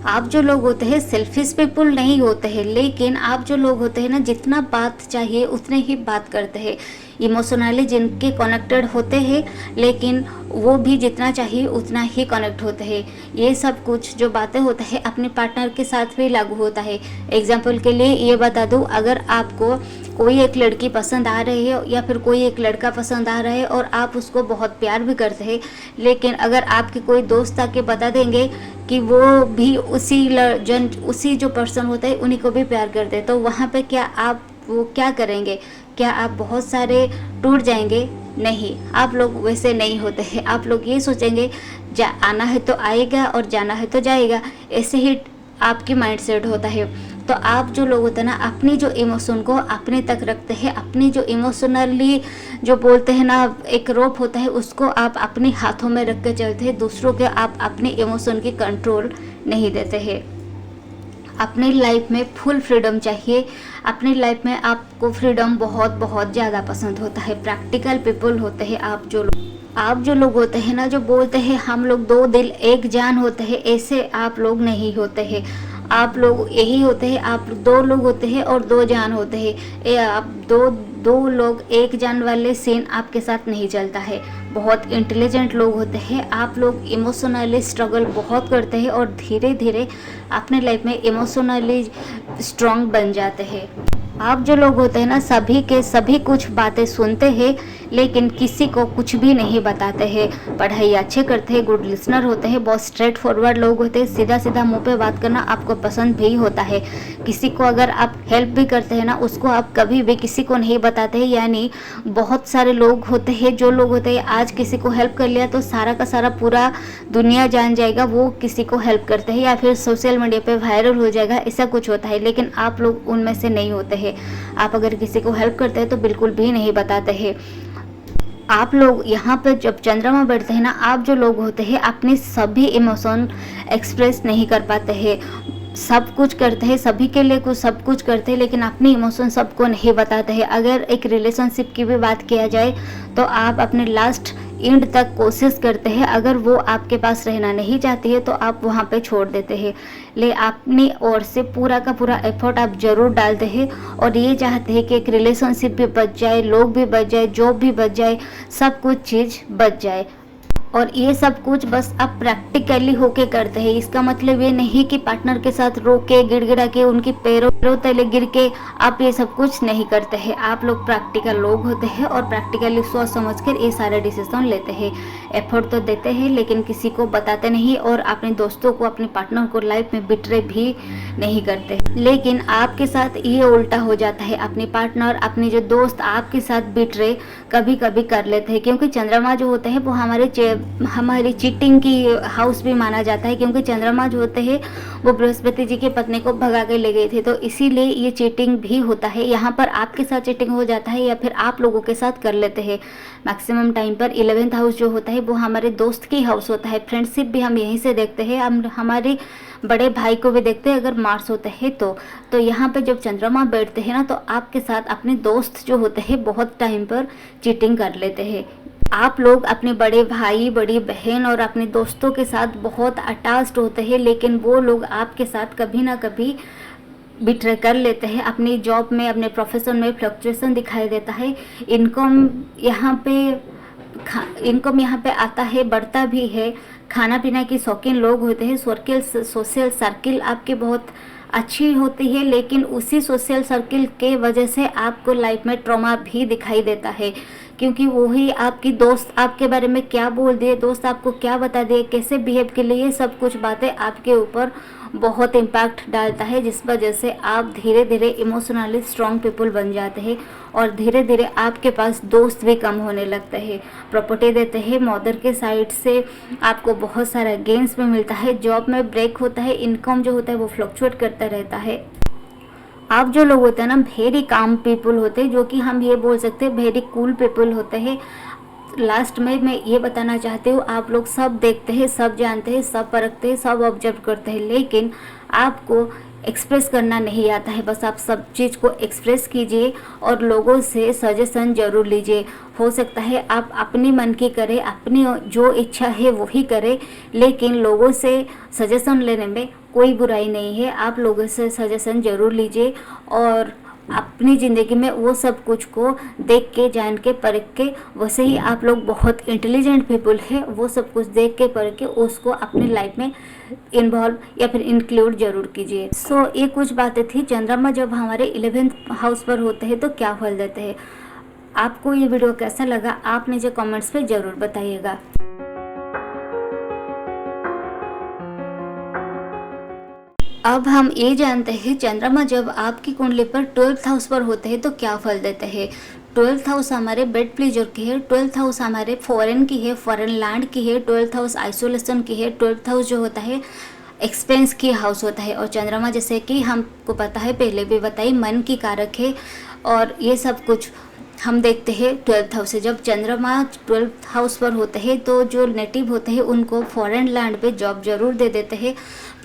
आप जो लोग होते हैं सेल्फिश पीपुल नहीं होते हैं, लेकिन आप जो लोग होते हैं ना जितना बात चाहिए उतने ही बात करते हैं। इमोशनली जिनके कनेक्टेड होते हैं, लेकिन वो भी जितना चाहिए उतना ही कनेक्ट होते हैं। ये सब कुछ जो बातें होता है अपने पार्टनर के साथ भी लागू होता है। एग्जाम्पल के लिए ये बता दूँ, अगर आपको कोई एक लड़की पसंद आ रही है या फिर कोई एक लड़का पसंद आ रहा है और आप उसको बहुत प्यार भी करते हैं, लेकिन अगर आपके कोई दोस्त आके बता देंगे कि वो भी उसी जो पर्सन होता है उन्हीं को भी प्यार करते हैं, तो वहाँ पे क्या आप वो क्या करेंगे? क्या आप बहुत सारे टूट जाएंगे? नहीं, आप लोग वैसे नहीं होते हैं। आप लोग ये सोचेंगे आना है तो आएगा और जाना है तो जाएगा, ऐसे ही आपकी माइंड सेट होता है। तो आप जो लोग होते हैं ना अपनी जो इमोशन को अपने तक रखते हैं, अपनी जो इमोशनली जो बोलते हैं ना एक रोप होता है उसको आप अपने हाथों में रख के चलते हैं। दूसरों के आप अपने इमोशन की कंट्रोल नहीं देते हैं। अपनी लाइफ में फुल फ्रीडम चाहिए। अपनी लाइफ में आपको फ्रीडम बहुत बहुत ज़्यादा पसंद होता है। प्रैक्टिकल पीपल होते हैं आप जो लोग होते हैं ना जो बोलते हैं हम लोग दो दिल एक जान होते हैं, ऐसे आप लोग नहीं होते हैं। आप लोग यही होते हैं, आप दो लोग होते हैं और दो जान होते हैं। आप दो लोग एक जान वाले सीन आपके साथ नहीं चलता है। बहुत इंटेलिजेंट लोग होते हैं। आप लोग इमोशनली स्ट्रगल बहुत करते हैं और धीरे धीरे अपने लाइफ में इमोशनली स्ट्रांग बन जाते हैं। आप जो लोग होते हैं ना सभी के सभी कुछ बातें सुनते हैं, लेकिन किसी को कुछ भी नहीं बताते हैं। पढ़ाई अच्छे करते हैं, गुड लिसनर होते हैं, बहुत स्ट्रेट फॉरवर्ड लोग होते हैं। सीधा सीधा मुंह पे बात करना आपको पसंद भी होता है। किसी को अगर आप हेल्प भी करते हैं ना उसको आप कभी भी किसी को नहीं बताते हैं। यानी बहुत सारे लोग होते हैं जो लोग होते हैं आज किसी को हेल्प कर लिया तो सारा का सारा पूरा दुनिया जान जाएगा वो किसी को हेल्प करते हैं, या फिर सोशल मीडिया पे वायरल हो जाएगा, ऐसा कुछ होता है। लेकिन आप लोग उनमें से नहीं होते हैं। आप अगर किसी को हेल्प करते हैं तो बिल्कुल भी नहीं बताते हैं। आप लोग यहाँ पर जब चंद्रमा बैठते हैं ना, आप जो लोग होते हैं अपने सभी इमोशन एक्सप्रेस नहीं कर पाते हैं। सब कुछ करते हैं, सभी के लिए कुछ सब कुछ करते हैं, लेकिन अपनी इमोशन सबको नहीं बताते हैं। अगर एक रिलेशनशिप की भी बात किया जाए तो आप अपने लास्ट एंड तक कोशिश करते हैं। अगर वो आपके पास रहना नहीं चाहती है तो आप वहाँ पे छोड़ देते हैं। ले अपनी ओर से पूरा का पूरा एफर्ट आप जरूर डालते हैं और ये चाहते हैं कि एक रिलेशनशिप भी बच जाए, लोग भी बच जाए, जॉब भी बच जाए, सब कुछ चीज़ बच जाए। और ये सब कुछ बस आप प्रैक्टिकली होके करते हैं। इसका मतलब ये नहीं कि पार्टनर के साथ रो के गिड़गिड़ा के उनकी पैरों तले गिर के आप ये सब कुछ नहीं करते हैं। आप लोग प्रैक्टिकल लोग होते हैं और प्रैक्टिकली सोच समझ कर ये सारे डिसीजन लेते हैं। एफर्ट तो देते हैं लेकिन किसी को बताते नहीं और अपने दोस्तों को अपने पार्टनर को लाइफ में बिट्रे भी नहीं करते। लेकिन आपके साथ ये उल्टा हो जाता है। अपने पार्टनर अपने जो दोस्त आपके साथ बिट्रे कभी कभी कर लेते हैं, क्योंकि चंद्रमा जो होते हैं वो हमारे हमारी चीटिंग की हाउस भी माना जाता है, क्योंकि चंद्रमा जो होते हैं वो बृहस्पति जी की पत्नी को भगा के ले गए थे, तो इसीलिए ये चीटिंग भी होता है। यहाँ पर आपके साथ चीटिंग हो जाता है या फिर आप लोगों के साथ कर लेते हैं। मैक्सिमम टाइम पर 11th हाउस जो होता है वो हमारे दोस्त की हाउस होता है। फ्रेंडशिप भी हम यहीं से देखते हैं, हम हमारे बड़े भाई को भी देखते हैं अगर मार्स होते हैं तो यहाँ पे जब चंद्रमा बैठते हैं ना, तो आपके साथ अपने दोस्त जो होते हैं बहुत टाइम पर चीटिंग कर लेते हैं। आप लोग अपने बड़े भाई, बड़ी बहन और अपने दोस्तों के साथ बहुत अटैच्ड होते हैं, लेकिन वो लोग आपके साथ कभी ना कभी बिट्रे कर लेते हैं। अपनी जॉब में, अपने प्रोफेशन में फ्लक्चुएशन दिखाई देता है। इनकम यहाँ पे आता है, बढ़ता भी है। खाना पीना की शौकीन लोग होते हैं। सोशल सर्किल आपके बहुत अच्छी होती है, लेकिन उसी सोशल सर्किल के वजह से आपको लाइफ में ट्रॉमा भी दिखाई देता है, क्योंकि वही आपकी दोस्त आपके बारे में क्या बोल दिए, दोस्त आपको क्या बता दिए, कैसे बिहेव के लिए, सब कुछ बातें आपके ऊपर बहुत इम्पैक्ट डालता है, जिस वजह से आप धीरे धीरे इमोशनली स्ट्रॉन्ग पीपल बन जाते हैं और धीरे धीरे आपके पास दोस्त भी कम होने लगते हैं। प्रॉपर्टी देते हैं मदर के साइड से, आपको बहुत सारा गेन्स भी मिलता है। जॉब में ब्रेक होता है, इनकम जो होता है वो फ्लक्चुएट करता रहता है। आप जो लोग होते हैं ना, वेरी काम पीपल होते हैं, जो कि हम ये बोल सकते हैं वेरी कूल पीपल होते हैं। लास्ट में मैं ये बताना चाहती हूँ, आप लोग सब देखते हैं, सब जानते हैं, सब परखते हैं, सब ऑब्जर्व करते हैं, लेकिन आपको एक्सप्रेस करना नहीं आता है। बस आप सब चीज़ को एक्सप्रेस कीजिए और लोगों से सजेशन ज़रूर लीजिए। हो सकता है आप अपनी मन की करें, अपनी जो इच्छा है वही करें, लेकिन लोगों से सजेशन लेने में कोई बुराई नहीं है। आप लोगों से सजेशन ज़रूर लीजिए और अपनी ज़िंदगी में वो सब कुछ को देख के, जान के, परख के, वैसे ही आप लोग बहुत इंटेलिजेंट पीपल है, वो सब कुछ देख के, परख के उसको अपनी लाइफ में इन्वॉल्व या फिर इंक्लूड जरूर कीजिए। ये कुछ बातें थी। चंद्रमा जब हमारे 11th हाउस पर होते हैं तो क्या फल देते हैं। आपको ये वीडियो कैसा लगा आप मुझे कमेंट्स पे ज़रूर बताइएगा। अब हम ये जानते हैं चंद्रमा जब आपकी कुंडली पर 12th हाउस पर होते हैं तो क्या फल देते हैं। 12th हाउस हमारे बेड प्लेजर की है, 12th हाउस हमारे फॉरेन की है, फॉरेन लैंड की है, 12th हाउस आइसोलेशन की है, 12th हाउस जो होता है एक्सपेंस की हाउस होता है। और चंद्रमा जैसे कि हमको पता है, पहले भी बताई, मन की कारक है और ये सब कुछ हम देखते हैं 12th हाउस से। जब चंद्रमा 12th हाउस पर होते हैं तो जो नेटिव होते हैं उनको फॉरेन लैंड पे जॉब जरूर दे देते हैं।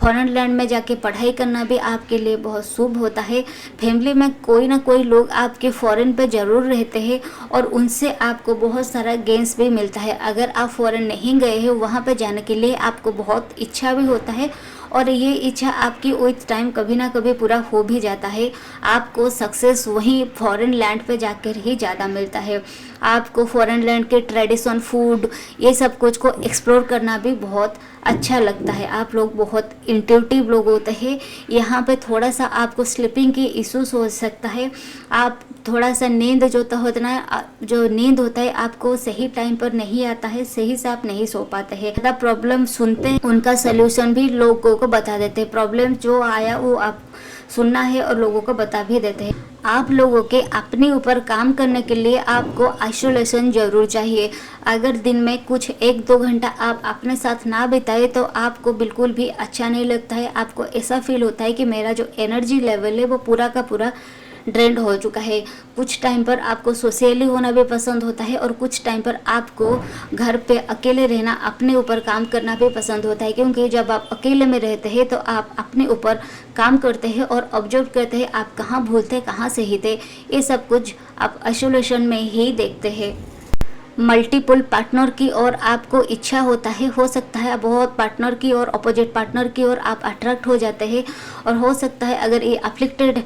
फॉरेन लैंड में जाके पढ़ाई करना भी आपके लिए बहुत शुभ होता है। फैमिली में कोई ना कोई लोग आपके फॉरेन पे ज़रूर रहते हैं और उनसे आपको बहुत सारा गेंस भी मिलता है। अगर आप फॉरेन नहीं गए हैं, वहाँ पे जाने के लिए आपको बहुत इच्छा भी होता है और ये इच्छा आपकी विथ टाइम कभी ना कभी पूरा हो भी जाता है। आपको सक्सेस वहीं फॉरेन लैंड पे जाकर ही ज़्यादा मिलता है। आपको फॉरेन लैंड के ट्रेडिशन, फूड, ये सब कुछ को एक्सप्लोर करना भी बहुत अच्छा लगता है। आप लोग बहुत इंट्यूटिव लोग होते हैं। यहाँ पे थोड़ा सा आपको स्लीपिंग की इश्यूज हो सकता है। आप थोड़ा सा नींद जो नींद होता है आपको सही टाइम पर नहीं आता है, सही से आप नहीं सो पाते हैं। ज़्यादा प्रॉब्लम सुनते हैं, उनका सल्यूशन भी लोगों को बता देते हैं। प्रॉब्लम जो आया वो आप सुनना है और लोगों को बता भी देते हैं। आप लोगों के अपने ऊपर काम करने के लिए आपको आइसोलेशन जरूर चाहिए। अगर दिन में कुछ 1-2 घंटा आप अपने साथ ना बिताए तो आपको बिल्कुल भी अच्छा नहीं लगता है। आपको ऐसा फील होता है कि मेरा जो एनर्जी लेवल है वो पूरा का पूरा ड्रेंड हो चुका है। कुछ टाइम पर आपको सोशली होना भी पसंद होता है और कुछ टाइम पर आपको घर पे अकेले रहना, अपने ऊपर काम करना भी पसंद होता है, क्योंकि जब आप अकेले में रहते हैं तो आप अपने ऊपर काम करते हैं और ऑब्जर्व करते हैं आप कहाँ भूलते, कहाँ सही थे। ये सब कुछ आप आइसोलेशन में ही देखते हैं। मल्टीपल पार्टनर की ओर आपको इच्छा होता है, हो सकता है बहुत पार्टनर की और अपोजिट पार्टनर की ओर आप अट्रैक्ट हो जाते हैं और हो सकता है अगर ये अफ्लिक्टेड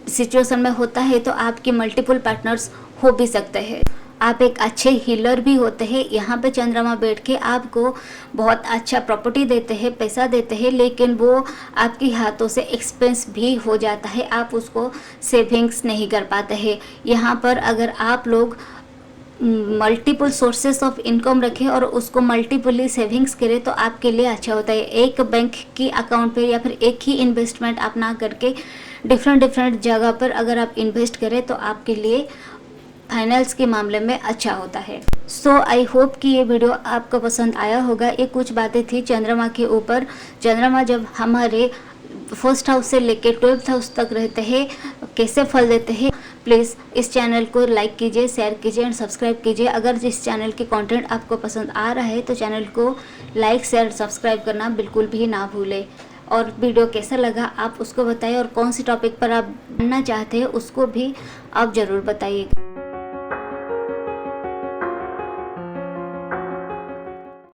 सिचुएशन में होता है तो आपके मल्टीपल पार्टनर्स हो भी सकते हैं। आप एक अच्छे हीलर भी होते हैं। यहाँ पे चंद्रमा बैठ के आपको बहुत अच्छा प्रॉपर्टी देते हैं, पैसा देते हैं, लेकिन वो आपके हाथों से एक्सपेंस भी हो जाता है। आप उसको सेविंग्स नहीं कर पाते हैं। यहाँ पर अगर आप लोग मल्टीपल सोर्सेस ऑफ इनकम रखें और उसको मल्टीपली सेविंग्स करें तो आपके लिए अच्छा होता है। एक बैंक की अकाउंट पे या फिर एक ही इन्वेस्टमेंट आप ना करके डिफरेंट जगह पर अगर आप इन्वेस्ट करें तो आपके लिए फाइनल्स के मामले में अच्छा होता है। सो आई होप कि ये वीडियो आपको पसंद आया होगा। ये कुछ बातें थी चंद्रमा के ऊपर। चंद्रमा जब हमारे फर्स्ट हाउस से लेके 12th हाउस तक रहते हैं, कैसे फल देते हैं। प्लीज़ इस चैनल को लाइक कीजिए, शेयर कीजिए एंड सब्सक्राइब कीजिए। अगर इस चैनल के कंटेंट आपको पसंद आ रहा है तो चैनल को लाइक शेयर सब्सक्राइब करना बिल्कुल भी ना भूलें। और वीडियो कैसा लगा आप उसको बताइए, और कौन सी टॉपिक पर आप जानना चाहते हैं उसको भी आप ज़रूर बताइएगा।